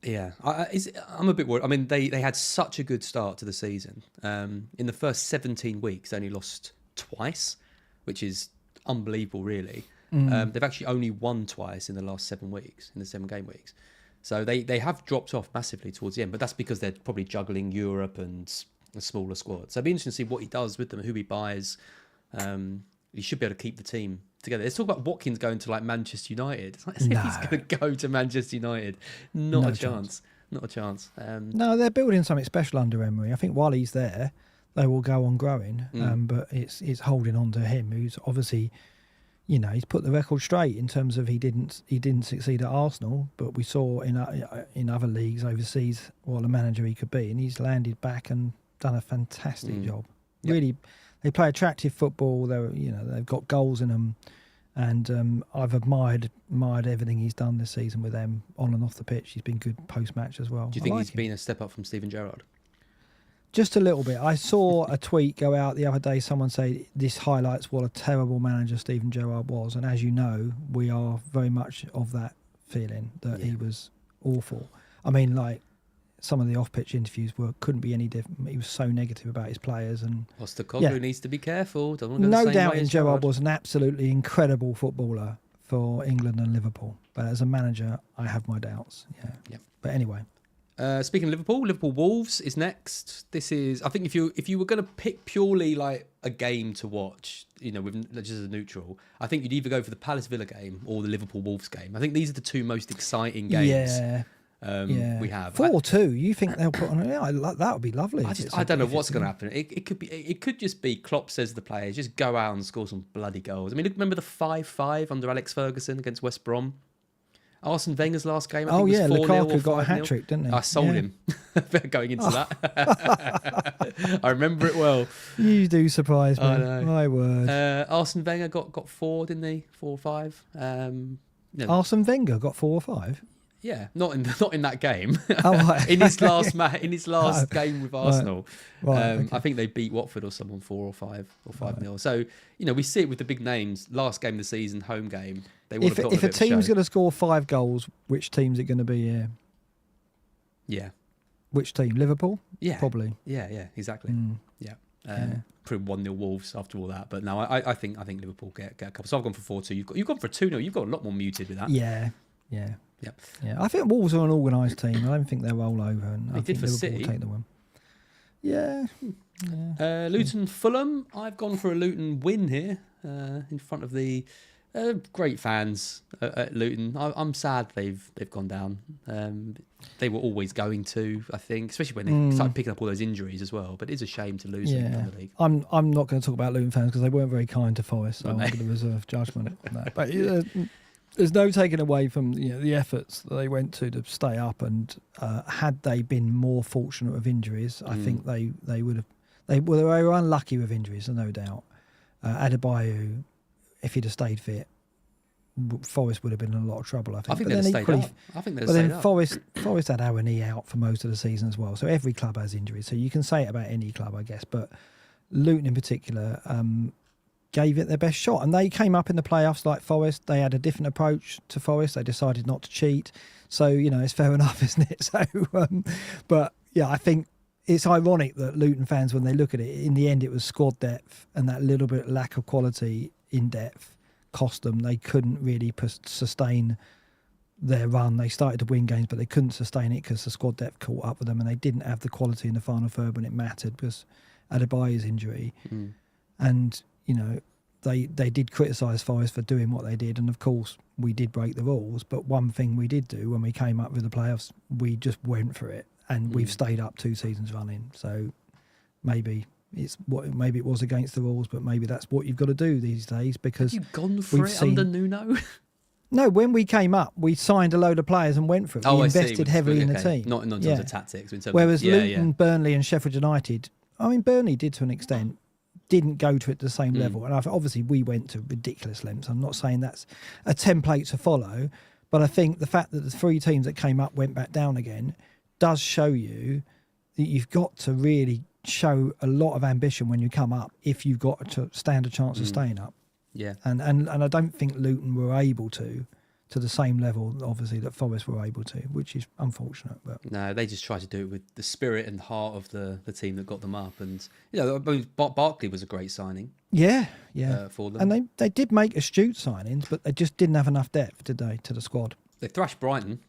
Yeah, I'm a bit worried. I mean, they had such a good start to the season. In the first 17 weeks, they only lost twice, which is unbelievable, really. They've actually only won twice in the last 7 weeks, in the 7 game weeks. So they have dropped off massively towards the end, but that's because they're probably juggling Europe and a smaller squad. So it'll be interesting to see what he does with them, who he buys. He should be able to keep the team together. Let's talk about Watkins going to like Manchester United. It's like as if he's going to go to Manchester United. Not a chance. Not a chance. No, they're building something special under Emery. I think while he's there, they will go on growing. But it's holding on to him, who's obviously, he's put the record straight in terms of he didn't succeed at Arsenal, but we saw in other leagues overseas what a manager he could be, and he's landed back and done a fantastic job. Yep. Really. They play attractive football. They've got goals in them, and I've admired everything he's done this season with them on and off the pitch. He's been good post match as well. Do you think he's been a step up from Steven Gerrard? Just a little bit. I saw a tweet go out the other day. Someone say this highlights what a terrible manager Steven Gerrard was, and as you know, we are very much of that feeling that he was awful. I mean, like. Some of the off-pitch interviews couldn't be any different. He was so negative about his players, and Postecoglou needs to be careful. No doubt, Gerrard was an absolutely incredible footballer for England and Liverpool, but as a manager, I have my doubts. Yeah. But anyway, speaking of Liverpool Wolves is next. This is, I think, if you were going to pick purely like a game to watch, with just as a neutral, I think you'd either go for the Palace Villa game or the Liverpool Wolves game. I think these are the 2 most exciting games. Yeah. We have 4-2. You think they'll put on? That would be lovely. I don't know what's going to happen. It could just be Klopp says to the players, just go out and score some bloody goals. I mean, remember the 5-5 under Alex Ferguson against West Brom? Arsene Wenger's last game. I think was 4-0 Lukaku got a hat trick, didn't he? I sold him going into that. I remember it well. You do surprise me. I know. My word. Arsene Wenger got 4, didn't he? 4 or 5. Arsene Wenger got 4 or 5. Yeah, not in that game. Right. in his last game with Arsenal, okay. I think they beat Watford or someone 4 or 5 or 5-0. So we see it with the big names. Last game of the season, home game. They would have got if a team's going to score 5 goals, which team's it going to be? Yeah. Which team? Liverpool? Yeah, probably. Yeah, exactly. Probably 1-0 Wolves after all that, but no, I think Liverpool get a couple. So I've gone for 4-2. You've gone for 2-0. You've got a lot more muted with that. Yeah. Yep. Yeah, I think Wolves are an organised team. I don't think they'll roll over. And they I did think for Liverpool City. will take the win. Yeah. Luton Fulham. I've gone for a Luton win here in front of the Great fans at Luton. I'm sad they've gone down. They were always going to, I think, especially when they started picking up all those injuries as well. But it is a shame to lose them from the league. I'm not going to talk about Luton fans because they weren't very kind to Forest, so I'm going to reserve judgment on that. But there's no taking away from the efforts that they went to stay up, and had they been more fortunate with injuries, I think they would have. They were unlucky with injuries, no doubt. Adebayo, if he'd have stayed fit, Forest would have been in a lot of trouble, I think. I think they'd have stayed up. I think they'd have stayed up. Forest had Awani out for most of the season as well. So every club has injuries. So you can say it about any club, I guess. But Luton in particular gave it their best shot. And they came up in the playoffs like Forest. They had a different approach to Forest. They decided not to cheat. So, it's fair enough, isn't it? So, but yeah, I think it's ironic that Luton fans, when they look at it, in the end it was squad depth and that little bit lack of quality in depth cost them. They couldn't really sustain their run. They started to win games, but they couldn't sustain it because the squad depth caught up with them, and they didn't have the quality in the final third when it mattered because Adebayo's injury. And they did criticise Forest for doing what they did, and of course we did break the rules. But one thing we did do when we came up with the playoffs, we just went for it, and we've stayed up 2 seasons running. So maybe it was against the rules, but maybe that's what you've got to do these days, because you've gone for it under Nuno. No, when we came up, we signed a load of players and went for it. We invested heavily in the team. Not in terms of tactics. In terms Whereas Luton, Burnley and Sheffield United, Burnley did to an extent, didn't go to it to the same level. And obviously we went to ridiculous lengths. I'm not saying that's a template to follow, but I think the fact that the 3 teams that came up went back down again does show you that you've got to really show a lot of ambition when you come up if you've got to stand a chance of staying up. Yeah. And I don't think Luton were able to the same level, obviously, that Forest were able to, which is unfortunate. But no, they just tried to do it with the spirit and heart of the team that got them up. And, Barkley was a great signing. Yeah. For them. And they did make astute signings, but they just didn't have enough depth, did they, to the squad? They thrashed Brighton.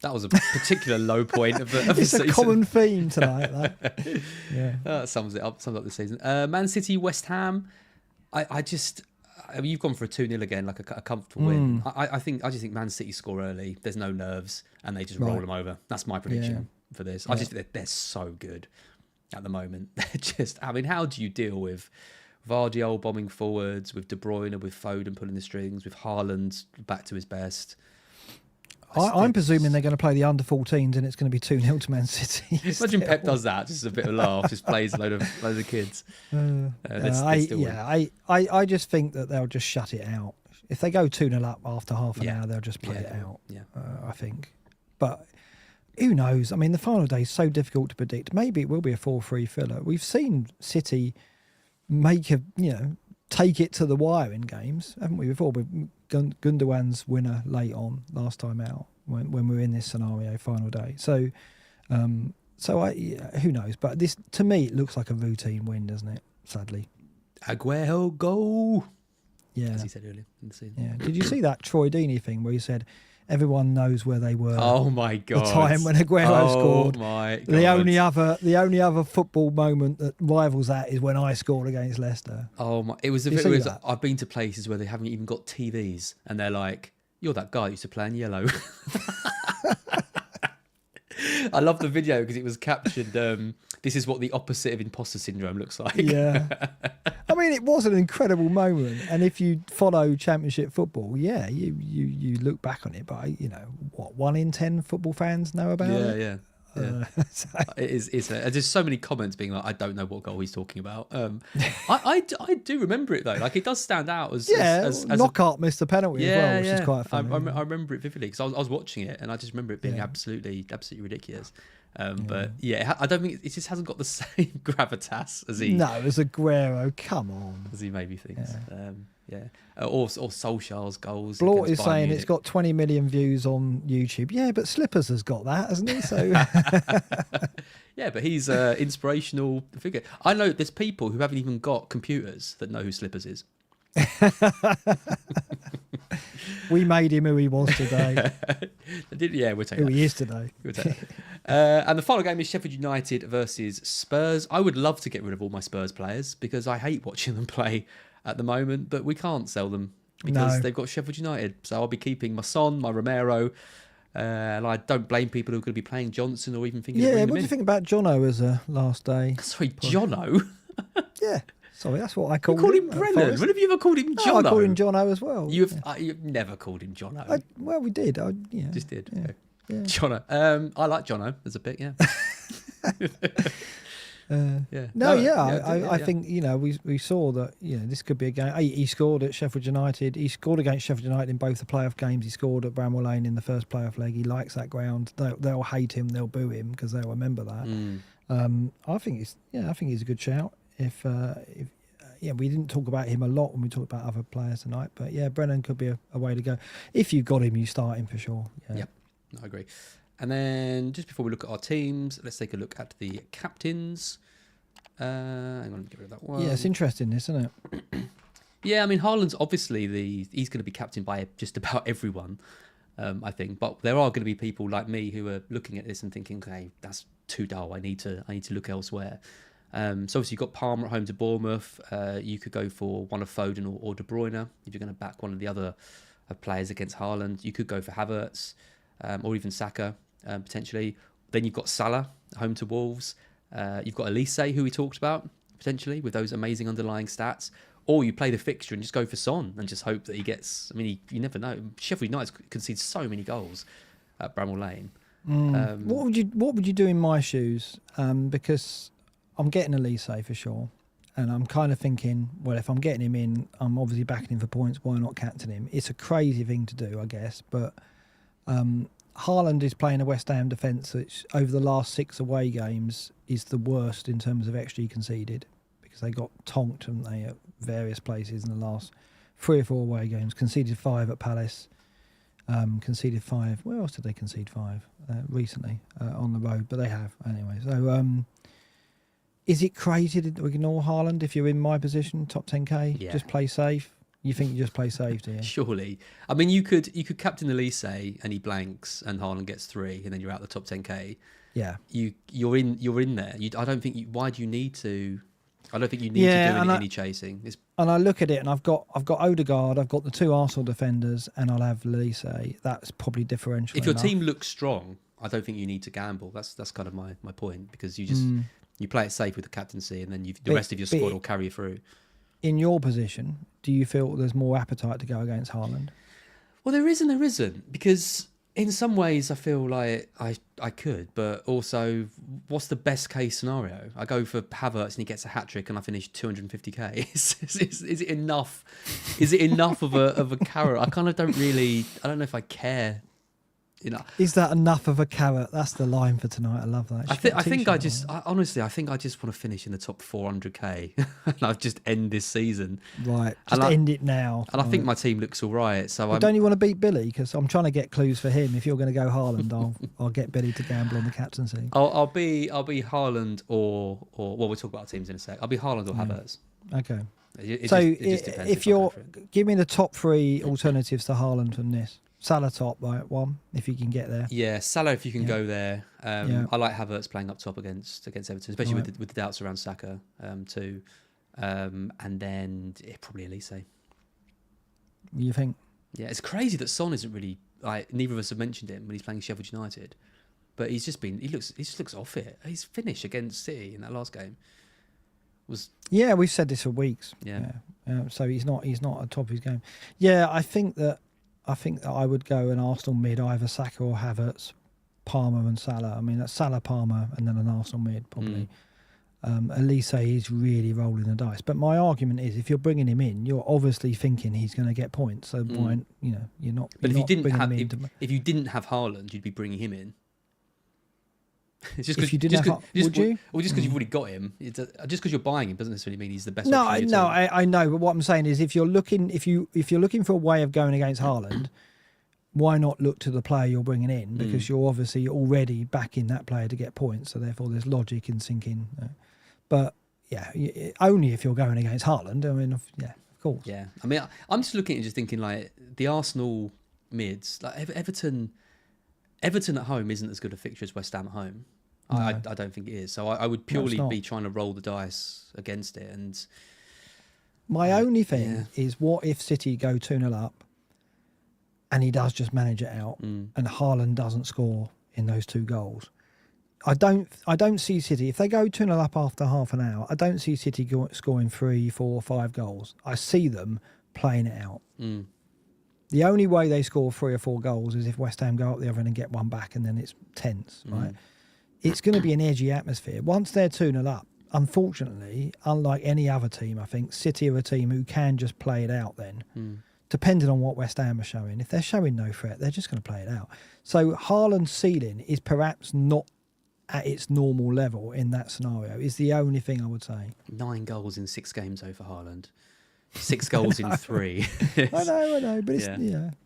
That was a particular low point of the season. It's a common theme tonight, that. Yeah. That sums up the season. Man City, West Ham. You've gone for a 2-0 again, like a comfortable win. I just think Man City score early. There's no nerves, and they just roll them over. That's my prediction for this. I just think they're so good at the moment. They're just. How do you deal with Vardiol bombing forwards, with De Bruyne, with Foden pulling the strings, with Haaland back to his best? I'm presuming they're going to play the under-14s and it's going to be 2-0 to Man City. Imagine Pep does that, just a bit of a laugh, just plays a load of kids. I just think that they'll just shut it out. If they go 2-0 up after half an hour, they'll just play it out. Yeah. I think. But who knows? The final day is so difficult to predict. Maybe it will be a 4-3 filler. We've seen City take it to the wire in games, haven't we, before? With Gundogan's winner late on last time out when we were in this scenario final day. So who knows? But this, to me, it looks like a routine win, doesn't it? Sadly. Aguero, go! Yeah. As he said earlier in the season. Yeah. Did you see that Troy Deeney thing where he said everyone knows where they were? Oh my God! The time when Aguero scored. Oh my God! The only other football moment that rivals that is when I scored against Leicester. Oh my! It was I've been to places where they haven't even got TVs, and they're like, "You're that guy who used to play in yellow." I love the video because it was captured. This is what the opposite of imposter syndrome looks like. Yeah. It was an incredible moment, and if you follow Championship football, you look back on it. But 1 in 10 football fans know about it. Yeah. It is. There's so many comments being like, I don't know what goal he's talking about. I do remember it though. Like, it does stand out as Knockaert missed a penalty as well, which is quite funny. I remember it vividly because I was watching it and I just remember it being absolutely ridiculous. But I don't think it just hasn't got the same gravitas as he. No, as Aguero, come on, as he maybe thinks. Or Solskjaer's goals. Blort is saying it's got 20 million views on YouTube. Yeah, but Slippers has got that, hasn't he? So yeah, but he's an inspirational figure. I know there's people who haven't even got computers that know who Slippers is. We made him who he was today. We'll take who that. He is today. We'll take that. And the final game is Sheffield United versus Spurs. I would love to get rid of all my Spurs players because I hate watching them play at the moment, but we can't sell them because No. they've got Sheffield United. So I'll be keeping my Son, my Romero, and I don't blame people who are going to be playing Johnson or even thinking of Yeah, bringing what him do you in. think about Jono as a last day? Sorry, push? Jono? Yeah, sorry, that's what I You called called him at Brennan. Forest. When have you ever called him Jono? No, I called him Jono as well. You've never called him Jono. Well, we did. Just did. Yeah. Okay. Yeah. Jono. I like Jono as a pick, yeah. Yeah. I think we saw that this could be a game. He scored at Sheffield United. He scored against Sheffield United in both the playoff games. He scored at Bramall Lane in the first playoff leg. He likes that ground. They'll hate him. They'll boo him because they'll remember that. I think he's a good shout. If we didn't talk about him a lot when we talked about other players tonight, but yeah, Brennan could be a way to go. If you've got him, you start him for sure. Yeah. Yep, I agree. And then just before we look at our teams, let's take a look at the captains. Hang on, let me get rid of that one. Yeah, it's interesting, isn't it? Yeah, I mean, Haaland's obviously he's going to be captained by just about everyone, I think. But there are going to be people like me who are looking at this and thinking, okay, that's too dull. I need to look elsewhere. So obviously you've got Palmer at home to Bournemouth. You could go for one of Foden or De Bruyne if you're going to back one of the other players against Haaland. You could go for Havertz or even Saka potentially. Then you've got Salah at home to Wolves. You've got Elise, who we talked about potentially with those amazing underlying stats. Or you play the fixture and just go for Son and just hope that he gets. I mean, you never know. Sheffield United concede so many goals at Bramall Lane. What would you do in my shoes? Because I'm getting Elise for sure, and I'm kind of thinking, well, if I'm getting him in, I'm obviously backing him for points. Why not captain him? It's a crazy thing to do, I guess, but Haaland is playing a West Ham defence which over the last 6 away games is the worst in terms of XG conceded, because they got tonked, haven't they, at various places in the last 3 or 4 away games. Conceded 5 at Palace. Conceded 5. Where else did they concede 5 recently on the road? But they have anyway. So is it crazy to ignore Haaland if you're in my position, top 10k? Yeah. Just play safe. You think you just play safe, do you? Surely. I mean, you could captain Elise and he blanks and Haaland gets 3 and then you're out the top 10k. Yeah. You're in there. I don't think. Why do you need to? I don't think you need to do any chasing. And I look at it, and I've got Odegaard, I've got the 2 Arsenal defenders, and I'll have Elise. That's probably differential. If your enough. team looks strong, I don't think you need to gamble. That's kind of my point, because you just you play it safe with the captaincy, and then the rest of your squad will carry you through. In your position, do you feel there's more appetite to go against Haaland? Well, there is and there isn't, because in some ways I feel like I could, but also, what's the best case scenario? I go for Havertz and he gets a hat trick and I finish 250k. Is it enough? Is it enough of a carrot? I kind of don't know if I care. Is that enough of a carrot? That's the line for tonight. I love that. Honestly, I think I just want to finish in the top 400k and I'll just end this season. Right, end it now. And I think my team looks all right. So don't you want to beat Billy? Because I'm trying to get clues for him. If you're going to go Haaland, I'll get Billy to gamble on the captaincy. I'll be Haaland or we'll talk about our teams in a sec. I'll be Haaland or Havertz. Okay. It just depends if you're give me the top 3 alternatives to Haaland from this. Salah top, right, 1, if you can get there. Yeah, Salah, if you can go there. I like Havertz playing up top against Everton, especially with the doubts around Saka too. And then probably Elise. You think? Yeah, it's crazy that Son isn't really, neither of us have mentioned him when he's playing Sheffield United. But he just looks off it. His finish against City in that last game was... Yeah, we've said this for weeks. Yeah. So he's not at top of his game. Yeah, I think that I would go an Arsenal mid, either Saka or Havertz, Palmer and Salah. I mean, that's Salah, Palmer, and then an Arsenal mid, probably. Elise is really rolling the dice. But my argument is, if you're bringing him in, you're obviously thinking he's going to get points. So why, you're not. But if you didn't have Haaland, you'd be bringing him in. Would you? Or just because you've already got him, just because you're buying him doesn't necessarily mean he's the best. I know. But what I'm saying is, if you're looking for a way of going against Haaland, why not look to the player you're bringing in? Because you're obviously already backing that player to get points. So therefore, there's logic in sinking. But yeah, only if you're going against Haaland. I mean, of course. Yeah, I mean, I'm just looking and just thinking like the Arsenal mids, like Everton at home isn't as good a fixture as West Ham at home. No. I don't think it is. So I would purely be trying to roll the dice against it. And My only thing is, what if City go 2-0 up and he does just manage it out and Haaland doesn't score in those 2 goals? I don't see City, if they go 2-0 up after half an hour, I don't see City scoring 3, 4, 5 goals. I see them playing it out. The only way they score 3 or 4 goals is if West Ham go up the other end and get one back, and then it's tense, right? It's going to be an edgy atmosphere. Once they're 2-0 up, unfortunately, unlike any other team, I think, City are a team who can just play it out then, depending on what West Ham are showing. If they're showing no threat, they're just going to play it out. So Haaland's ceiling is perhaps not at its normal level in that scenario, is the only thing I would say. 9 goals in 6 games over Haaland. 6 goals in 3. I know, but it's,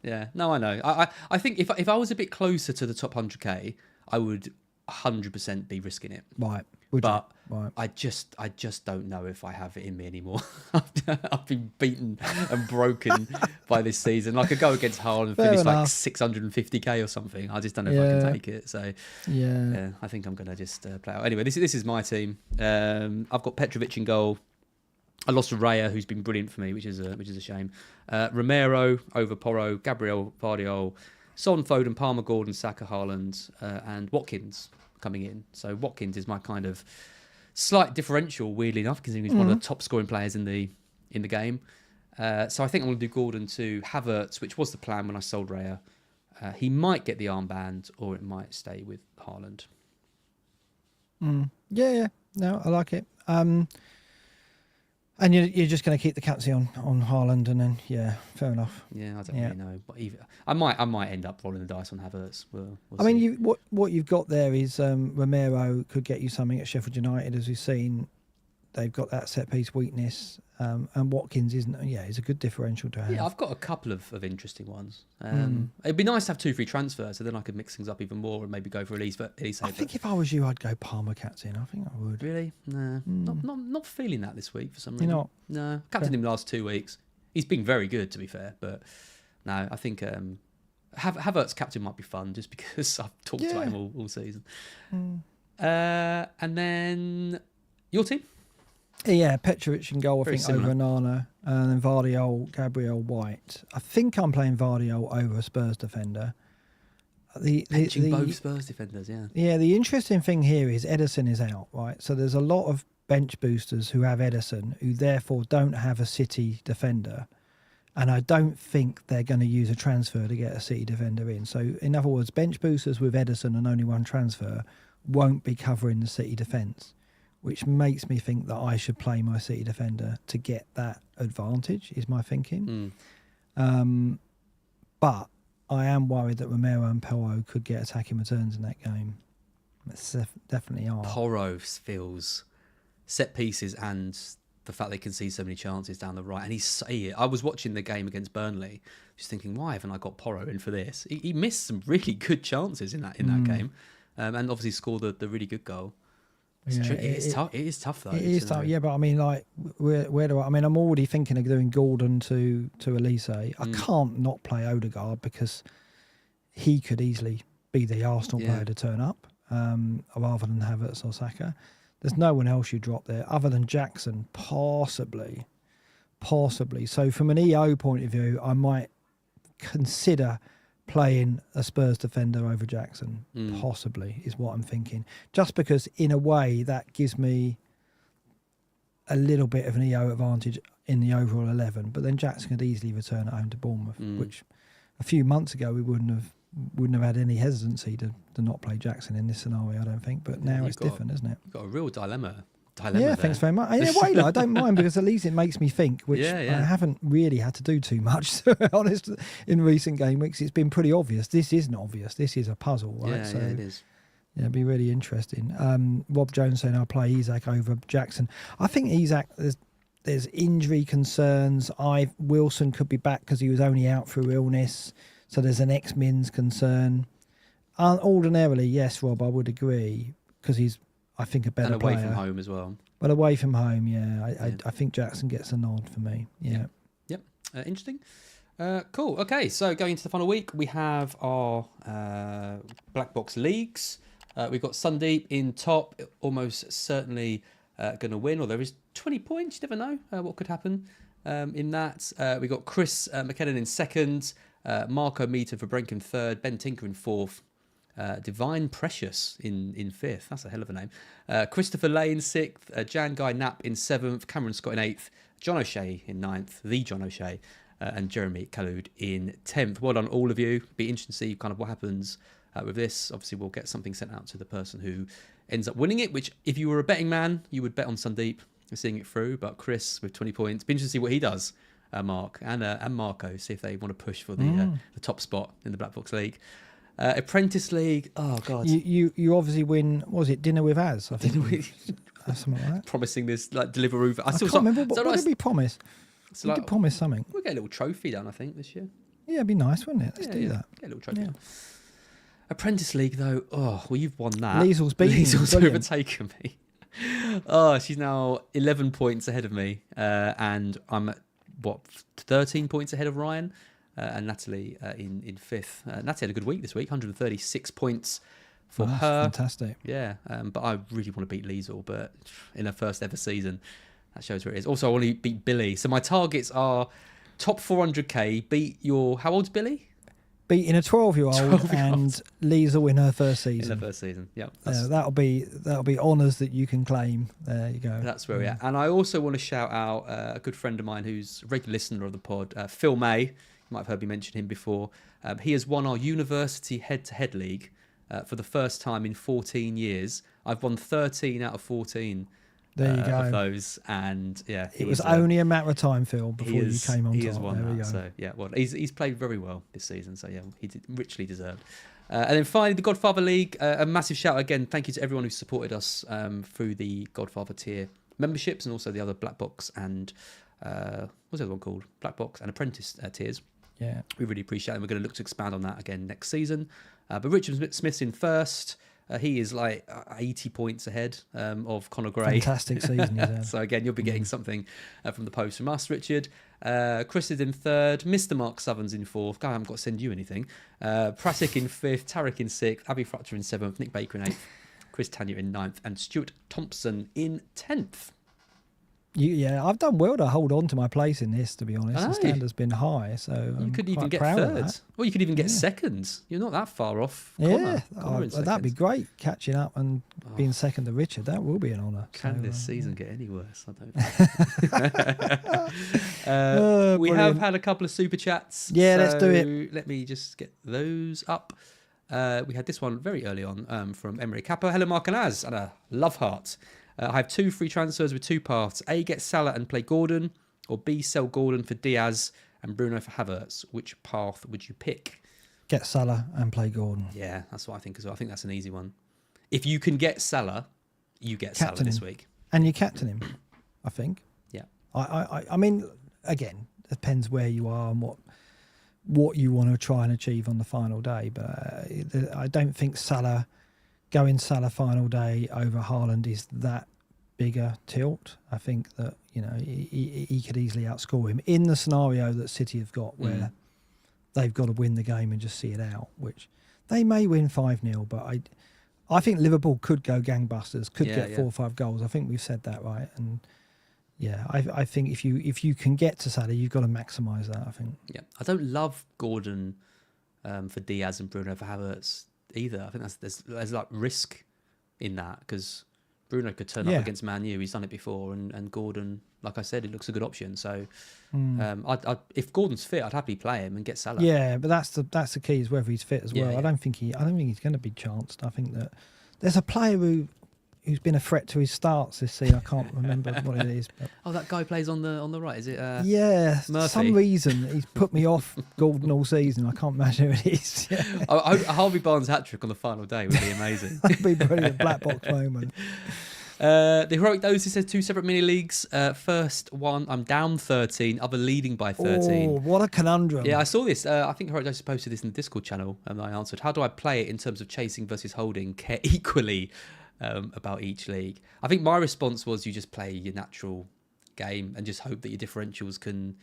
Yeah, no, I know. I think if I was a bit closer to the top 100k, I would 100% be risking it. Right. But right. I just don't know if I have it in me anymore. I've been beaten and broken by this season. Like, I could go against Haaland and finish like 650k or something. I just don't know if I can take it. So yeah, I think I'm gonna just play out. Anyway, this is my team. I've got Petrovic in goal. I lost to Raya, who's been brilliant for me, which is a shame. Romero over Porro, Gabriel, Vardiol, Son, Foden, Palmer, Gordon, Saka, Haaland, and Watkins coming in. So Watkins is my kind of slight differential, weirdly enough, considering he's one of the top scoring players in the game. So I think I'm going to do Gordon to Havertz, which was the plan when I sold Raya. He might get the armband, or it might stay with Haaland. Yeah. No, I like it. And you're just going to keep the catsy on Haaland, and then fair enough. Yeah, I don't really know, but I might end up rolling the dice on Havertz. We'll I mean, what you've got there is Romero could get you something at Sheffield United, as we've seen. They've got that set piece weakness, and Watkins is a good differential to have. Yeah, I've got a couple of interesting ones. It'd be nice to have 2 free transfers, so then I could mix things up even more and maybe go for Elise. But Elise, I think if I was you, I'd go Palmer captain. I think I would. Really? No, not feeling that this week for some reason. You're not? No, captained him the last 2 weeks. He's been very good, to be fair, but no, I think Havertz captain might be fun just because I've talked about him all season. And then your team. Yeah, Petrovic in goal, I think, similar. over Nana. And then Vardiol, Gabriel, White. I think I'm playing Vardiol over a Spurs defender. Both Spurs defenders, yeah. Yeah, the interesting thing here is Ederson is out, right? So there's a lot of bench boosters who have Ederson, who therefore don't have a City defender. And I don't think they're going to use a transfer to get a City defender in. So, in other words, bench boosters with Ederson and only one transfer won't be covering the City defence, which makes me think that I should play my City defender to get that advantage, is my thinking. But I am worried that Romero and Porro could get attacking returns in that game. It's definitely are. Porro feels set pieces and the fact they can see so many chances down the right. And I was watching the game against Burnley, just thinking, why haven't I got Porro in for this? He missed some really good chances in that game, and obviously scored the really good goal. It is tough though. It is tough, yeah. But I mean, like, where do I mean, I'm already thinking of doing Gordon to Elise. I can't not play Odegaard because he could easily be the Arsenal player to turn up, rather than Havertz or Saka. There's no one else you drop there other than Jackson, possibly. So from an EO point of view, I might consider playing a Spurs defender over Jackson, possibly, is what I'm thinking. Just because, in a way, that gives me a little bit of an EO advantage in the overall 11. But then Jackson could easily return at home to Bournemouth, which a few months ago we wouldn't have had any hesitancy to not play Jackson in this scenario, I don't think. But now it's different, isn't it? You've got a real dilemma yeah, there. Thanks very much. In a way, I don't mind, because at least it makes me think, which I haven't really had to do too much, to be honest, in recent game weeks. It's been pretty obvious. This isn't obvious. This is a puzzle, right? Yeah, so, it is. Yeah, it'd be really interesting. Rob Jones saying I'll play Isak over Jackson. I think Isak, there's injury concerns. Wilson could be back because he was only out through illness, so there's an ex-Mins concern. Ordinarily, yes, Rob, I would agree, because he's, I think, a better player. And away from home as well. But away from home, I think Jackson gets a nod for me. Yeah. Yep. Interesting. Cool. Okay, so going into the final week, we have our Black Box leagues. We've got Sundeep in top, almost certainly going to win, or there is 20 points. You never know what could happen. in that. We got Chris McKinnon in second, Marco Meter for Brenk in third, Ben Tinker in fourth, Divine Precious in fifth. That's a hell of a name. Christopher Lay in sixth, Jan Guy Knapp in seventh, Cameron Scott in eighth, John O'Shea in ninth, the John O'Shea, and Jeremy Khalud in 10th. Well done, all of you. Be interesting to see kind of what happens with this. Obviously, we'll get something sent out to the person who ends up winning it, which if you were a betting man, you would bet on Sandeep seeing it through. But Chris with 20 points. Be interesting to see what he does, Mark, and Marco, see if they want to push for the top spot in the Black Box League. Apprentice League, oh, God. You obviously win, what was it, Dinner with Az? I think. Something like that. Promising this, like, Deliveroo. I can't remember, what did we promise? So we did promise something. We'll get a little trophy down, I think, this year. Yeah, it'd be nice, wouldn't it? Let's do that. Get a little trophy down. Apprentice League, though, well, you've won that. Liesel's beaten. Liesel's overtaken me. She's now 11 points ahead of me, and I'm at, 13 points ahead of Ryan, and Natalie in fifth. Natalie had a good week this week, 136 points for her. Fantastic. Yeah, but I really want to beat Liesel, but in her first ever season, that shows where it is. Also, I want to beat Billy. So my targets are top 400k, beat your... How old's Billy? Beating a 12-year-old and Liesel in her first season. In her first season, yeah. That'll be honours that you can claim. There you go. That's where we're at. And I also want to shout out a good friend of mine who's a regular listener of the pod, Phil May. You might have heard me mention him before. He has won our university head-to-head league for the first time in 14 years. I've won 13 out of 14 there you go. Of those. And yeah, it was only a matter of time, Phil, before you came on top. He has won there that. So yeah, well, he's played very well this season. So yeah, he richly deserved. And then finally, the Godfather League. A massive shout again. Thank you to everyone who supported us through the Godfather tier memberships and also the other Black Box and what's the other one called? Black Box and Apprentice tiers. Yeah, we really appreciate it. We're going to look to expand on that again next season. But Richard Smith's in first. He is like 80 points ahead of Conor Gray. Fantastic season he's had. So again, you'll be getting something from the post from us, Richard. Chris is in third. Mr. Mark Sutherns in fourth. God, I haven't got to send you anything. Prasik in fifth. Tarek in sixth. Abby Frutcher in seventh. Nick Baker in eighth. Chris Tanya in ninth. And Stuart Thompson in 10th. Yeah, I've done well to hold on to my place in this, to be honest. The standard's been high, so you could even get third. Well, you could even get second. You're not that far off. Connor that'd be great, catching up and being second to Richard. That will be an honour. Can this season get any worse? I don't know. We have had a couple of super chats. Yeah, let's do it. Let me just get those up. We had this one very early on from Emery Kappa. Hello, Mark and Az, and a love heart. I have 2 free transfers with 2 paths. A, get Salah and play Gordon, or B, sell Gordon for Diaz and Bruno for Havertz. Which path would you pick? Get Salah and play Gordon. Yeah, that's what I think as well. I think that's an easy one. If you can get Salah, you get Salah this week. And you captain him, I think. Yeah. I mean, again, it depends where you are and what you want to try and achieve on the final day. But I don't think going Salah final day over Haaland is that bigger tilt. I think that, he could easily outscore him in the scenario that City have got where they've got to win the game and just see it out, which they may win 5-0, but I think Liverpool could go gangbusters, could get 4 or 5 goals. I think we've said that, right? And yeah, I think if you can get to Salah, you've got to maximise that, I think. Yeah, I don't love Gordon for Diaz and Bruno for Havertz either. I think there's like risk in that because Bruno could turn up against Man U. He's done it before, and Gordon, like I said, it looks a good option. So if Gordon's fit, I'd happily play him and get Salah. Yeah, but that's the key is whether he's fit as well. Yeah. I don't think he's going to be chanced. I think that there's a player who's been a threat to his starts this season. I can't remember what it is. But that guy plays on the right. Is it? Yeah, Murphy? For some reason he's put me off Gordon all season. I can't imagine who it is. Yeah. A Harvey Barnes hat-trick on the final day would be amazing. That'd be brilliant. Black box moment. The Heroic Doses says 2 separate mini leagues. First one, I'm down 13, other leading by 13. Oh, what a conundrum. Yeah, I saw this. I think Heroic Doses posted this in the Discord channel, and I answered, how do I play it in terms of chasing versus holding? Care equally about each league. I think my response was you just play your natural game and just hope that your differentials can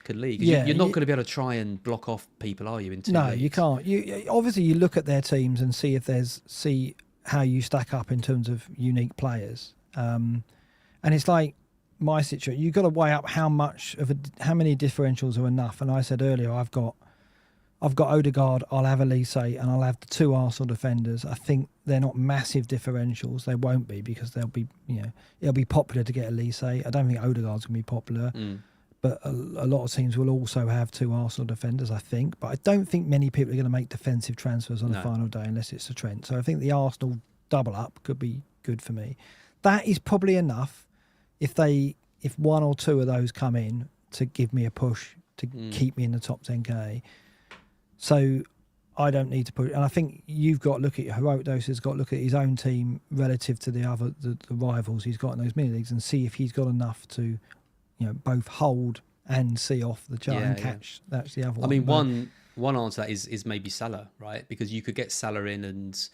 lead. You're not going to be able to try and block off people, are you? In 2 leagues? You can't. You obviously you look at their teams and see how you stack up in terms of unique players. And it's like my situation, you've got to weigh up how many differentials are enough. And I said earlier, I've got Odegaard, I'll have Elise, and I'll have the 2 Arsenal defenders. I think they're not massive differentials. They won't be, because they'll be, it'll be popular to get Elise. I don't think Odegaard's going to be popular. But a lot of teams will also have 2 Arsenal defenders, I think. But I don't think many people are going to make defensive transfers on the final day unless it's a Trent. So I think the Arsenal double up could be good for me. That is probably enough if 1 or 2 of those come in to give me a push to keep me in the top 10k. So I don't need to put, and I think you've got to look at Heroic Dose has got to look at his own team relative to the rivals he's got in those mini leagues and see if he's got enough to, both hold and see off the chart and catch. That's the other one. I mean, one answer to that is maybe Salah, right? Because you could get Salah in and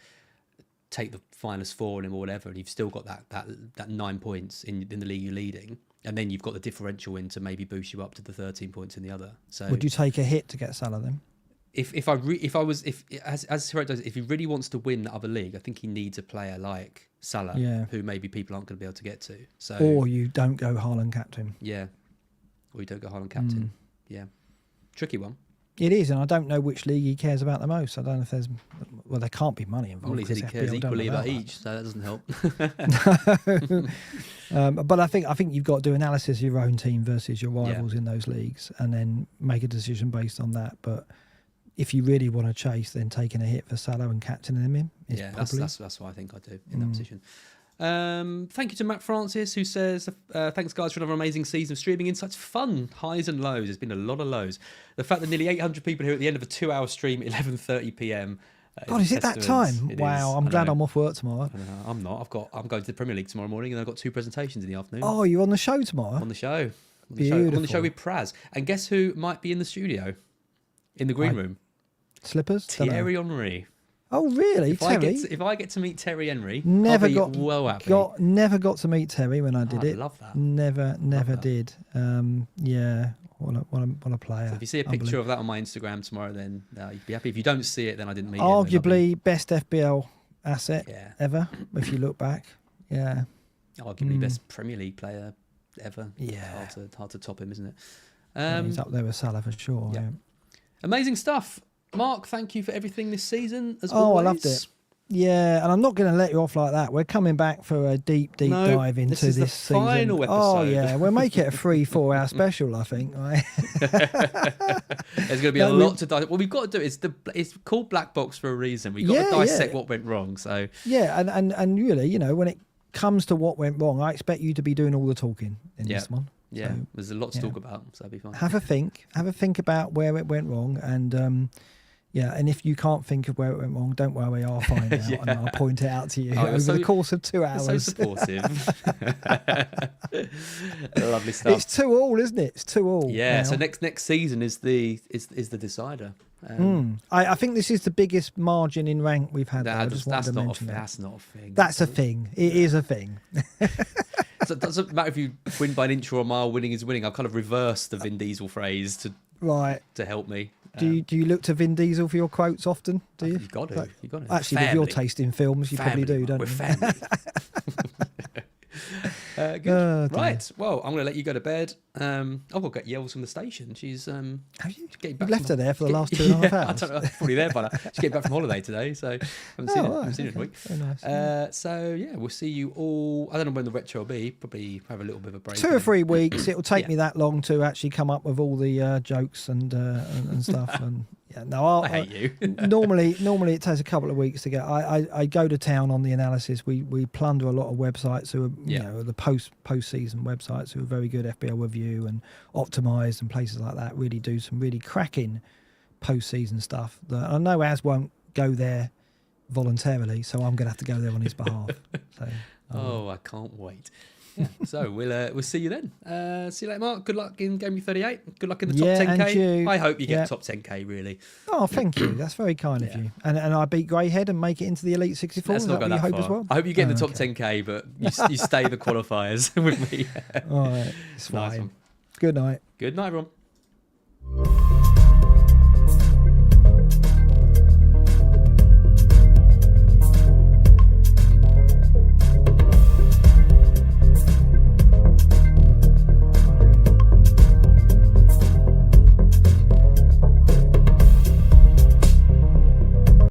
take the finest 4 on him or whatever, and you've still got that 9 points in the league you're leading, and then you've got the differential in to maybe boost you up to the 13 points in the other. So would you take a hit to get Salah then? If he really wants to win the other league, I think he needs a player like Salah, who maybe people aren't going to be able to get to. So, or you don't go Haaland captain. Yeah, or you don't go Haaland captain. Yeah, tricky one. It is, and I don't know which league he cares about the most. I don't know if there can't be money involved. Well, he said he cares equally about each, so that doesn't help. But I think you've got to do analysis of your own team versus your rivals in those leagues, and then make a decision based on that. But if you really want to chase, then taking a hit for Salah and captaining him in that's what I think I do in that position. Thank you to Matt Francis, who says, thanks guys for another amazing season of streaming in such fun highs and lows. There's been a lot of lows. The fact that nearly 800 people here at the end of a 2-hour stream at 11:30 p.m. God, is it that time? Wow, I'm glad I'm off work tomorrow. I'm not. I'm going to the Premier League tomorrow morning, and I've got 2 presentations in the afternoon. Oh, you're on the show tomorrow? On the show. Beautiful. I'm on the show with Praz. And guess who might be in the studio? In the green room? Slippers? Thierry Henry. Oh, really? If I get to meet Terry Henry, never I'll be well happy. Never got to meet Terry when I did it. I love that. Never did. What a player. So if you see a picture of that on my Instagram tomorrow, then you'd be happy. If you don't see it, then I didn't meet him. Arguably best FPL asset ever, if you look back. Yeah. Arguably best Premier League player ever. Yeah. Hard to top him, isn't it? He's up there with Salah for sure. Yeah. Amazing stuff. Mark, thank you for everything this season, as always. I loved it. Yeah, and I'm not going to let you off like that. We're coming back for a deep dive into this season. Final episode. Oh, yeah. We'll make it a 3-4 hour special, I think. Right? There's going to be a lot to dissect. What we've got to do is it's called Black Box for a reason. We've got to dissect what went wrong. So yeah, and really, when it comes to what went wrong, I expect you to be doing all the talking in this one. Yeah, so, there's a lot to talk about, so that'd be fun. Have a think about where it went wrong, and and if you can't think of where it went wrong, don't worry, I'll find out and I'll point it out to you over the course of 2 hours. So supportive. Lovely stuff. It's 2-2, isn't it? It's 2-2. Yeah. Now. So next season is the decider. I think this is the biggest margin in rank we've had. That's not a thing. That's a thing. It is a thing. So it doesn't matter if you win by an inch or a mile. Winning is winning. I've kind of reversed the Vin Diesel phrase to help me. Do you look to Vin Diesel for your quotes often? Do you? You've got to. Actually, with your taste in films, you probably do, don't you? We're family. Good. Right. Well, I'm going to let you go to bed. I've got to get yells from the station. She's have you? Getting back. You left her there for the last 2.5 hours. I don't know. Probably there by now. She's getting back from holiday today, so haven't seen her in a week. Very nice. So yeah, we'll see you all. I don't know when the retro will be. Probably have a little bit of a break. 2 or 3 weeks. It'll take me that long to actually come up with all the jokes and stuff. And yeah, no, I hate you. normally it takes a couple of weeks to get. I go to town on the analysis. We plunder a lot of websites who are the post-season websites who are very good FPL review and optimised and places like that. Really do some really cracking post-season stuff that I know Az won't go there voluntarily, so I'm going to have to go there on his behalf. So, I can't wait. Yeah. So we'll see you then. See you later, Mark. Good luck in Gameweek 38. Good luck in the top 10k. I hope you get top 10k, really. Oh, thank you. That's very kind of you. And I beat Greyhead and make it into the Elite 64. Let's not go that far. As well? I hope you get in the top 10k, but you stay the qualifiers with me. All right. It's fine. Nice one. Good night. Good night, everyone.